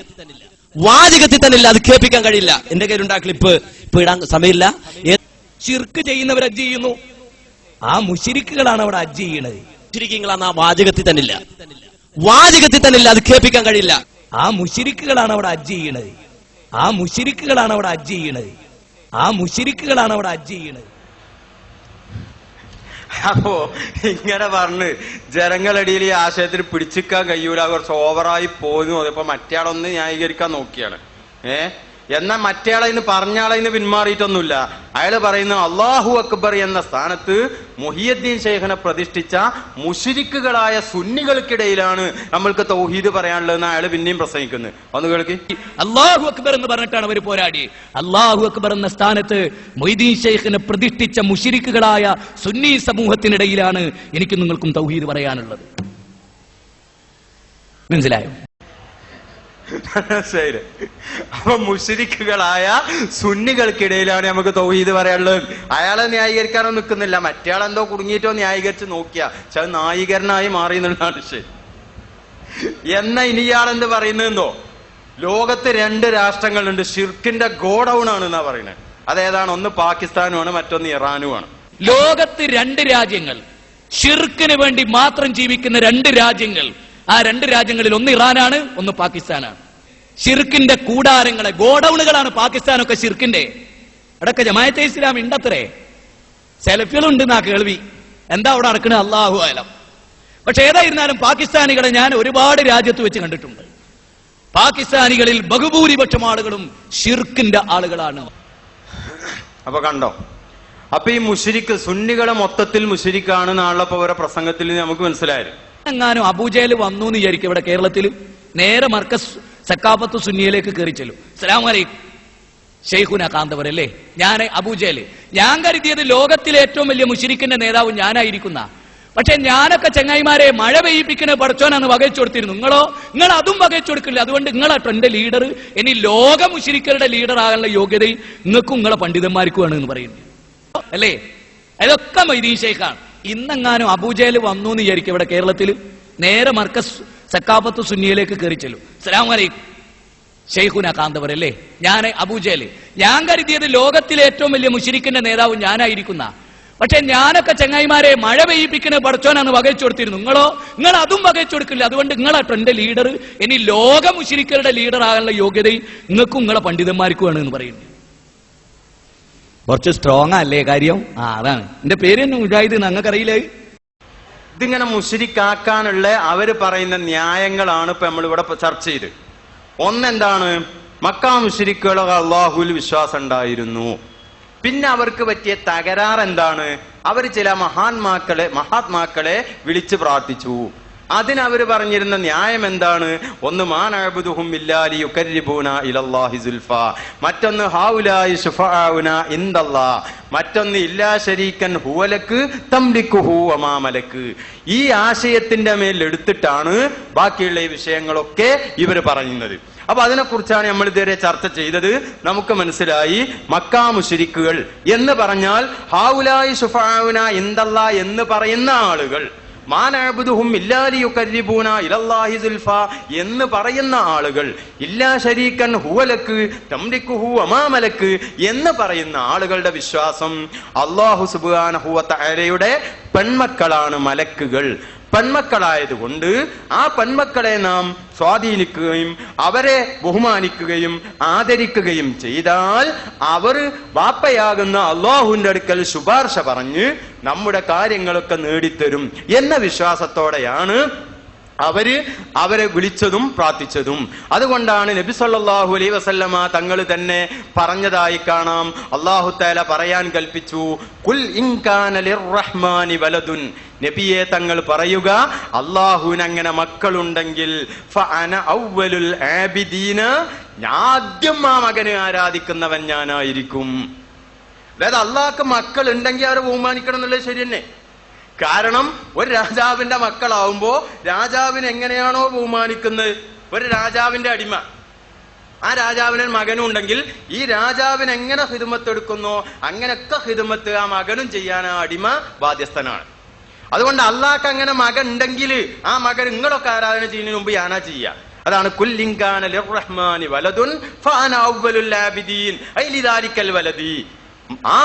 വാചകത്തിൽ തന്നില്ല. അത് കേൾപ്പിക്കാൻ കഴിയില്ല. എന്റെ കയ്യിലുണ്ടാ ക്ലിപ്പ്, ഇപ്പൊ ഇടാൻ സമയമില്ല. ശിർക്ക് ചെയ്യുന്നവർ ഹജ്ജ് ചെയ്യുന്നു, ആ മുശ്രിക്കുകളാണ് അവിടെ ഹജ്ജ് ചെയ്യണത്. മുശ്രിക്കീങ്ങളാണ് ആ വാചകത്തിൽ തന്നില്ല, വാചകത്തിൽ തന്നില്ല. അത് കേൾപ്പിക്കാൻ കഴിയില്ല. ആ മുശ്രിക്കുകളാണ് അവിടെ ഹജ്ജ് ചെയ്യണത്, ആ മുശ്രിക്കുകളാണ് അവിടെ ഹജ്ജ് ചെയ്യണത്, ആ മുശ്രിക്കുകളാണ് അവിടെ ഹജ്ജ് ചെയ്യണത്. അപ്പോ ഇങ്ങനെ പറഞ്ഞ് ജനങ്ങളടിയിൽ ഈ ആശയത്തിന് പിടിച്ചിക്കാൻ കഴിയൂല, കുറച്ച് ഓവറായി പോന്നു. അതിപ്പോ മറ്റേയാളൊന്ന് ന്യായീകരിക്കാൻ നോക്കിയാണ്. എന്നാൽ മറ്റേയാളെ ഇന്ന് പറഞ്ഞാളെ ഇന്ന് പിന്മാറിയിട്ടൊന്നുമില്ല. അയാള് പറയുന്നത് അല്ലാഹു അക്ബർ എന്ന സ്ഥാനത്ത് മുഹിയുദ്ദീൻ ശൈഖിനെ പ്രതിഷ്ഠിച്ച മുശ്രിക്കുകളായ സുന്നികൾക്കിടയിലാണ് നമ്മൾക്ക് തൗഹീദ് പറയാനുള്ളതെന്ന് അയാൾ പിന്നെയും പ്രസംഗിക്കുന്നത്. ഒന്ന് കേൾക്കി. അല്ലാഹു അക്ബർ എന്ന് പറഞ്ഞിട്ടാണ് അവർ പോരാടി. അല്ലാഹു അക്ബർ എന്ന സ്ഥാനത്ത് മുഹിയുദ്ദീൻ ശൈഖിനെ പ്രതിഷ്ഠിച്ച മുശ്രിക്കുകളായ സുന്നി സമൂഹത്തിനിടയിലാണ് എനിക്ക് നിങ്ങൾക്കും തൗഹീദ് പറയാനുള്ളത്. മനസ്സിലായോ? ശരി. അപ്പൊ മുശ്രിക്കുകളായ സുന്നികൾക്കിടയിലാണ് നമുക്ക് തൗഹീദ് പറയാനുള്ളത്. അയാളെ ന്യായീകരിക്കാനോ നിൽക്കുന്നില്ല. മറ്റേയാളെന്തോ കുടുങ്ങിയിട്ടോ ന്യായീകരിച്ച് നോക്കിയാ പക്ഷെ അത് നായീകരനായി മാറി എന്നുള്ളതാണ് ശരി. എന്നാ ഇനി ഇയാളെന്ത് പറയുന്നതെന്നോ, ലോകത്ത് 2 രാഷ്ട്രങ്ങളുണ്ട്, ഷിർക്കിന്റെ ഗോഡൌൺ ആണ് എന്നാ പറയുന്നത്. അതേതാണ്? ഒന്ന് പാകിസ്ഥാനുമാണ്, മറ്റൊന്ന് ഇറാനുമാണ്. ലോകത്ത് 2 രാജ്യങ്ങൾ, ഷിർക്കിന് വേണ്ടി മാത്രം ജീവിക്കുന്ന 2 രാജ്യങ്ങൾ. ആ 2 രാജ്യങ്ങളിൽ ഒന്ന് ഇറാനാണ്, ഒന്ന് പാകിസ്ഥാനാണ്. ഷിർക്കിന്റെ കൂടാരങ്ങളെ, ഗോഡൌണുകളാണ് പാകിസ്ഥാനൊക്കെ ഷിർക്കിന്റെ. അടക്ക ജമാഅത്തെ ഇസ്ലാം ഉണ്ടത്രേ, സെൽഫികളുണ്ട് എന്നാ കേൾവി. എന്താ അവിടെ നടക്കുന്നത് അല്ലാഹു അലം. പക്ഷെ ഏതായിരുന്നാലും പാകിസ്ഥാനികളെ ഞാൻ ഒരുപാട് രാജ്യത്ത് വെച്ച് കണ്ടിട്ടുണ്ട്. പാകിസ്ഥാനികളിൽ ബഹുഭൂരിപക്ഷം ആളുകളും ഷിർക്കിന്റെ ആളുകളാണ്. അപ്പൊ കണ്ടോ, അപ്പൊ ഈ മുശ്രിക്ക് സുന്നികളെ മൊത്തത്തിൽ മുശ്രിക്കാണെന്നാണല്ലോ ഓരോ പ്രസംഗത്തിൽ നമുക്ക് മനസ്സിലായത്. എങ്ങാനും അബൂജഹൽ വന്നു എന്ന് വിചാരിക്കും ഇവിടെ കേരളത്തിൽ, നേരെ മർക്കസ് സക്കാഫത്ത് സുന്നിയിലേക്ക് കയറി ചെല്ലും. സലാം അലൈക്കും ഷെയ്ഖുന കാന്തവരല്ലേ, ഞാൻ അബൂജഹൽ. ഞാൻ കരുതിയത് ലോകത്തിലെ ഏറ്റവും വലിയ മുശ്രിക്കിന്റെ നേതാവ് ഞാനായിരിക്കുന്ന. പക്ഷെ ഞാനൊക്കെ ചങ്ങായിമാരെ മഴ പെയ്യിപ്പിക്കുന്ന പടച്ചോനാന്ന് വകച്ചു കൊടുത്തിരുന്നു. നിങ്ങൾ അതും വകച്ചു കൊടുക്കില്ല. അതുകൊണ്ട് നിങ്ങളാട്ടോ എന്റെ ലീഡർ. ഇനി ലോക മുശ്രിക്കരുടെ ലീഡർ ആകാനുള്ള യോഗ്യതയും നിങ്ങൾക്കും നിങ്ങളെ പണ്ഡിതന്മാർക്കുമാണ് എന്ന് പറയുന്നത് അല്ലേ. അതൊക്കെ മൊയ്തീൻ ഷെയ്ഖാണ്. ഇന്നെങ്ങാനും അബൂജഹൽ വന്നു എന്ന് വിചാരിക്കും ഇവിടെ കേരളത്തിൽ, നേരെ മർക്കസ് സക്കാഫത്ത് സുന്നിയിലേക്ക് കയറി ചെല്ലും. സലാം അലൈക്കും ഷെയ്ഖുന കാന്തവരല്ലേ, ഞാൻ അബൂജഹൽ. ഞാൻ കരുതിയത് ലോകത്തിലെ ഏറ്റവും വലിയ മുശ്രിക്കിന്റെ നേതാവ് ഞാനായിരിക്കുന്ന. പക്ഷെ ഞാനൊക്കെ ചങ്ങായിമാരെ മഴ പെയ്യിപ്പിക്കുന്ന പടച്ചോനാന്ന് വകച്ചു കൊടുത്തിരുന്നു. നിങ്ങൾ അതും വകച്ചു കൊടുക്കില്ല. അതുകൊണ്ട് നിങ്ങളാട്ടോ എന്റെ ലീഡർ. ഇനി ലോക മുശ്രിക്കരുടെ ലീഡർ ആകാനുള്ള യോഗ്യതയും നിങ്ങൾക്കും നിങ്ങളെ പണ്ഡിതന്മാർക്കുമാണ് എന്ന് പറയുന്നത്. കുറച്ച് സ്ട്രോങ് അല്ലേ കാര്യം? അതാണ് എന്റെ പേര് തന്നെ മുജാഹിദ്. ഞങ്ങൾക്കറിയില്ലേ ഇതിങ്ങനെ മുശ്രിക്കാക്കാനുള്ള അവര് പറയുന്ന ന്യായങ്ങളാണ് ഇപ്പൊ നമ്മളിവിടെ ചർച്ച ചെയ്ത്. ഒന്നെന്താണ്, മക്കാ മുശ്രിക്കുകളൊക്കെ അള്ളാഹുവിൽ വിശ്വാസം ഉണ്ടായിരുന്നു. പിന്നെ അവർക്ക് പറ്റിയ തകരാർ എന്താണ്? അവർ ചില മഹാത്മാക്കളെ വിളിച്ച് പ്രാർത്ഥിച്ചു. അതിനവർ പറഞ്ഞിരുന്ന ന്യായം എന്താണ്? ഒന്ന് മാനഅബ്ദുഹും ബില്ലാഹി യുഖർരിബൂന ഇലല്ലാഹി സുൽഫാ, മറ്റൊന്ന് ഹൗലായി ശുഫാഉന ഇൻദല്ലാഹ്, മറ്റൊന്ന് ഇല്ലാ ശരീക്കൻ ഹുവലക്ക് തംലിക്കുഹു വമാ മലക്ക്. ഈ ആശയത്തിന്റെ മേൽ എടുത്തിട്ടാണ് ബാക്കിയുള്ള ഈ വിഷയങ്ങളൊക്കെ ഇവർ പറയുന്നത്. അപ്പൊ അതിനെക്കുറിച്ചാണ് നമ്മൾ ഇതുവരെ ചർച്ച ചെയ്തത്. നമുക്ക് മനസ്സിലായി മക്കാ മുശ്രിക്കുകൾ എന്ന് പറഞ്ഞാൽ ഹൗലായി ശുഫാഉന ഇൻദല്ലാഹ് എന്ന് പറയുന്ന ആളുകൾ, മാനഅബ്ദുഹും ഇല്ലാഹി യുഖർരിബൂന ഇലല്ലാഹി സുൽഫാ എന്ന് പറയുന്ന ആളുകൾ, ഇല്ലാ ശരീക്കൻ ഹുവലക്ക് തംലിക്കുഹു വമാ മലക്ക് എന്ന് പറയുന്ന ആളുകളുടെ വിശ്വാസം അല്ലാഹു സുബ്ഹാനഹു വ തആലയുടെ പെൺമക്കളാണ് മലക്കുകൾ. പെൺമക്കളായതുകൊണ്ട് ആ പെൺമക്കളെ നാം സ്വാധീനിക്കുകയും അവരെ ബഹുമാനിക്കുകയും ആദരിക്കുകയും ചെയ്താൽ അവർ വാപ്പയാകുന്ന അള്ളാഹുവിന്റെ അടുക്കൽ ശുപാർശ പറഞ്ഞ് നമ്മുടെ കാര്യങ്ങളൊക്കെ നേടിത്തരും എന്ന വിശ്വാസത്തോടെയാണ് അവരെ വിളിച്ചതും പ്രാർത്ഥിച്ചതും. അതുകൊണ്ടാണ് നബി സല്ലല്ലാഹു അലൈഹി വസല്ലമ തങ്ങൾ തന്നെ പറഞ്ഞതായി കാണാം. അല്ലാഹു തആല പറയാൻ കൽപ്പിച്ചു, ഖുൽ ഇൻ കാന ലിർറഹ്മാനി വലദുൻ, നബിയെ തങ്ങൾ പറയുക, അല്ലാഹുവിന് അങ്ങനെ മക്കളുണ്ടെങ്കിൽ ഫഅന അവ്വലുൽ ആബിദീന, ആദ്യം ആ മകനെ ആരാധിക്കുന്നവൻ ഞാനായിരിക്കും. അതായത് അള്ളാഹ്ക്ക് മക്കൾ ഉണ്ടെങ്കിൽ അവരെ ബഹുമാനിക്കണം എന്നുള്ളത് ശരി തന്നെ. കാരണം ഒരു രാജാവിന്റെ മക്കളാവുമ്പോ രാജാവിന് എങ്ങനെയാണോ ബഹുമാനിക്കുന്നത്, ഒരു രാജാവിന്റെ അടിമ, ആ രാജാവിന് മകനും ഉണ്ടെങ്കിൽ ഈ രാജാവിന് എങ്ങനെ ഹിദ്മത്ത് എടുക്കുന്നോ അങ്ങനെയൊക്കെ ഹിദ്മത്ത് ആ മകനും ചെയ്യാൻ ആ അടിമ ബാധ്യസ്ഥനാണ്. അതുകൊണ്ട് അള്ളാഹ്ക്ക് അങ്ങനെ മകൻ ഉണ്ടെങ്കിൽ ആ മകൻ നിങ്ങളൊക്കെ ആരാധന ചെയ്യുന്നതിന് മുമ്പ് ഞാനാ ചെയ്യുക. അതാണ് കുല്ലിൻ കാന ലിർറഹ്മാനി വലദുൻ ഫഅന അവ്വലുൽ ആബിദീൻ ഐ ലിദാലിക്കൽ വലദി. ആ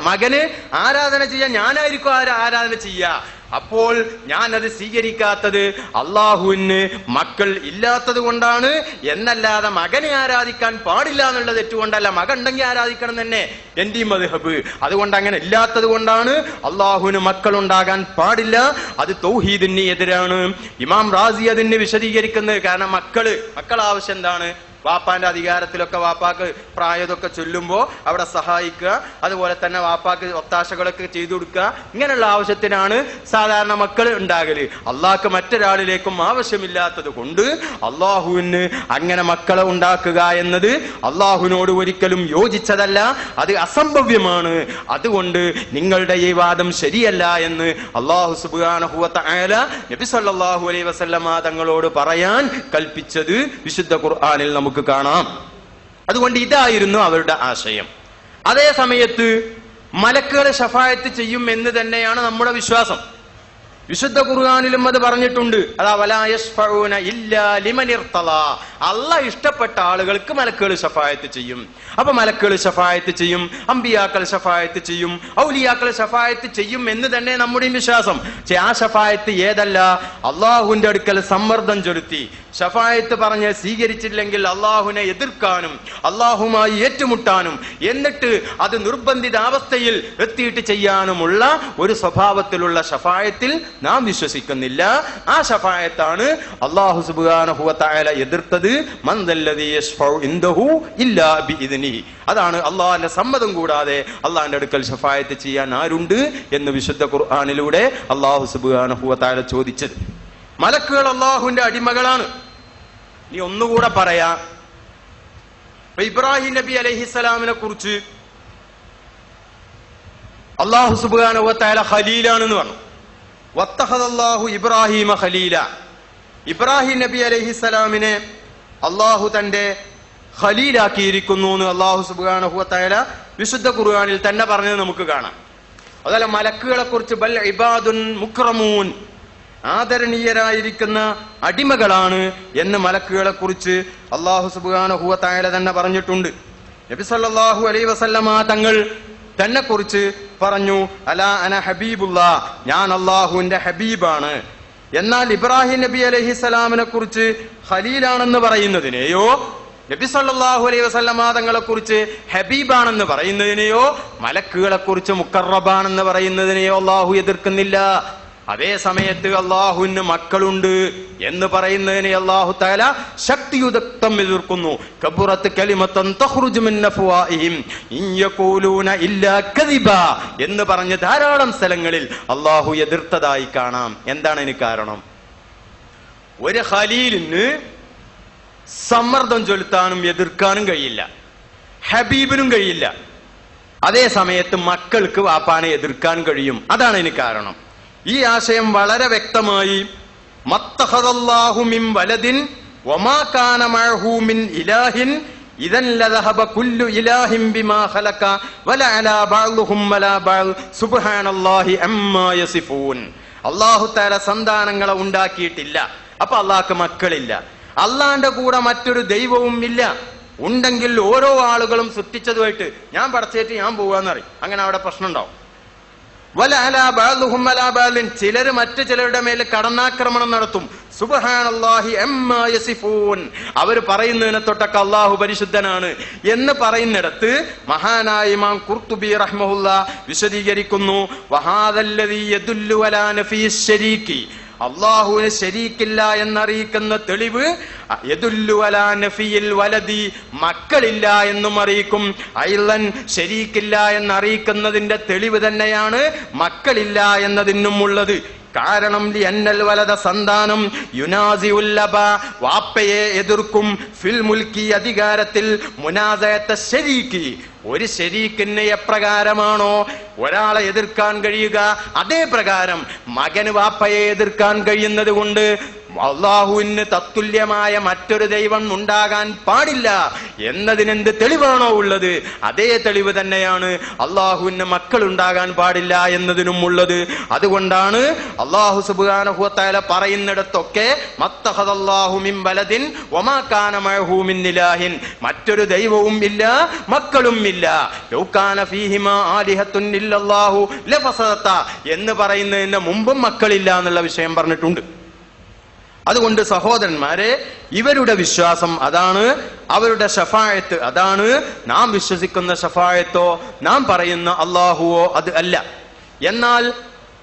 മകന് ആരാധന ചെയ്യാൻ ഞാനായിരിക്കും ആരാധന ചെയ്യുക. അപ്പോൾ ഞാൻ അത് സ്വീകരിക്കാത്തത് അള്ളാഹുവിന് മക്കൾ ഇല്ലാത്തത് കൊണ്ടാണ് എന്നല്ലാതെ മകനെ ആരാധിക്കാൻ പാടില്ല എന്നുള്ള തെറ്റുകൊണ്ടല്ല. മകൻ ഉണ്ടെങ്കിൽ ആരാധിക്കണം തന്നെ എന്റെ മദ്ഹബ്. അതുകൊണ്ട് അങ്ങനെ ഇല്ലാത്തത് കൊണ്ടാണ് അള്ളാഹുവിന് മക്കൾ ഉണ്ടാകാൻ പാടില്ല. അത് തൗഹീദിന് എതിരാണ്. ഇമാം റാസി അതിന് വിശദീകരിക്കുന്നത്. കാരണം മക്കൾ ആവശ്യം എന്താണ്? വാപ്പാന്റെ അധികാരത്തിലൊക്കെ വാപ്പാക്ക് പ്രായതൊക്കെ ചൊല്ലുമ്പോ അവിടെ സഹായിക്കുക, അതുപോലെ തന്നെ വാപ്പാക്ക് ഒത്താശകളൊക്കെ ചെയ്തു കൊടുക്കുക, ഇങ്ങനെയുള്ള ആവശ്യത്തിനാണ് സാധാരണ മക്കൾ ഉണ്ടാകല്. അള്ളാഹ്ക്ക് മറ്റൊരാളിലേക്കും ആവശ്യമില്ലാത്തത് കൊണ്ട് അള്ളാഹുവിന് അങ്ങനെ മക്കളെ ഉണ്ടാക്കുക എന്നത് അള്ളാഹുവിനോട് ഒരിക്കലും യോജിച്ചതല്ല, അത് അസംഭവ്യമാണ്. അതുകൊണ്ട് നിങ്ങളുടെ ഈ വാദം ശരിയല്ല എന്ന് അള്ളാഹു സുബ്ഹാനഹു വ തആല നബി സല്ലല്ലാഹു അലൈഹി വസല്ലമ തങ്ങളോട് പറയാൻ കൽപ്പിച്ചത് വിശുദ്ധ ഖുർആനിൽ നമുക്ക് കാണാം. അതുകൊണ്ട് ഇതായിരുന്നു അവരുടെ ആശയം. അതേ സമയത്ത് മലക്കുകളെ ശഫായത്ത് ചെയ്യും എന്ന് തന്നെയാണ് നമ്മുടെ വിശ്വാസം. വിശുദ്ധ ഖുർആനിലും അത് പറഞ്ഞിട്ടുണ്ട്. അതാ വലാ യശ്ഫഊന ഇല്ലാ ലിമൻ ഇർതളാ, അല്ലാഹ് ഇഷ്ടപ്പെട്ട ആളുകൾക്ക് മലക്കുകൾ ശഫായത്ത് ചെയ്യും. അപ്പൊ മലക്കുകൾ ശഫായത്ത് ചെയ്യും, അമ്പിയാക്കൾ ശഫായത്ത് ചെയ്യും, ഔലിയാക്കൾ ശഫായത്ത് ചെയ്യും എന്ന് തന്നെ നമ്മുടെ വിശ്വാസം. ആ ശഫായത്ത് ഏതല്ല? അള്ളാഹുവിന്റെ അടുക്കൽ സമ്മർദ്ദം ചെലുത്തി ശഫായത്ത് പറഞ്ഞ് സ്വീകരിച്ചില്ലെങ്കിൽ അള്ളാഹുവിനെ എതിർക്കാനും അള്ളാഹുമായി ഏറ്റുമുട്ടാനും എന്നിട്ട് അത് നിർബന്ധിതാവസ്ഥയിൽ എത്തിയിട്ട് ചെയ്യാനുമുള്ള ഒരു സ്വഭാവത്തിലുള്ള ശഫായത്തിൽ നാം വിശ്വസിക്കുന്നില്ല. ആ ശഫായത്താണ് അല്ലാഹു സുബ്ഹാനഹു വ തആല എതിർത്തത്. മൻ ദല്ലദീ യശ്ഫഉ ഇൻദഹു ഇല്ലാ ബിഇദ്നിഹി, അതാണ് അള്ളാഹിന്റെ സമ്മതം കൂടാതെ അള്ളാഹിന്റെ അടുക്കൽ ശഫായത്ത് ചെയ്യാൻ ആരുണ്ട് എന്ന് വിശുദ്ധ ഖുർആനിലൂടെ അല്ലാഹു സുബ്ഹാനഹു വ തആല ചോദിച്ചത്. മലക്കുകൾ അള്ളാഹുവിന്റെ അടിമകളാണ്. ഇനി ഒന്നുകൂടെ പറയാ, ഇബ്രാഹിം നബി അലൈഹിസ്സലാമിനെ കുറിച്ച് അല്ലാഹു സുബ്ഹാനഹു വ തആല ഖലീലാണെന്ന് പറഞ്ഞു. വത്തഖദല്ലാഹു ഇബ്രാഹിമ ഖലീല, ഇബ്രാഹിം നബി അലൈഹിസ്സലാമിനെ അള്ളാഹു തന്റെ ഖലീലാക്കിയിരിക്കുന്നു എന്ന് അല്ലാഹു സുബ്ഹാനഹു വ തആല വിശുദ്ധ ഖുർആനിൽ തന്നെ പറഞ്ഞത് നമുക്ക് കാണാം. അതല്ല മലക്കുകളെ കുറിച്ച് ബൽ ഇബാദുൻ മുക്രമൂൻ, ആദരണീയരായിരിക്കുന്ന അടിമകളാണ് എന്ന് മലക്കുകളെ കുറിച്ച് അല്ലാഹു സുബ്ഹാനഹു വ തആല തന്നെ പറഞ്ഞിട്ടുണ്ട്. നബി സല്ലല്ലാഹു അലൈഹി വസല്ലമ തങ്ങൾ തന്നെ കുറിച്ച് പറഞ്ഞു, അലാ അന ഹബീബുല്ലാ, ഞാൻ അള്ളാഹുവിന്റെ ഹബീബാണ്. എന്നാൽ ഇബ്രാഹിം നബി അലൈഹിസ്സലാമിനെ കുറിച്ച് ഖലീലാണെന്ന് പറയുന്നതിനെയോ നബി സല്ലല്ലാഹു അലൈഹി വസല്ലമ തങ്ങളെ കുറിച്ച് ഹബീബാണെന്ന് പറയുന്നതിനെയോ മലക്കുകളെ കുറിച്ച് മുഖറബാണെന്ന് പറയുന്നതിനെയോ അള്ളാഹു എതിർക്കുന്നില്ല. അതേ സമയത്ത് അള്ളാഹുവിന് മക്കളുണ്ട് എന്ന് പറയുന്നതിനെ അള്ളാഹു തആല ശക്തിയുക്തം എതിർക്കുന്നു. കബുറത്ത് കലിമത്തൻ തഖ്റുജു മിൻ അഫ്വാഹിഹിം ഇൻ യഖൂലൂന ഇല്ലാ കദിബാ എന്ന് പറഞ്ഞ ധാരാളം സ്ഥലങ്ങളിൽ അള്ളാഹു എതിർത്തതായി കാണാം. എന്താണ് ഇതിന് കാരണം? ഒരു ഖലീലിന് സമ്മർദ്ദം ചെലുത്താനും എതിർക്കാനും കഴിയില്ല, ഹബീബിനും കഴിയില്ല. അതേ സമയത്ത് മക്കൾക്ക് വാപ്പാനെ എതിർക്കാൻ കഴിയും. അതാണ് ഇതിന് കാരണം. ഈ ആശയം വളരെ വ്യക്തമായി മത്തഖദല്ലാഹു മിൻ വലദിൻ വമാ കാന മഅഹു മിൻ ഇലാഹിൻ ഇദൻ ലദഹബ കുല്ലു ഇലാഹിൻ ബിമാ ഖലക വലഅലാ ബഅ്ദുഹും വലാ ബഅദ് സുബ്ഹാനല്ലാഹി അമ്മാ യസിഫൂൻ. അല്ലാഹു തആല സന്താനങ്ങളെ ഉണ്ടാക്കിയിട്ടില്ല, അപ്പൊ അല്ലാഹുക്ക് മക്കളില്ല. അല്ലാഹുവിന്റെ കൂടെ മറ്റൊരു ദൈവവും ഇല്ല. ഉണ്ടെങ്കിൽ ഓരോ ആളുകളും സൃഷ്ടിച്ചതുമായിട്ട് ഞാൻ പടച്ചേറ്റ് ഞാൻ പോവാന്ന് പറയും. അങ്ങനെ അവിടെ പ്രശ്നം ഉണ്ടാവും. ചിലര് മറ്റു ചിലരുടെ മേൽ കടന്നാക്രമണം നടത്തും. സുബ്ഹാനല്ലാഹി അമ്മാ യസിഫൂൻ, അവർ പറയുന്നതിനെ തൊട്ടൊക്കെ അള്ളാഹു പരിശുദ്ധനാണ് എന്ന് പറയുന്നിടത്ത് മഹാനായ ഇമാം ഖുർത്തുബി റഹ്മഹുല്ലാ വിശദീകരിക്കുന്നു, വഹാദല്ലദീ യദുല്ലു അലാ നഫീസ് ശരീക്കി, അള്ളാഹുവിന് ശരീക്കില്ല എന്നറിയിക്കുന്ന തെളിവ് യദുല്ലു അലാ നഫിയിൽ വലദി, മക്കളില്ല എന്നും അറിയിക്കും. ഐളൻ ശരീക്കില്ല എന്നറിയിക്കുന്നതിന്റെ തെളിവ് തന്നെയാണ് മക്കളില്ല എന്നതിനും ഉള്ളത്. കാരണം ലിഅന്നൽ വലദ, സന്താനം, യുനാസിഉല്ലബ, വാപ്പയെ എതിർക്കും, ഫിൽ മുൽക്കി, അധികാരത്തിൽ, മുനാസയത്തെ ശരീക്കി, ഒരു ശരീക്കിന് എപ്രകാരമാണോ ഒരാളെ എതിർക്കാൻ കഴിയുക അതേ പ്രകാരം മകന് വാപ്പയെ എതിർക്കാൻ കഴിയുന്നത് കൊണ്ട് അള്ളാഹുവിന് തത്തുല്യമായ മറ്റൊരു ദൈവം ഉണ്ടാകാൻ പാടില്ല എന്നതിനെന്ത് തെളിവാണോ ഉള്ളത് അതേ തെളിവ് തന്നെയാണ് അള്ളാഹുവിന് മക്കൾ ഉണ്ടാകാൻ പാടില്ല എന്നതിനും ഉള്ളത്. അതുകൊണ്ടാണ് അള്ളാഹു സുബ്ഹാനഹു വ തആല പറയുന്നിടത്തൊക്കെ മത്തഖദല്ലാഹു മിൻ വലദിൻ വമാ കാന മഅഹു മിൻ ഇലാഹിൻ, മറ്റൊരു ദൈവവും ഇല്ല മക്കളും ഇല്ല. ലൗ കാന ഫീഹിമാ ആലിഹത്തുൻ ഇല്ലല്ലാഹു ലഫസദത എന്ന് പറയുന്നതിന് മുമ്പും മക്കളില്ല എന്നുള്ള വിഷയം പറഞ്ഞിട്ടുണ്ട്. അതുകൊണ്ട് സഹോദരന്മാരെ, ഇവരുടെ വിശ്വാസം അതാണ്, അവരുടെ ശഫായത്ത് അതാണ്. നാം വിശ്വസിക്കുന്ന ശഫായത്തോ നാം പറയുന്ന അള്ളാഹുവോ അത് അല്ല. എന്നാൽ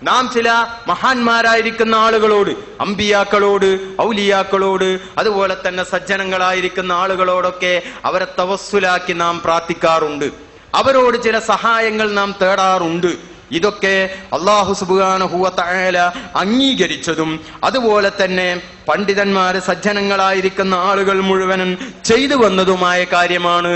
നാം ചില മഹാന്മാരായിരിക്കുന്ന ആളുകളോട്, അമ്പിയാക്കളോട്, ഔലിയാക്കളോട്, അതുപോലെ തന്നെ സജ്ജനങ്ങളായിരിക്കുന്ന ആളുകളോടൊക്കെ അവരെ തവസ്സുലാക്കി നാം പ്രാർത്ഥിക്കാറുണ്ട്. അവരോട് ചില സഹായങ്ങൾ നാം തേടാറുണ്ട്. ഇതൊക്കെ അല്ലാഹു സുബ്ഹാനഹു വ തആല അംഗീകരിച്ചതും അതുപോലെ തന്നെ പണ്ഡിതന്മാര് സജ്ജനങ്ങളായിരിക്കുന്ന ആളുകൾ മുഴുവനും ചെയ്തു വന്നതുമായ കാര്യമാണ്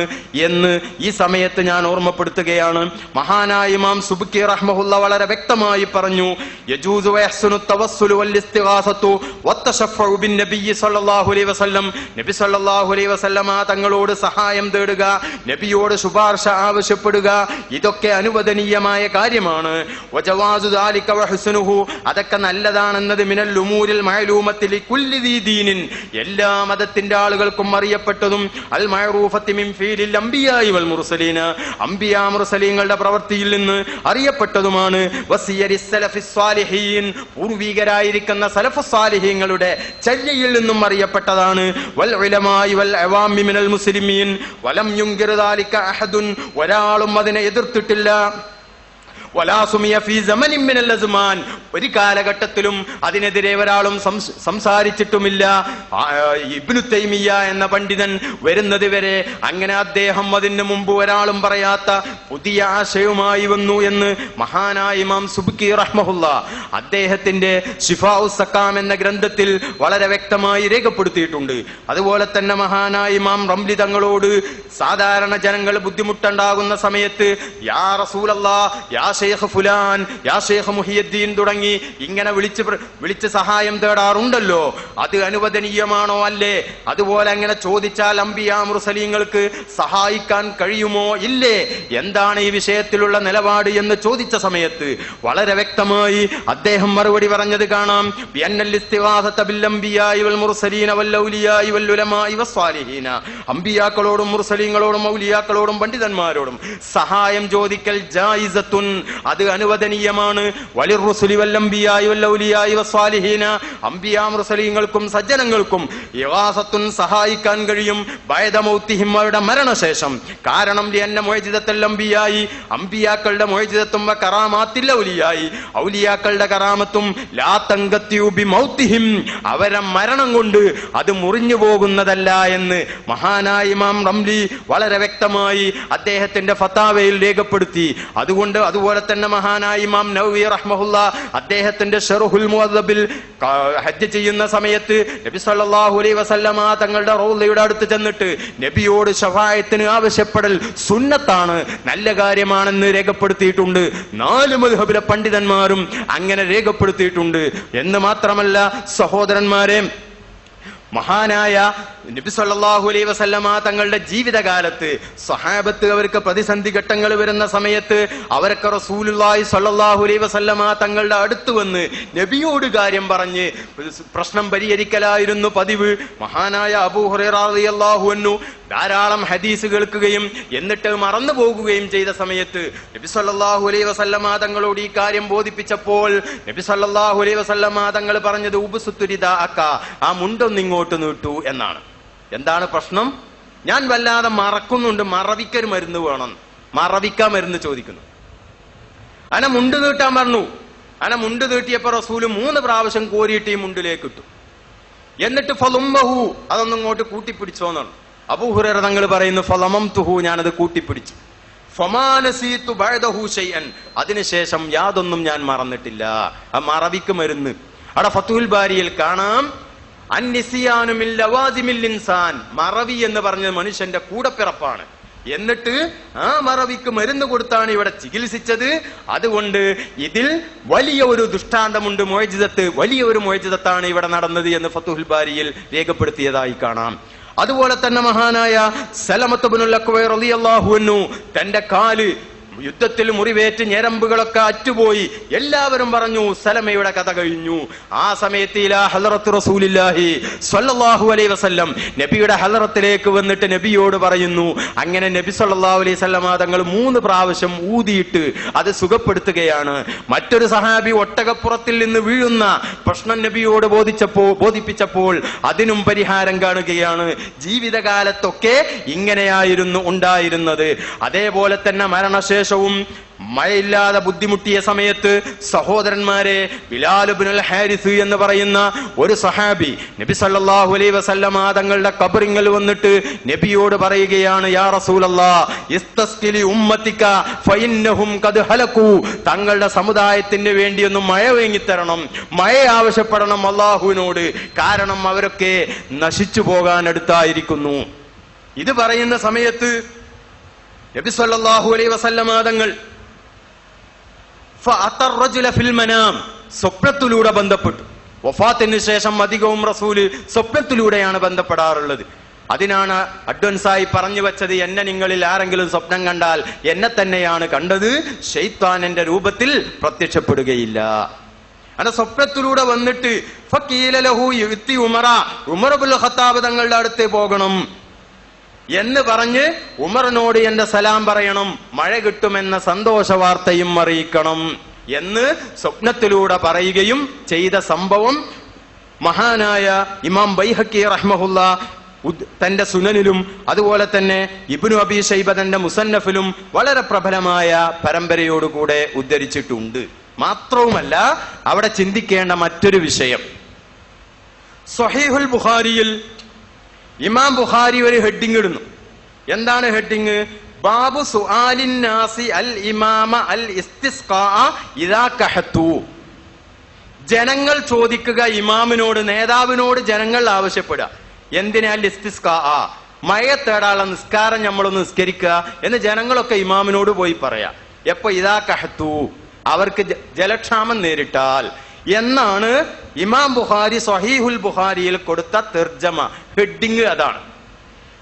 എന്ന് ഈ സമയത്ത് ഞാൻ ഓർമ്മപ്പെടുത്തുകയാണ്. മഹാനായ ഇമാം സുബ്കി റഹ്മഹുല്ല വളരെ വ്യക്തമായി പറഞ്ഞു, യജൂസു വയഹ്സുനു തവസ്സുലു വൽ ഇസ്തിഗാസത്തു വത്തശഫഉ ബിൻ നബി സല്ലല്ലാഹു അലൈഹി വസല്ലം, നബി സല്ലല്ലാഹു അലൈഹി വസല്ലമ തങ്ങളോട് സഹായം തേടുക, നബിയോട് ശുപാർശ ആവശ്യപ്പെടുക, ഇതൊക്കെ അനുവദനീയമായ കാര്യമാണ്. വജവാസു ദാലിക വഹ്സുനുഹു, അതൊക്കെ നല്ലതാണെന്നത് മിനൽ ഉമൂരിൽ മഅലൂമത്തിൽ എല്ലാ മതത്തിന്റെ ആളുകൾക്കും അറിയപ്പെട്ടതും അൽ മഅറൂഫത്തി മിൻ ഫീലിൽ അംബിയാഇ വൽ മുർസലീന, അംബിയാ മുർസലീങ്ങളുടെ പ്രവൃത്തിയിൽ നിന്ന് അറിയപ്പെട്ടതുമാണ്. വസിയരിസ് സലഫിസ് സ്വാലിഹീൻ, പൂർവികരായിരിക്കുന്ന സലഫുസ് സ്വാലിഹീങ്ങളുടെ ചര്യയിൽ നിന്നും അറിയപ്പെട്ടതാണ്. വൽ ഉലമാഇ വൽ അവാമി മിനൽ മുസ്ലിമീൻ വലം യുൻകിർ ദാലിക അഹദുൻ, ഒരാളും അതിനെ എതിർത്തിട്ടില്ല. ഒരു കാലഘട്ടത്തിലും അതിനെതിരെ ഒരാളും സംസാരിച്ചിട്ടുമില്ല. ഇബ്നു തൈമിയ്യ എന്ന പണ്ഡിതൻ വരുന്നത് വരെ അങ്ങനെ അദ്ദേഹം അതിന് മുമ്പ് ഒരാളും പറയാത്ത പുതിയ ആശയവുമായി വന്നു എന്ന് മഹാനായ ഇമാം സുബ്കി റഹ്മഹുല്ല അദ്ദേഹത്തിന്റെ ശിഫാഉസ് സക്കാം എന്ന ഗ്രന്ഥത്തിൽ വളരെ വ്യക്തമായി രേഖപ്പെടുത്തിയിട്ടുണ്ട്. അതുപോലെ തന്നെ മഹാനായ ഇമാം റംലി തങ്ങളോട് സാധാരണ ജനങ്ങൾ ബുദ്ധിമുട്ടുണ്ടാകുന്ന സമയത്ത് യാ റസൂലല്ലാഹ്, യാ ഷെയ്ഖ് ഫുലാൻ, യാ ഷെയ്ഖ് മുഹിയുദ്ദീൻ തുടങ്ങി ഇങ്ങനെ വിളിച്ച് സഹായം തേടാറുണ്ടല്ലോ, അത് അനുവദനീയമാണോ അല്ലേ? അതുപോലെ അങ്ങനെ ചോദിച്ചാൽ അംബിയാ മുർസലീങ്ങൾക്ക് സഹായിക്കാൻ കഴിയുമോ ഇല്ലേ? എന്താണ് ഈ വിഷയത്തിലുള്ള നിലപാട് എന്ന് ചോദിച്ച സമയത്ത് വളരെ വ്യക്തമായി അദ്ദേഹം മറുപടി പറഞ്ഞത് കാണാം. ബിഅന്നൽ ഇസ്തിഗാസത ബിൽ അംബിയാഇ വൽ മുർസലീന വൽ ഔലിയാഇ വൽ ഉലമാഇ വസ്സാലിഹീന, അംബിയാക്കളോടും മുർസലീങ്ങളോടും ഔലിയാക്കളോടും പണ്ഡിതന്മാരോടും സഹായം ചോദിക്കൽ ജായിസത്തുൻ, അത് അനുവദനീയമാണ്. വലിർ റുസുലി വൽ അംബിയാഇ വൽ ഔലിയാഇ വസ്സാലിഹീന, അംബിയാ മുർസലീങ്ങൾക്കും സജ്ജനങ്ങൾക്കും ഇഗാസത്തുൻ സഹായിക്കാൻ കഴിയും ബഅദ മൗതിഹിം, അവരുടെ മരണശേഷം. കാരണം ലിഅന്ന മുഅ്ജിസത്തുൽ അംബിയാഇ, അംബിയാക്കളുടെ മുഅ്ജിസത്തും വ കറാമാത്തിൽ ഔലിയാഇ, ഔലിയാക്കളുടെ കറാമത്തും ലാ തൻഖത്യു ബി മൗതിഹിം, അവരുടെ മരണം കൊണ്ട് അത് മുറിഞ്ഞു പോകുന്നതല്ല എന്ന് മഹാനായ ഇമാം റംലി വളരെ വ്യക്തമായി അദ്ദേഹത്തിന്റെ ഫതാവയിൽ രേഖപ്പെടുത്തി. അതുപോലെ തന്നെ മഹാനായ ഇമാം നവവി റഹ്മഹുല്ല അദ്ദേഹത്തിന്റെ ശർഹുൽ മുഅദ്ദബിൽ ഹജ്ജ് ചെയ്യുന്ന സമയത്ത് നബി സല്ലല്ലാഹു അലൈഹി വസല്ലമ തങ്ങളുടെ റൗളയുടെ അടുത്ത് ചെന്നിട്ട് നബിയോട് ശഫായത്തിന് ആവശ്യപ്പെടൽ സുന്നത്താണ്, നല്ല കാര്യമാണെന്ന് രേഖപ്പെടുത്തിയിട്ടുണ്ട്. 4 മദ്ഹബിലെ പണ്ഡിതന്മാരും അങ്ങനെ രേഖപ്പെടുത്തിയിട്ടുണ്ട്. എന്ന് മാത്രമല്ല സഹോദരന്മാരെ, മഹാനായ നബി സല്ലല്ലാഹു അലൈഹി വസല്ലമ തങ്ങളുടെ ജീവിതകാലത്ത് സ്വഹാബത്ത് അവർക്ക് പ്രതിസന്ധി ഘട്ടങ്ങൾ വരുന്ന സമയത്ത് അവരൊക്കെ റസൂലുള്ളാഹി സ്വല്ലല്ലാഹു അലൈഹി വസല്ലമ തങ്ങളുടെ അടുത്ത് വന്ന് നബിയോട് കാര്യം പറഞ്ഞ് പ്രശ്നം പരിഹരിക്കലായിരുന്നു പതിവ്. മഹാനായ അബൂ ഹുറൈറ റളിയല്ലാഹു അൻഹു ധാരാളം ഹദീസ് കേൾക്കുകയും എന്നിട്ട് മറന്നു പോകുകയും ചെയ്ത സമയത്ത് നബി സല്ലല്ലാഹു അലൈഹി വസല്ലമ തങ്ങളോട് ഈ കാര്യം ബോധിപ്പിച്ചപ്പോൾ നബി സല്ലല്ലാഹു അലൈഹി വസല്ലമ തങ്ങൾ പറഞ്ഞത് ഉബ്സുത്തുരിദാഅക, ആ മുണ്ടൊന്ന് ഇങ്ങോട്ട് നീട്ടു എന്നാണ്. എന്താണ് പ്രശ്നം? ഞാൻ വല്ലാതെ മറക്കുന്നുണ്ട്, മറവിക്കൊരു മരുന്ന് വേണം. മറവിക്കാ മരുന്ന് ചോദിക്കുന്നു. അന മുണ്ട് നീട്ടാൻ പറഞ്ഞു. അന മുണ്ട് നീട്ടിയപ്പോ റസൂല് 3 പ്രാവശ്യം കോരിയിട്ട് ഈ മുണ്ടിലേക്ക് ഇട്ടു. എന്നിട്ട് ഫളുമ്മഹു, അതൊന്നും ഇങ്ങോട്ട് കൂട്ടിപ്പിടിച്ചോന്നാണ്. അബൂ ഹുറൈറ തങ്ങൾ പറയുന്നു ഫളമംതുഹു, ഞാനത് കൂട്ടിപ്പിടിച്ചു. ഫമാനസീതു ബഅദഹു ശൈഅൻ, അതിനുശേഷം യാതൊന്നും ഞാൻ മറന്നിട്ടില്ല. ആ മറവിക്ക് മരുന്ന് അവിടെ ഫതുഹുൽ ബാരിയിൽ കാണാം. അന്നിസിയാനു മിൻ ലവാസിമിൽ ഇൻസാൻ, മറവി എന്ന് പറഞ്ഞത് മനുഷ്യന്റെ കൂടപ്പിറപ്പാണ്. എന്നിട്ട് ആ മറവിക്ക് മരുന്ന് കൊടുത്താണ് ഇവിടെ ചികിത്സിച്ചത്. അതുകൊണ്ട് ഇതിൽ വലിയ ഒരു ദൃഷ്ടാന്തമുണ്ട്, മുഅ്ജിസത്ത്, വലിയ ഒരു മുഅ്ജിസത്താണ് ഇവിടെ നടന്നത് എന്ന് ഫതുഹുൽ ബാരിയിൽ രേഖപ്പെടുത്തിയതായി കാണാം. അതുപോലെ തന്നെ മഹാനായ സലമത്ത് ഇബ്നുൽ അക്വ റളിയല്ലാഹു അൻഹു തന്റെ കാല് യുദ്ധത്തിൽ മുറിവേറ്റ് ഞരമ്പുകളൊക്കെ അറ്റുപോയി. എല്ലാവരും പറഞ്ഞു സലമയുടെ കഥ കഴിഞ്ഞു. ആ സമയത്ത് ഇലാ ഹളറത്ത് റസൂലില്ലാഹി സ്വല്ലല്ലാഹു അലൈഹി വസല്ലം, നബിയുടെ ഹളറത്തിലേക്ക് വന്നിട്ട് നബിയോട് പറയുന്നു. അങ്ങനെ നബി സ്വല്ലല്ലാഹു അലൈഹി വസല്ലം തങ്ങൾ 3 പ്രാവശ്യം ഊതിയിട്ട് അത് സുഖപ്പെടുത്തുകയാണ്. മറ്റൊരു സഹാബി ഒട്ടകപ്പുറത്തിൽ നിന്ന് വീഴുന്ന പ്രശ്നം നബിയോട് ബോധിപ്പിച്ചപ്പോൾ അതിനും പരിഹാരം കാണുകയാണ്. ജീവിതകാലത്തൊക്കെ ഇങ്ങനെയായിരുന്നു ഉണ്ടായിരുന്നത്. അതേപോലെ തന്നെ മരണശേഷം മഴയില്ലാതെ ബുദ്ധിമുട്ടിയ സമയത്ത് സഹോദരന്മാരെ, ബിലാൽ ഇബ്നുൽ ഹാരിസ് എന്ന് പറയുന്ന ഒരു സഹാബി നബി സല്ലല്ലാഹു അലൈഹി വസല്ലം തങ്ങളുടെ ഖബറിൽ വന്നിട്ട് നബിയോട് പറയുകയാണ്, യാ റസൂലല്ലാഹ് ഇസ്തസ്ഖിലി ഉമ്മത്തിക ഫഇന്നഹും ഖദ് ഹലകു, തങ്ങളുടെ സമുദായത്തിന് വേണ്ടി ഒന്ന് മഴ വാങ്ങിത്തരണം, മഴ ആവശ്യപ്പെടണം അല്ലാഹുവിനോട്, കാരണം അവരൊക്കെ നശിച്ചു പോകാൻ അടുത്തായിരിക്കുന്നു. ഇത് പറയുന്ന സമയത്ത് നബി സല്ലല്ലാഹു അലൈഹി വസല്ലം തങ്ങൾ ഫഅതർ റജുല ഫിൽ മനാം, സ്വപ്നത്തിലൂടെ ബന്ധപ്പെട്ടു. വഫാത്തിന് ശേഷം അധികവും റസൂല് സ്വപ്നത്തിലൂടെയാണ് ബന്ധപ്പെടാറുള്ളത്. അതിനാണ് അഡ്വാൻസായി പറഞ്ഞു വെച്ചത്, എന്നെ നിങ്ങളിൽ ആരെങ്കിലും സ്വപ്നം കണ്ടാൽ എന്നെ തന്നെയാണ് കണ്ടത്, ശൈത്താൻ എന്റെ രൂപത്തിൽ പ്രത്യക്ഷപ്പെടുകയില്ല. അങ്ങനെ സ്വപ്നത്തിലൂടെ വന്നിട്ട് ഫഖീല ലഹു യുതി ഉമറ, ഉമർ ഇബ്നുൽ ഖത്താബ് തങ്ങളുടെ അടുത്ത് പോകണം എന്ന് പറഞ്ഞ് ഉമറിനോട് എന്റെ സലാം പറയണം, മഴ കിട്ടുമെന്ന സന്തോഷ വാർത്തയും അറിയിക്കണം എന്ന് സ്വപ്നത്തിലൂടെ പറയുകയും ചെയ്ത സംഭവം മഹാനായ ഇമാം ബൈഹഖി റഹ്മഹുല്ല തന്റെ സുനനിലും അതുപോലെ തന്നെ ഇബ്നു അബീ ശൈബ തന്റെ മുസന്നഫിലും വളരെ പ്രബലമായ പരമ്പരയോടുകൂടെ ഉദ്ധരിച്ചിട്ടുണ്ട്. മാത്രവുമല്ല, അവിടെ ചിന്തിക്കേണ്ട മറ്റൊരു വിഷയം, സ്വഹീഹുൽ ബുഖാരിയിൽ ഇമാം ബുഖാരി ഒരു ഹെഡിങ് ഇടുന്നു. എന്താണ് ഹെഡിങ്? ബാബു സുആലിൻ നാസി അൽ ഇമാമ അൽ ഇസ്തിസ്ഖാ ഇദാ കഹതു, ജനങ്ങൾ ചോദിക്കുക ഇമാമിനോട്, നേതാവിനോട് ജനങ്ങൾ ആവശ്യപ്പെടുക. എന്തിനാൽ ഇസ്തിസ്ഖാ, മഴ തേടാനുള്ള നിസ്കാരം നമ്മളൊന്ന് നിസ്കരിക്കുക എന്ന് ജനങ്ങളൊക്കെ ഇമാമിനോട് പോയി പറയാ. എപ്പോ? ഇദാ കഹതു, അവർക്ക് ജലക്ഷാമം നേരിട്ടാൽ എന്നാണ് ഇമാം ബുഖാരി സ്വഹീഹുൽ ബുഖാരിയിൽ കൊടുത്ത തർജമ, ഹെഡിങ് അതാണ്.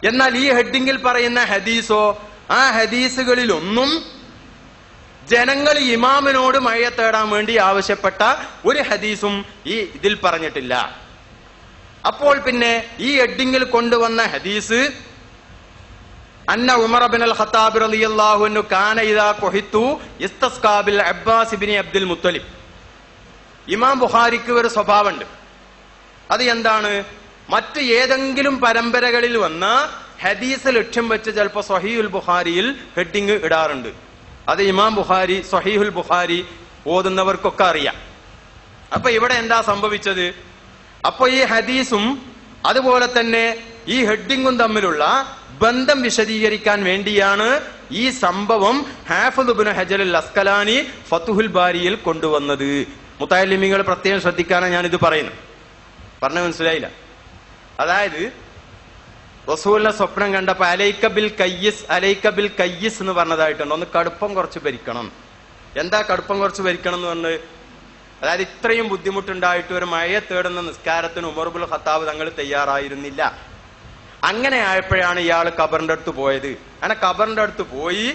എന്നാൽ ഈ ഹെഡിങ്ങിൽ പറയുന്ന ഹദീസോ, ആ ഹദീസുകളിലൊന്നും ജനങ്ങൾ ഇമാമിനോട് മഴ തേടാൻ വേണ്ടി ആവശ്യപ്പെട്ട ഒരു ഹദീസും ഈ ഇതിൽ പറഞ്ഞിട്ടില്ല. അപ്പോൾ പിന്നെ ഈ ഹെഡിങ്ങിൽ കൊണ്ടുവന്ന ഹദീസ് അന്ന ഉമർ ഇബ്നുൽ ഖത്താബ് റളിയല്ലാഹു അൻഹു കാന ഇദാ ഖുഹിതു ഇസ്തസ്ഖാ ബിൽ അബ്ബാസ് ഇബ്നു അബ്ദുൽ മുത്തലിബ്. ഇമാം ബുഖാരിക്ക് ഒരു സ്വഭാവമുണ്ട്. അത് എന്താണ്? മറ്റ് ഏതെങ്കിലും പരമ്പരകളിൽ വന്ന ഹദീസ് ലക്ഷ്യം വെച്ച് ചിലപ്പോൾ സ്വഹീഹുൽ ബുഖാരിയിൽ ഹെഡിങ് ഇടാറുണ്ട്. അത് ഇമാം ബുഖാരി സ്വഹീഹുൽ ബുഖാരി ഓതുന്നവർക്കൊക്കെ അറിയാം. അപ്പൊ ഇവിടെ എന്താ സംഭവിച്ചത്? അപ്പൊ ഈ ഹദീസും അതുപോലെ തന്നെ ഈ ഹെഡിങ്ങും തമ്മിലുള്ള ബന്ധം വിശദീകരിക്കാൻ വേണ്ടിയാണ് ഈ സംഭവം ഹാഫിദ് ഇബ്നു ഹജർ അൽ അസ്കലാനി ഫതുഹുൽ ബാരിയിൽ കൊണ്ടുവന്നത്. മുത്തഅല്ലിമീങ്ങൾ പ്രത്യേകം ശ്രദ്ധിക്കാനാണ് ഞാനിത് പറയുന്നത്. പറഞ്ഞു മനസ്സിലായില്ല? അതായത് റസൂലിനെ സ്വപ്നം കണ്ടപ്പോ അലൈക ബിൽ കയ്യിസ് എന്ന് പറഞ്ഞതായിട്ടുണ്ട്. ഒന്ന് കടുപ്പം കുറച്ച് ഭരിക്കണം. എന്താ കടുപ്പം കുറച്ച് ഭരിക്കണം എന്ന് പറഞ്ഞത്? അതായത് ഇത്രയും ബുദ്ധിമുട്ടുണ്ടായിട്ട് ഒരു മഴയെ തേടുന്ന നിസ്കാരത്തിന് ഉമർ ഇബ്നുൽ ഖത്താബ് തങ്ങൾ തയ്യാറായിരുന്നില്ല. അങ്ങനെ ആയപ്പോഴാണ് ഇയാൾ ഖബറിന്റെ അടുത്ത് പോയത്. അങ്ങനെ ഖബറിന്റെ അടുത്ത് പോയി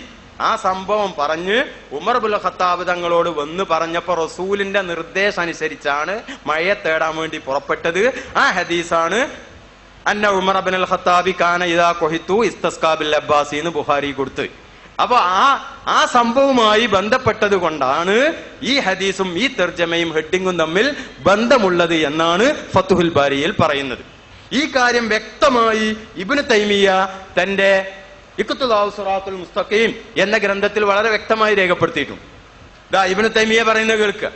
ആ സംഭവം പറഞ്ഞ് ഉമർ ഇബ്നുൽ ഖത്താബ് തങ്ങളോട് വന്ന് പറഞ്ഞപ്പോ റസൂലിന്റെ നിർദ്ദേശം അനുസരിച്ചാണ് മഴയെ തേടാൻ വേണ്ടി പുറപ്പെട്ടത്. ആ ഹദീസാണ് അന്ന ഉമർ ഇബ്നുൽ ഖത്താബി കാന ഇദാ ഖുഹിതു ഇസ്തസ്കാ ബിൽ അബ്ബാസി എന്ന് ബുഖാരി കൊടുത്ത്. അപ്പൊ ആ സംഭവവുമായി ബന്ധപ്പെട്ടത് കൊണ്ടാണ് ഈ ഹദീസും ഈ തർജമയും ഹെഡിങ്ങും തമ്മിൽ ബന്ധമുള്ളത് എന്നാണ് ഫത്ഹുൽ ബാരിയിൽ പറയുന്നത്. ഈ കാര്യം വ്യക്തമായി ഇബ്നു തൈമിയ തന്റെ ഇഖ്തിദാഉ സിറാത്തുൽ മുസ്തഖീം എന്ന ഗ്രന്ഥത്തിൽ വളരെ വ്യക്തമായി രേഖപ്പെടുത്തിയിട്ടുണ്ട്. ഇബ്നു തൈമിയ പറയുന്നത് കേൾക്കുക.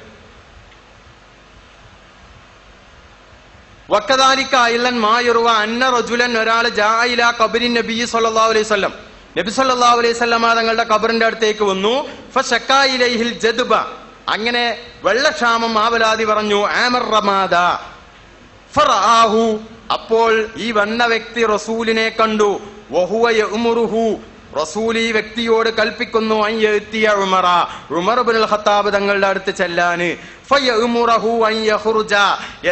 വക്കദാലിക അയ്ലൻ മാ യുർവ അന്ന റജുലൻ ഒരാൾ ജാഅ ഇലാ ഖബരി നബി സല്ലല്ലാഹു അലൈഹി വസല്ലം നബി സല്ലല്ലാഹു അലൈഹി വസല്ലം തങ്ങളുടെ ഖബറിന്റെ അടുത്തേക്ക് വന്നു. ഫശക്കാ ഇലൈഹിൽ ജദ്ബ അങ്ങനെ വെള്ളക്ഷാമം ആവലാതി പറഞ്ഞു. ആമർ റമാദ ഫറആഹു അപ്പോൾ ഈ വന്ന വ്യക്തി റസൂലിനെ കണ്ടു. വഹുവ യഅ്മുറുഹു റസൂൽ ഈ വ്യക്തിയോട് കൽപ്പിക്കുന്നു അൻ യഅ്തിയ ഉമറ ഉമർ ഇബ്നുൽ ഖത്താബ് തങ്ങളുടെ അടുത്ത് ചെല്ലാന്. ഫയഅ്മുറഹു അൻ യഖ്റുജ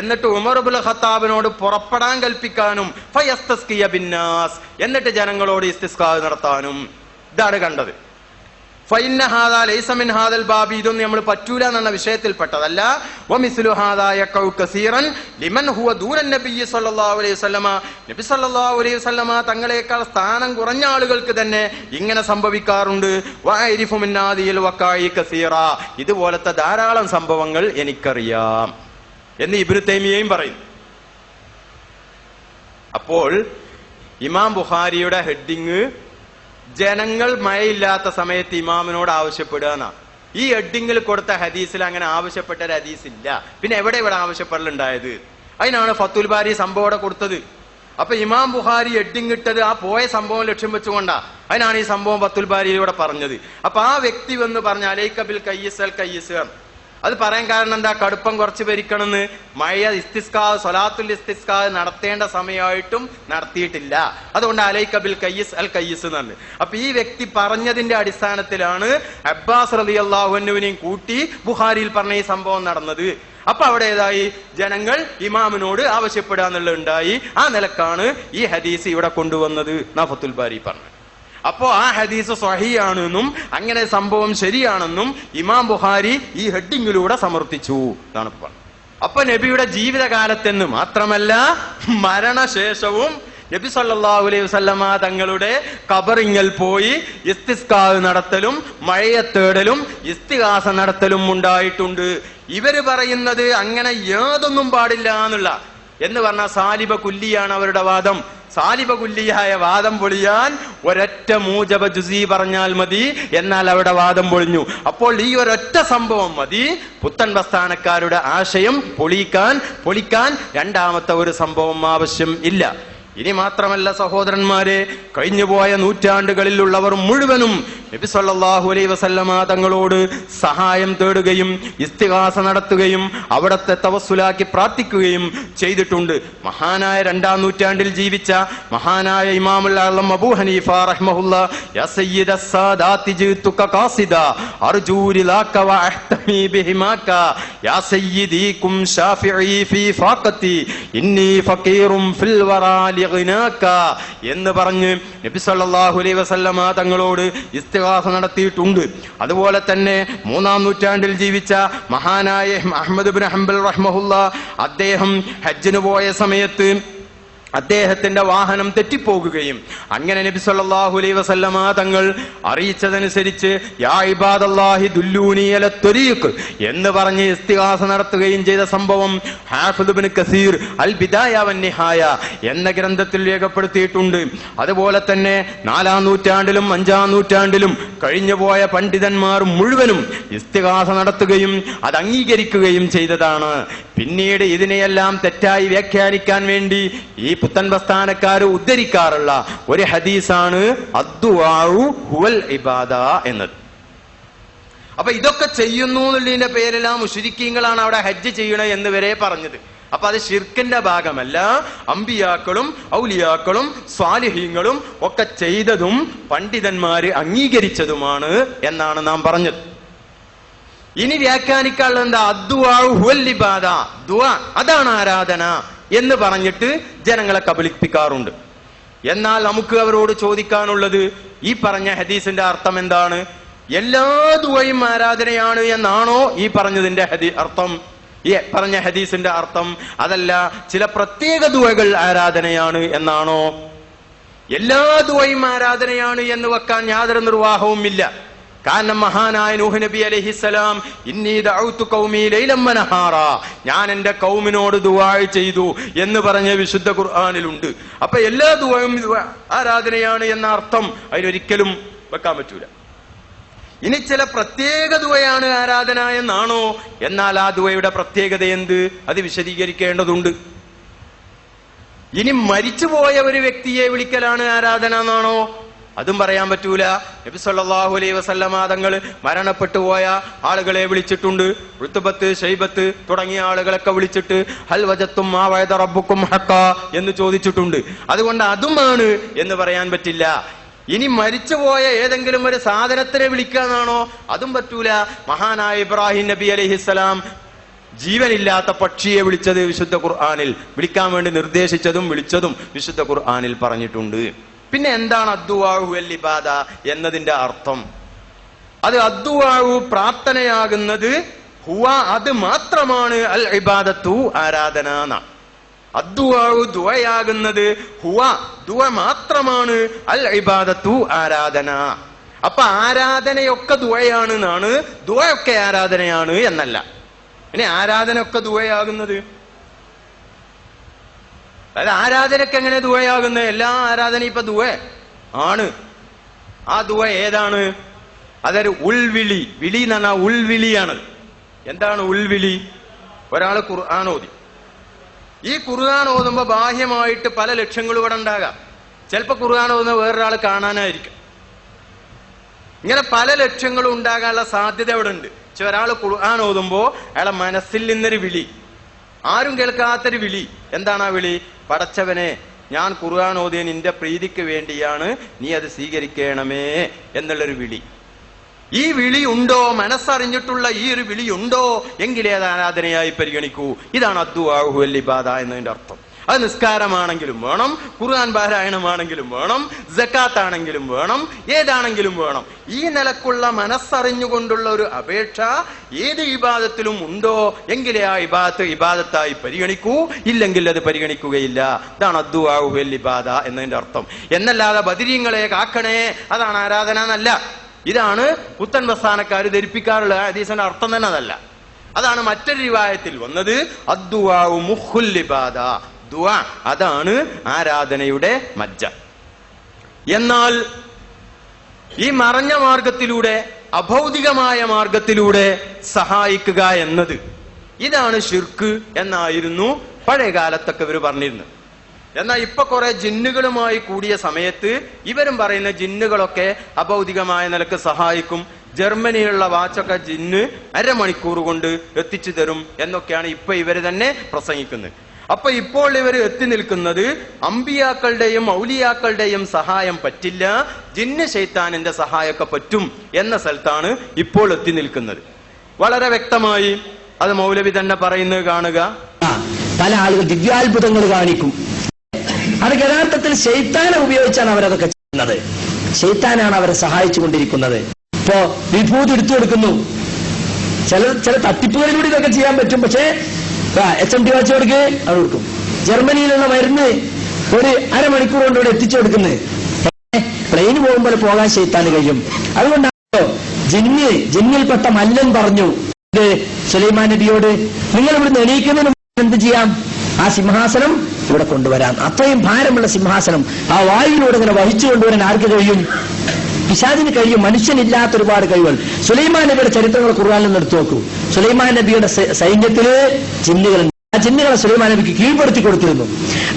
എന്നിട്ട് ഉമർ ഇബ്നുൽ ഖത്താബിനോട് പുറപ്പെടാൻ കൽപ്പിക്കാനും ഫയസ്തസ്കിയ ബിന്നാസ് എന്നിട്ട് ജനങ്ങളോട് ഇസ്തിസ്കാ നടത്താനും. ഇതാണ് കണ്ടത്. ഫഇന്ന ഹാദാ ലൈസ മിൻ ഹാദൽ ബാബി ഇതൊന്നും നമ്മൾ പറ്റൂല എന്ന വിഷയത്തിൽപ്പെട്ടതല്ല. വമിസ്ലു ഹാദാ യഖഉ കസീറൻ ലിമൻ ഹുവ ദൂനൻ നബി സല്ലല്ലാഹു അലൈഹി വസല്ലമ നബി സല്ലല്ലാഹു അലൈഹി വസല്ലമ തങ്ങളെക്കാൾ സ്ഥാനം കുറഞ്ഞ ആളുകൾക്ക് തന്നെ ഇങ്ങനെ സംഭവിക്കാറുണ്ട്. വഅരിഫു മിൻ ഹാദിൽ വഖായി കസീറ ഇതുപോലത്തെ ധാരാളം സംഭവങ്ങൾ എനിക്കറിയാം എന്ന് ഇബ്നു തൈമിയയും പറയുന്നു. അപ്പോൾ ഇമാം ബുഖാരിയുടെ ഹെഡിങ് ജനങ്ങൾ മഴയില്ലാത്ത സമയത്ത് ഇമാമിനോട് ആവശ്യപ്പെടുക എന്നാണ്. ഈ ഹെഡിങ്ങിൽ കൊടുത്ത ഹദീസിൽ അങ്ങനെ ആവശ്യപ്പെട്ട ഒരു ഹദീസ് ഇല്ല. പിന്നെ എവിടെ ആവശ്യപ്പെടലുണ്ടായത്? അതിനാണ് ഫത്തുൽ ബാരി സംഭവം കൊടുത്തത്. അപ്പൊ ഇമാം ബുഖാരി ഹെഡിങ് ഇട്ടത് ആ പോയ സംഭവം ലക്ഷ്യം വെച്ചുകൊണ്ടാ. അതിനാണ് ഈ സംഭവം ഫത്തുൽ ബാരിയിലൂടെ പറഞ്ഞത്. അപ്പൊ ആ വ്യക്തി വന്ന് പറഞ്ഞ അലൈക ബിൽ കയ്യിസ് അൽ കയ്യിസ് അത് പറയാൻ കാരണം എന്താ? കടുപ്പം കുറച്ച് ഭരിക്കണമെന്ന്. മഴ ഇസ്തിസ്കാ സ്വലാത്തുൽ ഇസ്തിസ്കാ നടത്തേണ്ട സമയമായിട്ടും നടത്തിയിട്ടില്ല. അതുകൊണ്ട് അലൈക ബിൽ കയ്യിസ് അൽ കയ്യിസ് എന്ന് പറഞ്ഞു. അപ്പൊ ഈ വ്യക്തി പറഞ്ഞതിന്റെ അടിസ്ഥാനത്തിലാണ് അബ്ബാസ് റളിയല്ലാഹു അൻഹുവിനെയും കൂട്ടി ബുഖാരിയിൽ പറഞ്ഞ ഈ സംഭവം നടന്നത്. അപ്പൊ അവിടെ ഏതായി? ജനങ്ങൾ ഇമാമിനോട് ആവശ്യപ്പെടുക എന്നുള്ളത് ഉണ്ടായി. ആ നിലക്കാണ് ഈ ഹദീസ് ഇവിടെ കൊണ്ടുവന്നത് എന്നാ ഫത്തുൽ ബാരി പറഞ്ഞു. അപ്പോ ആ ഹദീസ് സ്വഹീഹാണെന്നും അങ്ങനെ സംഭവം ശരിയാണെന്നും ഇമാം ബുഖാരി ഈ ഹെഡിങ്ങിലൂടെ സമർത്ഥിച്ചു എന്നാണ് പറഞ്ഞത്. അപ്പൊ നബിയുടെ ജീവിതകാലത്തെന്ന് മാത്രമല്ല മരണശേഷവും നബി സല്ലല്ലാഹു അലൈഹി വസല്ലമ തങ്ങളുടെ ഖബറിങ്ങൽ പോയി ഇസ്തിസ്കാ നടത്തലും മഴയെ തേടലും ഇസ്തിഗാസ നടത്തലും ഉണ്ടായിട്ടുണ്ട്. ഇവര് പറയുന്നത് അങ്ങനെ യാതൊന്നും പാടില്ല എന്നുള്ള എന്ന് പറഞ്ഞ സാലിബ കുല്ലിയാണ് അവരുടെ വാദം. സാലിബ കുല്ലിയായ വാദം പൊളിയാൻ ഒരൊറ്റ മൂജബ ജുസി പറഞ്ഞാൽ മതി, എന്നാൽ അവിടെ വാദം പൊളിഞ്ഞു. അപ്പോൾ ഈ ഒരൊറ്റ സംഭവം മതി പുത്തൻ പ്രസ്ഥാനക്കാരുടെ ആശയം പൊളിക്കാൻ രണ്ടാമത്തെ ഒരു സംഭവം ആവശ്യം ഇല്ല. ഇനി മാത്രമല്ല സഹോദരന്മാരെ, കഴിഞ്ഞുപോയ നൂറ്റാണ്ടുകളിലുള്ളവർ മുഴുവനും നബി സല്ലല്ലാഹു അലൈഹി വസല്ലമ തങ്ങളോട് സഹായം തേടുകയും ഇസ്തിഗാസ നടത്തുകയും അവിടത്തെ തവസ്സുലാക്കി പ്രാർത്ഥിക്കുകയും ചെയ്തിട്ടുണ്ട്. മഹാനായ 2-ാം നൂറ്റാണ്ടിൽ ജീവിച്ച മഹാനായ ഇമാമുൽ അഅ്ലം അബൂ ഹനീഫ റഹ്മഹുല്ലാ യാ സയ്യിദസ് സാദാതി ജിതുക ഖാസിദ അർജൂ ലിലാക വ അഹ്തമി ബിഹിമാക യാ സയ്യിദി കും ഷാഫിഈ ഫീ ഫാഖതി ഇന്നി ഫഖീറും ഫിൽ വറാ എന്ന് പറഞ്ഞ് നബി സല്ലല്ലാഹു അലൈഹി വസല്ലമ തങ്ങളോട് ഇസ്തിഗാസ നടത്തിയിട്ടുണ്ട്. അതുപോലെ തന്നെ 3-ാം നൂറ്റാണ്ടിൽ ജീവിച്ച മഹാനായ അഹ്മദ് ഇബ്നു ഹംബൽ റഹ്മഹുല്ലാ അദ്ദേഹം ഹജ്ജിന് പോയ സമയത്ത് അദ്ദേഹത്തിന്റെ വാഹനം തെറ്റിപ്പോകുകയും അങ്ങനെ നബി സല്ലല്ലാഹു അലൈഹി വസല്ലമ തങ്ങൾ അറിയിച്ചതനുസരിച്ച് യാ ഇബാദല്ലാഹി ദുല്ലൂനി അല ത്വരീഖ് എന്ന് പറഞ്ഞ് ഇസ്തിഗാസ നടത്തുകയും ചെയ്ത സംഭവം ഹാഫിദ് ഇബ്നു കസീർ അൽ ബിദായ വൻ നിഹായ എന്ന ഗ്രന്ഥത്തിൽ രേഖപ്പെടുത്തിയിട്ടുണ്ട്. അതുപോലെ തന്നെ 4-ാം നൂറ്റാണ്ടിലും 5-ാം നൂറ്റാണ്ടിലും കഴിഞ്ഞുപോയ പണ്ഡിതന്മാർ മുഴുവനും ഇസ്തിഗാസ നടത്തുകയും അത് അംഗീകരിക്കുകയും ചെയ്തതാണ്. പിന്നീട് ഇതിനെയെല്ലാം തെറ്റായി വ്യാഖ്യാനിക്കാൻ വേണ്ടി ഈ പുത്തൻ പ്രസ്ഥാനക്കാര് ഉദ്ധരിക്കാറുള്ള ഒരു ഹദീസാണ് അദ്ദുആഉ ഹുവൽ ഇബാദ എന്നത്. അപ്പൊ ഇതൊക്കെ ചെയ്യുന്നു എന്നുള്ളതിന്റെ പേരെല്ലാം മുശ്രിക്കീങ്ങളാണ് അവിടെ ഹജ്ജ് ചെയ്യണേ എന്ന് വരെ പറഞ്ഞത്. അപ്പൊ അത് ശിർക്കിന്റെ ഭാഗമല്ല, അമ്പിയാക്കളും ഔലിയാക്കളും സ്വാലിഹീങ്ങളും ഒക്കെ ചെയ്തതും പണ്ഡിതന്മാര് അംഗീകരിച്ചതുമാണ് എന്നാണ് നാം പറഞ്ഞത്. ഇനി വ്യാഖ്യാനിക്കാനുള്ള എന്താ? അദ്ദുആഉ ഹുവൽ ഇബാദ, ദുആ അതാണ് ആരാധന എന്ന് പറഞ്ഞിട്ട് ജനങ്ങളെ കബളിപ്പിക്കാറുണ്ട്. എന്നാൽ നമുക്ക് അവരോട് ചോദിക്കാനുള്ളത്, ഈ പറഞ്ഞ ഹദീസിന്റെ അർത്ഥം എന്താണ്? എല്ലാ ദുആയും ആരാധനയാണ് എന്നാണോ ഈ പറഞ്ഞതിന്റെ അർത്ഥം? ഈ പറഞ്ഞ ഹദീസിന്റെ അർത്ഥം അതല്ല ചില പ്രത്യേക ദുആകൾ ആരാധനയാണ് എന്നാണോ? എല്ലാ ദുആയും ആരാധനയാണ് എന്ന് വെക്കാൻ യാതൊരു നിർവാഹവും ഇല്ല. കാരണം മഹാനായ നൂഹ് നബി അലൈഹിസ്സലാം ഇന്നി ദഅഉതു ഖൗമി ലൈലൻ വനഹാറ, ഞാൻ എന്റെ കൗമിനോട് ദുആ ചെയ്തു എന്ന് പറഞ്ഞ വിശുദ്ധ ഖുർആനിലുണ്ട്. അപ്പൊ എല്ലാ ദുആയും ആരാധനയാണ് എന്ന അർത്ഥം അതിനൊരിക്കലും വെക്കാൻ പറ്റൂല. ഇനി ചില പ്രത്യേക ദുആയാണ് ആരാധന എന്നാണോ? എന്നാൽ ആ ദുആയുടെ പ്രത്യേകത എന്ത്? അത് വിശദീകരിക്കേണ്ടതുണ്ട്. ഇനി മരിച്ചുപോയ ഒരു വ്യക്തിയെ വിളിക്കലാണ് ആരാധന എന്നാണോ? അതും പറയാൻ പറ്റൂല. നബി സല്ലല്ലാഹു അലൈഹി വസല്ലമ തങ്ങൾ മരണപ്പെട്ടു പോയ ആളുകളെ വിളിച്ചിട്ടുണ്ട്. റുത്ബത്ത്, ശൈബത്ത് തുടങ്ങിയ ആളുകളൊക്കെ വിളിച്ചിട്ട് ഹൽ വജത്തും മാ വഅദ റബ്ബുക്കും ഹഖാ എന്ന് ചോദിച്ചിട്ടുണ്ട്. അതുകൊണ്ട് അതുമാണ് എന്ന് പറയാൻ പറ്റില്ല. ഇനി മരിച്ചുപോയ ഏതെങ്കിലും ഒരു സാധനത്തിനെ വിളിക്കാന്നാണോ? അതും പറ്റൂല. മഹാനായ ഇബ്രാഹിം നബി അലൈഹിസ്സലാം ജീവനില്ലാത്ത പക്ഷിയെ വിളിച്ചത് വിശുദ്ധ ഖുർആനിൽ, വിളിക്കാൻ വേണ്ടി നിർദ്ദേശിച്ചതും വിളിച്ചതും വിശുദ്ധ ഖുർആനിൽ പറഞ്ഞിട്ടുണ്ട്. പിന്നെ എന്താണ് അദ്ദുആഉ വൽ ഇബാദ എന്നതിന്റെ അർത്ഥം? അത് അദ്ദുആഉ പ്രാർത്ഥനയാകുന്നത്, ഹുവ അത് മാത്രമാണ്, അൽ ഇബാദത്തു ആരാധന എന്നാണ്. അദ്ദുആഉ ദുആയാകുന്നത്, ഹുവ ദുആ മാത്രമാണ്, അൽ ഇബാദത്തു ആരാധന. അപ്പൊ ആരാധനയൊക്കെ ദുആയാണ് എന്നാണ്, ദുആയൊക്കെ ആരാധനയാണ് എന്നല്ല. ഇനി ആരാധനയൊക്കെ ദുആയാകുന്നത്, അതായത് ആരാധനക്ക് എങ്ങനെ ദുആയാകുന്നത്? എല്ലാ ആരാധനയും ഇപ്പൊ ദുആ ആണ്. ആ ദുആ ഏതാണ്? അതൊരു ഉൾവിളി, വിളി എന്ന് പറഞ്ഞാൽ ഉൾവിളിയാണ്. എന്താണ് ഉൾവിളി? ഒരാള് ഖുർആൻ ഓതി, ഈ ഖുർആൻ ഓതുമ്പോ ബാഹ്യമായിട്ട് പല ലക്ഷ്യങ്ങളും ഇവിടെ ഉണ്ടാകാം. ചിലപ്പോ ഖുർആൻ ഓതുന്ന വേറൊരാൾ കാണാനായിരിക്കും. ഇങ്ങനെ പല ലക്ഷ്യങ്ങളും ഉണ്ടാകാനുള്ള സാധ്യത ഇവിടെ ഉണ്ട്. പക്ഷെ ഒരാൾ ഖുർആൻ ഓതുമ്പോ അയാളെ മനസ്സിൽ നിന്നൊരു വിളി, ആരും കേൾക്കാത്തൊരു വിളി. എന്താണ് ആ വിളി? പടച്ചവനെ, ഞാൻ ഖുർആൻ ഓതിയ നിന്റെ പ്രീതിക്ക് വേണ്ടിയാണ്, നീ അത് സ്വീകരിക്കണമേ എന്നുള്ളൊരു വിളി. ഈ വിളി ഉണ്ടോ? മനസ്സറിഞ്ഞിട്ടുള്ള ഈ ഒരു വിളി ഉണ്ടോ? എങ്കിലേ അത് ആരാധനയായി പരിഗണിക്കൂ. ഇതാണ് അദ്ദുആഉ വൽ ഇബാദ എന്നതിന്റെ അർത്ഥം. അത് നിസ്കാരമാണെങ്കിലും വേണം, ഖുർആൻ പാരായണമാണെങ്കിലും വേണം, സക്കാത്ത് ആണെങ്കിലും വേണം, ഏതാണെങ്കിലും വേണം. ഈ നിലക്കുള്ള മനസ്സറിഞ്ഞുകൊണ്ടുള്ള ഒരു അപേക്ഷ ഏത് ഇബാദത്തിലും ഉണ്ടോ എങ്കിലേ ആ ഇബാദത്ത് ഇബാദത്തായി പരിഗണിക്കൂ, ഇല്ലെങ്കിൽ അത് പരിഗണിക്കുകയില്ല. ഇതാണ് അദ്ദുആഉ വൽ ഇബാദ എന്നതിന്റെ അർത്ഥം. എന്നല്ലാതെ ബദരീങ്ങളെ കാക്കണേ അതാണ് ആരാധന എന്നല്ല. ഇതാണ് പുത്തൻ പ്രസ്ഥാനക്കാർ ധരിപ്പിക്കാറുള്ള ഹദീസിന്റെ അർത്ഥം തന്നെ അതല്ല. അതാണ് മറ്റൊരു റിവായത്തിൽ വന്നത്, അദ്ദുആഉ മുഖുൽ ഇബാദ, ദുആ അതാണ് ആരാധനയുടെ മജ്ജ. എന്നാൽ ഈ മറഞ്ഞ മാർഗത്തിലൂടെ, അഭൗതികമായ മാർഗത്തിലൂടെ സഹായിക്കുക എന്നത്, ഇതാണ് ശിർക്ക് എന്നായിരുന്നു പഴയ കാലത്തൊക്കെ ഇവർ പറഞ്ഞിരുന്നത്. എന്നാൽ ഇപ്പൊ കുറെ ജിന്നുകളുമായി കൂടിയ സമയത്ത് ഇവരും പറയുന്ന ജിന്നുകളൊക്കെ അഭൗതികമായ നിലക്ക് സഹായിക്കും, ജർമ്മനിയിലുള്ള വാച്ചൊക്കെ ജിന്ന് അരമണിക്കൂർ കൊണ്ട് എത്തിച്ചു തരും എന്നൊക്കെയാണ് ഇപ്പൊ ഇവര് തന്നെ പ്രസംഗിക്കുന്നത്. അപ്പൊ ഇപ്പോൾ ഇവർ എത്തി നിൽക്കുന്നത് അമ്പിയാക്കളുടെയും ഔലിയാക്കളുടെയും സഹായം പറ്റില്ല, ജിന്ന് ശൈത്താനിന്റെ സഹായമൊക്കെ പറ്റും എന്ന സ്ഥലത്താണ് ഇപ്പോൾ എത്തി നിൽക്കുന്നത്. വളരെ വ്യക്തമായി അത് മൗലവി തന്നെ പറയുന്നത് കാണുക. പല ആളുകൾ ദിവ്യാത്ഭുതങ്ങൾ കാണിക്കും. അത് യഥാർത്ഥത്തിൽ ശൈത്താനെ ഉപയോഗിച്ചാണ് അവരതൊക്കെ ചെയ്യുന്നത്. ശൈത്താനാണ് അവരെ സഹായിച്ചു കൊണ്ടിരിക്കുന്നത്. ഇപ്പോ വിഭൂതി എടുത്തു കൊടുക്കുന്നു. ചില തട്ടിപ്പുകളിലൂടെ ഇതൊക്കെ ചെയ്യാൻ പറ്റും. പക്ഷേ HMT വാച്ച് കൊടുക്ക് അത് കൊടുക്കും. ജർമ്മനിയിലുള്ള മരുന്ന് ഒരു അരമണിക്കൂർ കൊണ്ട് ഇവിടെ എത്തിച്ചു കൊടുക്കുന്നത്. പ്ലെയിന് പോകുമ്പോൾ പോകാൻ ശൈത്താന് കഴിയും. അതുകൊണ്ടാണല്ലോ ജിന്നിൽപ്പെട്ട മല്ലൻ പറഞ്ഞു സുലൈമാൻ നബിയോട്, നിങ്ങൾ ഇവിടുന്ന് എണീക്കുന്നതിന് എന്ത് ചെയ്യാം? ആ സിംഹാസനം ഇവിടെ കൊണ്ടുവരാം. അത്രയും ഭാരമുള്ള സിംഹാസനം ആ വായുവിലൂടെ ഇങ്ങനെ വഹിച്ചു കൊണ്ടുവരാൻ ആർക്ക് കഴിയും? പിശാചിന് കഴിയും. മനുഷ്യനില്ലാത്ത ഒരുപാട് കഴിവുകൾ. സുലൈമാൻ നബിയുടെ ചരിത്രങ്ങൾ ഖുർആനിൽ നിന്ന് എടുത്തു നോക്കൂ. സുലൈമാൻ നബിയുടെ സൈന്യത്തില് ജിന്നുകളുണ്ട്. ആ ജിന്നുകളെ സുലൈമാൻ നബിക്ക് കീഴ്പ്പെടുത്തി കൊടുത്തിരുന്നു.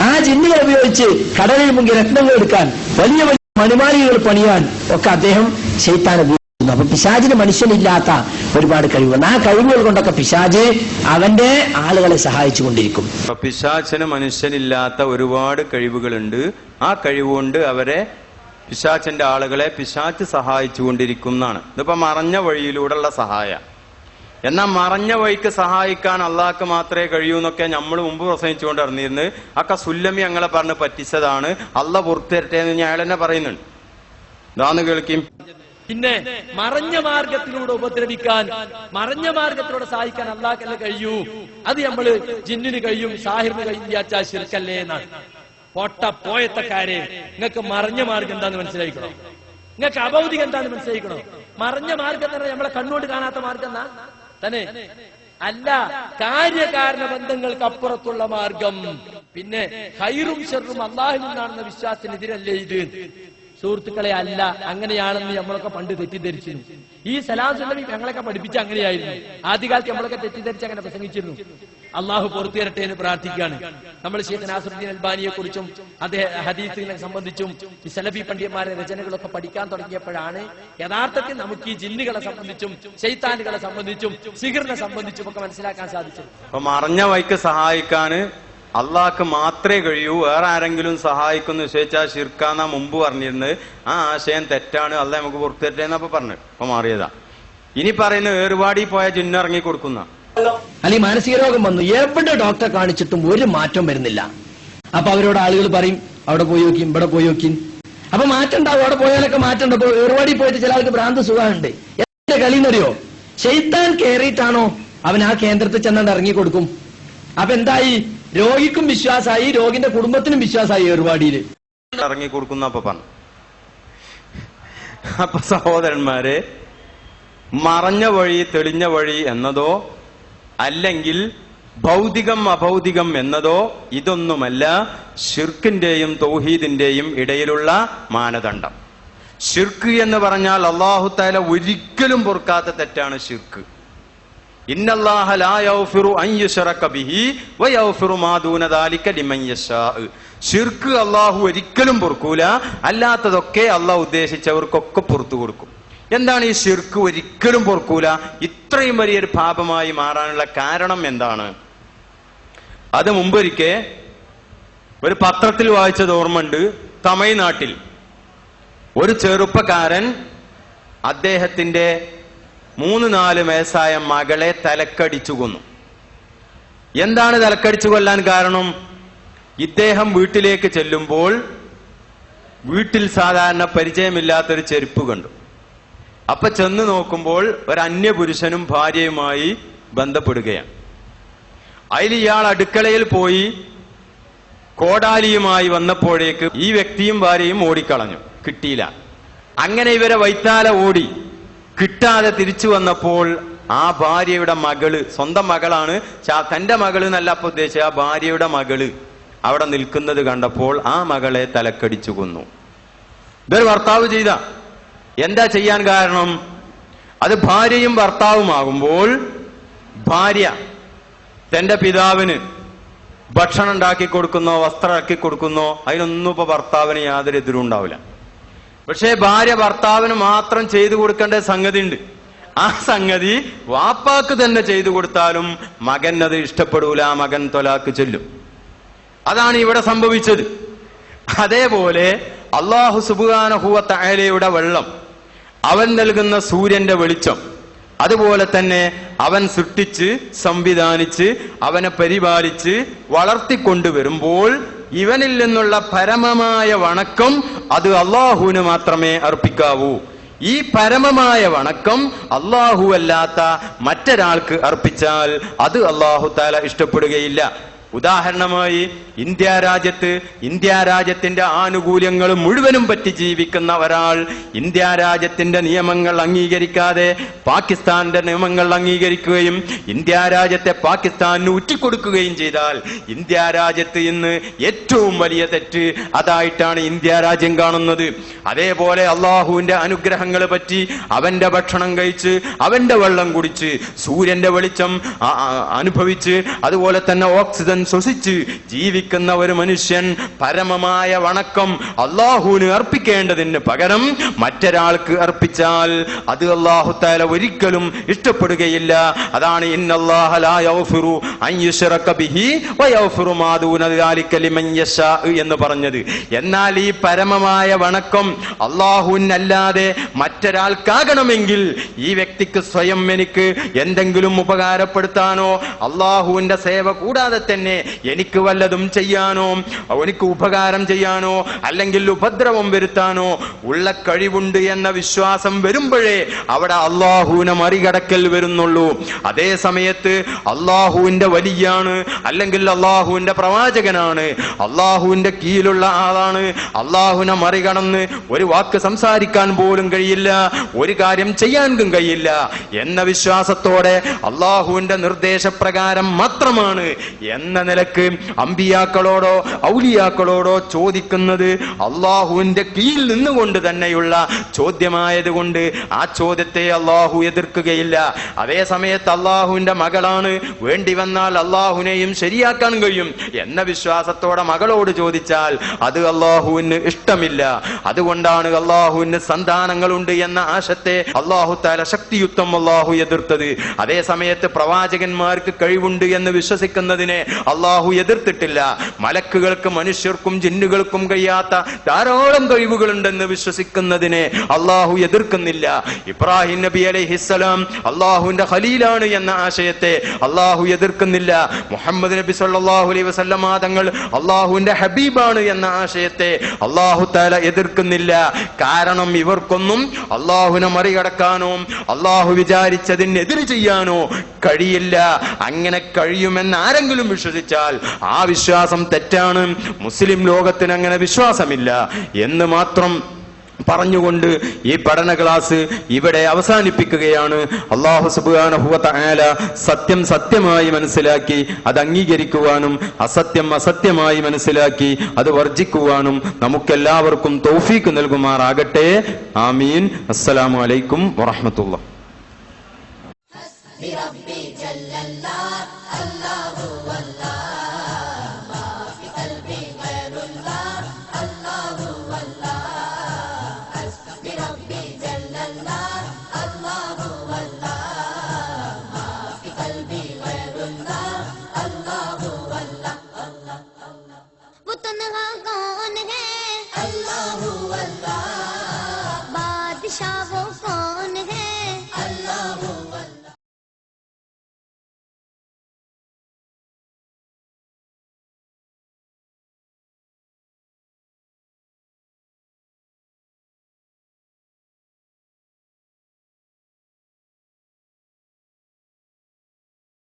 ആ ജിന്നുകൾ ഉപയോഗിച്ച് കടലിൽ മുങ്ങി രത്നങ്ങൾ എടുക്കാൻ, വലിയ വലിയ മണിമാലികകൾ പണിയാൻ ഒക്കെ അദ്ദേഹം ശൈത്താൻ ഉപയോഗിക്കുന്നു. അപ്പൊ പിശാചിന് മനുഷ്യനില്ലാത്ത ഒരുപാട് കഴിവുകൾ. ആ കഴിവുകൾ കൊണ്ടൊക്കെ പിശാച് അവന്റെ ആളുകളെ സഹായിച്ചു കൊണ്ടിരിക്കും. പിശാചിന് മനുഷ്യനില്ലാത്ത ഒരുപാട് കഴിവുകളുണ്ട്. ആ കഴിവുകൊണ്ട് അവരെ, പിശാചിന്റെ ആളുകളെ പിശാച് സഹായിച്ചു കൊണ്ടിരിക്കുന്നതാണ്. ഇതിപ്പോ മറഞ്ഞ വഴിയിലൂടെയുള്ള സഹായ. എന്നാൽ മറഞ്ഞ വഴിക്ക് സഹായിക്കാൻ അള്ളാഹ്ക്ക് മാത്രമേ കഴിയൂ എന്നൊക്കെ നമ്മൾ മുമ്പ് പ്രസംഗിച്ചുകൊണ്ട് അറിഞ്ഞിരുന്നത്. ഒക്കെ സുല്ലമി ഞങ്ങളെ പറഞ്ഞ് പറ്റിച്ചതാണ്, അള്ളാഹ് പുറത്തുതരട്ടെ എന്ന് ഞാൻ തന്നെ പറയുന്നുണ്ട്. ഇതാന്ന് കേൾക്കും. പിന്നെ മറഞ്ഞ മാർഗത്തിലൂടെ ഉപദ്രവിക്കാൻ, മറഞ്ഞ മാർഗത്തിലൂടെ സഹായിക്കാൻ അള്ളാഹ്ക്കല്ല കഴിയൂ. അത് നമ്മള് ജിന്നിന് കഴിയും, സാഹിറിന് കഴിയും വിചാരിച്ചാൽ ശിർക്കല്ലേ എന്നാണ്. പൊട്ട പോയത്തക്കാരെ, നിങ്ങൾക്ക് മറഞ്ഞ മാർഗം എന്താന്ന് മനസ്സിലാക്കണം, നിങ്ങൾക്ക് അഭൗതികം എന്താന്ന് മനസ്സിലാക്കണം. മറഞ്ഞ മാർഗം തന്നെ നമ്മളെ കണ്ണുകൊണ്ട് കാണാത്ത മാർഗം എന്നാ തന്നെ അല്ല, കാര്യകാരണ ബന്ധങ്ങൾക്ക് അപ്പുറത്തുള്ള മാർഗം. പിന്നെ ഹൈറും ഷർറും അള്ളാഹുവിൽ നിന്നാണെന്ന വിശ്വാസത്തിനെതിരല്ലേ ഇത്? സുഹൃത്തുക്കളെ, അല്ല, അങ്ങനെയാണെന്ന് നമ്മളൊക്കെ പണ്ട് തെറ്റിദ്ധരിച്ചിരുന്നു. ഈ സലാം സുല്ലമി ഞങ്ങളൊക്കെ പഠിപ്പിച്ച അങ്ങനെയായിരുന്നു. ആദ്യകാലത്ത് നമ്മളൊക്കെ തെറ്റിദ്ധരിച്ച് അങ്ങനെ പ്രസംഗിച്ചിരുന്നു. അള്ളാഹു പുറത്തു തരട്ടെ എന്ന് പ്രാർത്ഥിക്കുകയാണ്. നമ്മൾ ശൈഖ് നാസറുദ്ദീൻ അൽബാനിയെ കുറിച്ചും അദ്ദേഹം ഹദീസിനെ സംബന്ധിച്ചും ഈ സലഫി പണ്ഡിതന്മാരെ രചനകളൊക്കെ പഠിക്കാൻ തുടങ്ങിയപ്പോഴാണ് യഥാർത്ഥത്തിൽ നമുക്ക് ഈ ജിന്നുകളെ സംബന്ധിച്ചും ശൈത്താനുകളെ സംബന്ധിച്ചും സിഹിറിനെ സംബന്ധിച്ചും ഒക്കെ മനസ്സിലാക്കാൻ സാധിച്ചത്. അപ്പൊ മറഞ്ഞ വഴിക്ക് സഹായിക്കാന് അള്ളാഹ്ക്ക് മാത്രമേ കഴിയൂ, വേറെ ആരെങ്കിലും സഹായിക്കുന്നു നിശ്ചയിച്ചാൽ ശിർക്കാന്നാ മുമ്പ് പറഞ്ഞിരുന്നത്. ആ ആശയം തെറ്റാണ്, അള്ളാഹ് നമുക്ക് പുറത്തു തരട്ടെ എന്നപ്പോ പറഞ്ഞു. അപ്പൊ മാറിയതാ. ഇനി പറയുന്നത് ഏറുപാടി പോയ ജിന്നിറങ്ങി കൊടുക്കുന്ന അല്ലെങ്കിൽ മാനസിക രോഗം വന്നു, എവിടെ ഡോക്ടറെ കാണിച്ചിട്ടും ഒരു മാറ്റം വരുന്നില്ല. അപ്പൊ അവരോട് ആളുകൾ പറയും അവിടെ പോയി നോക്കിയും ഇവിടെ പോയി നോക്കിയും. അപ്പൊ മാറ്റം ഉണ്ടാവും, അവിടെ പോയാലൊക്കെ മാറ്റം ഉണ്ട്. അപ്പൊ ഏറുപാടി പോയിട്ട് ചില ആൾക്ക് ഭ്രാന്ത് സുഖമുണ്ട്. എന്റെ കളിന്നറിയോ, ശൈത്താൻ കയറിയിട്ടാണോ അവൻ ആ കേന്ദ്രത്തിൽ ചെന്നാണ്ട് ഇറങ്ങി കൊടുക്കും. അപ്പൊ എന്തായി, രോഗിക്കും വിശ്വാസമായി, രോഗിന്റെ കുടുംബത്തിനും വിശ്വാസമായി ഏറുപാടിയില് ഇറങ്ങി കൊടുക്കുന്ന അപ്പൊ പറഞ്ഞു. അപ്പൊ സഹോദരന്മാരെ, മറഞ്ഞ വഴി തെളിഞ്ഞ വഴി എന്നതോ അല്ലെങ്കിൽ ഭൗതികം അഭൗതികം എന്നതോ ഇതൊന്നുമല്ല ശിർക്കിന്റെയും തൗഹീദിന്റെയും ഇടയിലുള്ള മാനദണ്ഡം. ശിർക്ക് എന്ന് പറഞ്ഞാൽ അല്ലാഹു തആല ഒരിക്കലും പൊറുക്കാത്ത തെറ്റാണ് ശിർക്ക്. ഇന്നല്ലാഹ ലാ യഗ്ഫിറു അൻ യുശ്റക ബിഹി വയഗ്ഫിറു മാ ദൂന ദാലിക ലിമൻ യശാ. ശിർക്ക് അല്ലാഹു ഒരിക്കലും പൊറുക്കൂല, അല്ലാത്തതൊക്കെ അല്ലാഹു ഉദ്ദേശിച്ചവർക്കൊക്കെ പുറത്തു കൊടുക്കും. എന്താണ് ഈ ശിർക്ക് ഒരിക്കലും പൊറുക്കൂല, ഇത്രയും വലിയൊരു പാപമായി മാറാനുള്ള കാരണം എന്താണ്? അത് മുമ്പൊരിക്കെ ഒരു പത്രത്തിൽ വായിച്ചത് ഓർമ്മയുണ്ട്. തമിഴ്നാട്ടിൽ ഒരു ചെറുപ്പക്കാരൻ അദ്ദേഹത്തിന്റെ 3-4 വയസ്സായ മകളെ തലക്കടിച്ചു കൊന്നു. എന്താണ് തലക്കടിച്ചു കൊല്ലാൻ കാരണം? ഇദ്ദേഹം വീട്ടിലേക്ക് ചെല്ലുമ്പോൾ വീട്ടിൽ സാധാരണ പരിചയമില്ലാത്തൊരു ചെരുപ്പ് കണ്ടു. അപ്പൊ ചെന്ന് നോക്കുമ്പോൾ ഒരു അന്യപുരുഷനും ഭാര്യയുമായി ബന്ധപ്പെടുകയാണ്. അതിൽ ഇയാൾ അടുക്കളയിൽ പോയി കോടാലിയുമായി വന്നപ്പോഴേക്ക് ഈ വ്യക്തിയും ഭാര്യയും ഓടിക്കളഞ്ഞു, കിട്ടിയില്ല. അങ്ങനെ ഇവരെ വൈത്താല ഓടി, കിട്ടാതെ തിരിച്ചു വന്നപ്പോൾ ആ ഭാര്യയുടെ മകള്, സ്വന്തം മകളാണ്, തന്റെ മകള് എന്നല്ല അപ്പൊ ഉദ്ദേശിച്ച, ആ ഭാര്യയുടെ മകള് അവിടെ നിൽക്കുന്നത് കണ്ടപ്പോൾ ആ മകളെ തലക്കടിച്ചു കൊന്നു. ഇതൊരു ഭർത്താവ് ചെയ്ത. എന്താ ചെയ്യാൻ കാരണം? അത് ഭാര്യയും ഭർത്താവുമാകുമ്പോൾ ഭാര്യ തന്റെ പിതാവിന് ഭക്ഷണം ഉണ്ടാക്കി കൊടുക്കുന്നോ വസ്ത്രം ഇറക്കി കൊടുക്കുന്നോ അതിനൊന്നും ഇപ്പൊ ഭർത്താവിന് യാതൊരു എതിരും ഉണ്ടാവില്ല. പക്ഷേ ഭാര്യ ഭർത്താവിന് മാത്രം ചെയ്തു കൊടുക്കേണ്ട സംഗതി ഉണ്ട്. ആ സംഗതി വാപ്പാക്ക് തന്നെ ചെയ്തു കൊടുത്താലും മകൻ അത് ഇഷ്ടപ്പെടൂല, മകൻ തൊലാക്ക് ചൊല്ലും. അതാണ് ഇവിടെ സംഭവിച്ചത്. അതേപോലെ അല്ലാഹു സുബ്ഹാനഹു വ തആലയുടെ വെള്ളം, അവൻ നൽകുന്ന സൂര്യന്റെ വെളിച്ചം, അതുപോലെ തന്നെ അവൻ സൃഷ്ടിച്ച് സംവിധാനിച്ച് അവനെ പരിപാലിച്ച് വളർത്തിക്കൊണ്ടുവരുമ്പോൾ ഇവനിൽ നിന്നുള്ള പരമമായ വണക്കം അത് അല്ലാഹുവിന് മാത്രമേ അർപ്പിക്കാവൂ. ഈ പരമമായ വണക്കം അല്ലാഹു അല്ലാത്ത മറ്റൊരാൾക്ക് അർപ്പിച്ചാൽ അത് അല്ലാഹു തആല ഇഷ്ടപ്പെടുകയില്ല. ഉദാഹരണമായി ഇന്ത്യ രാജ്യത്തിന്റെ ആനുകൂല്യങ്ങൾ മുഴുവനും പറ്റി ജീവിക്കുന്ന ഒരാൾ ഇന്ത്യ രാജ്യത്തിന്റെ നിയമങ്ങൾ അംഗീകരിക്കാതെ പാകിസ്ഥാന്റെ നിയമങ്ങൾ അംഗീകരിക്കുകയും ഇന്ത്യ രാജ്യത്തെ പാകിസ്ഥാനിന് ഉറ്റിക്കൊടുക്കുകയും ചെയ്താൽ ഇന്ത്യ രാജ്യത്ത് ഇന്ന് ഏറ്റവും വലിയ തെറ്റ് അതായിട്ടാണ് ഇന്ത്യ രാജ്യം കാണുന്നത്. അതേപോലെ അള്ളാഹുവിന്റെ അനുഗ്രഹങ്ങൾ പറ്റി അവന്റെ ഭക്ഷണം കഴിച്ച് അവന്റെ വെള്ളം കുടിച്ച് സൂര്യന്റെ വെളിച്ചം അനുഭവിച്ച് അതുപോലെ തന്നെ ഓക്സിജൻ ശ്വസിച്ച് ജീവിക്കുന്ന ഒരു മനുഷ്യൻ പരമമായ വണക്കം അല്ലാഹുവിന് അർപ്പിക്കേണ്ടതിന് പകരം മറ്റൊരാൾക്ക് അർപ്പിച്ചാൽ അത് അല്ലാഹു തആല ഒരിക്കലും ഇഷ്ടപ്പെടുകയില്ല. അതാണ് ഇന്നല്ലാഹ ലാ യഗ്ഫിറു അൻ യുശ്റക ബിഹി വയഗ്ഫിറു മാ ദൂന ദാലിക ലിമൻ യശാ എന്ന് പറഞ്ഞത്. എന്നാൽ ഈ പരമമായ വണക്കം അല്ലാഹുവിനല്ലാതെ മറ്റൊരാൾക്കാകണമെങ്കിൽ ഈ വ്യക്തിക്ക് സ്വയം എനിക്ക് എന്തെങ്കിലും ഉപകാരപ്പെടുത്താനോ അള്ളാഹുവിന്റെ സേവ കൂടാതെ തന്നെ എനിക്ക് വല്ലതും ചെയ്യാനോ എനിക്ക് ഉപകാരം ചെയ്യാനോ അല്ലെങ്കിൽ ഉപദ്രവം വരുത്താനോ ഉള്ള കഴിവുണ്ട് എന്ന വിശ്വാസം വരുമ്പോഴേ അവിടെ അള്ളാഹുവിനെ മറികടക്കൽ വരുന്നുള്ളൂ. അതേ സമയത്ത് അള്ളാഹുവിന്റെ വലിയാണ് അല്ലെങ്കിൽ അള്ളാഹുവിന്റെ പ്രവാചകനാണ്, അള്ളാഹുവിന്റെ കീഴിലുള്ള ആളാണ്, അള്ളാഹുവിനെ മറികടന്ന് ഒരു വാക്ക് സംസാരിക്കാൻ പോലും കഴിയില്ല, ഒരു കാര്യം ചെയ്യാനും കഴിയില്ല എന്ന വിശ്വാസത്തോടെ അള്ളാഹുവിന്റെ നിർദ്ദേശപ്രകാരം മാത്രമാണ് എന്ന നിലക്ക് അമ്പിയാക്കളോടോ ഔലിയാക്കളോടോ ചോദിക്കുന്നത് അള്ളാഹുവിന്റെ കീഴിൽ നിന്നുകൊണ്ട് തന്നെയുള്ള ചോദ്യമായതുകൊണ്ട് ആ ചോദ്യത്തെ അള്ളാഹു എതിർക്കുകയില്ല. അതേ സമയത്ത് അള്ളാഹുവിന്റെ മകളാണ്, വേണ്ടി വന്നാൽ അള്ളാഹുവിനെയും ശരിയാക്കാൻ കഴിയും എന്ന വിശ്വാസത്തോടെ മകളോട് ചോദിച്ചാൽ അത് അള്ളാഹുവിന് ഇഷ്ടമില്ല. അതുകൊണ്ടാണ് അള്ളാഹുവിന് സന്താനങ്ങളുണ്ട് എന്ന ആശത്തെ അള്ളാഹു തആല ശക്തിയുക്തം അള്ളാഹു എതിർത്തത്. അതേ സമയത്ത് പ്രവാചകന്മാർക്ക് കഴിവുണ്ട് എന്ന് വിശ്വസിക്കുന്നതിനെ അള്ളാഹു എതിർത്തിട്ടില്ല. മലക്കുകൾക്ക് മനുഷ്യർക്കും ജിന്നുകൾക്കും കഴിയാത്ത ധാരാളം കഴിവുകളുണ്ടെന്ന് വിശ്വസിക്കുന്നതിനെ അള്ളാഹു എതിർക്കുന്നില്ല. ഇബ്രാഹിം നബി അലൈഹിസ്സലാം അള്ളാഹുവിന്റെ ഖലീലാണ് എന്ന ആശയത്തെ അള്ളാഹു എതിർക്കുന്നില്ല. മുഹമ്മദ് നബി സല്ലല്ലാഹു അലൈഹി വസല്ലം തങ്ങൾ അള്ളാഹുവിന്റെ ഹബീബാണ് എന്ന ആശയത്തെ അള്ളാഹു തആല എതിർക്കുന്നില്ല. കാരണം ഇവർക്കൊന്നും അള്ളാഹുവിനെ മറികടക്കാനോ അള്ളാഹു വിചാരിച്ചതിനെതിരെ ചെയ്യാനോ കഴിയില്ല. അങ്ങനെ കഴിയുമെന്ന് ആരെങ്കിലും വിശ്വസിച്ചാൽ ആ വിശ്വാസം തെറ്റാണ്. മുസ്ലിം ലോകത്തിന് അങ്ങനെ വിശ്വാസമില്ല എന്ന് മാത്രം പറഞ്ഞുകൊണ്ട് ഈ പഠന ക്ലാസ് ഇവിടെ അവസാനിപ്പിക്കുകയാണ്. അല്ലാഹു സുബ്ഹാനഹു വ തആല സത്യം സത്യമായി മനസ്സിലാക്കി അത് അംഗീകരിക്കുവാനും അസത്യം അസത്യമായി മനസ്സിലാക്കി അത് വർജിക്കുവാനും നമുക്കെല്ലാവർക്കും തൗഫീഖ് നൽകുമാറാകട്ടെ. ആമീൻ. അസ്സലാമു അലൈക്കും വറഹ്മത്തുള്ളാഹി. बादशाह वो कौन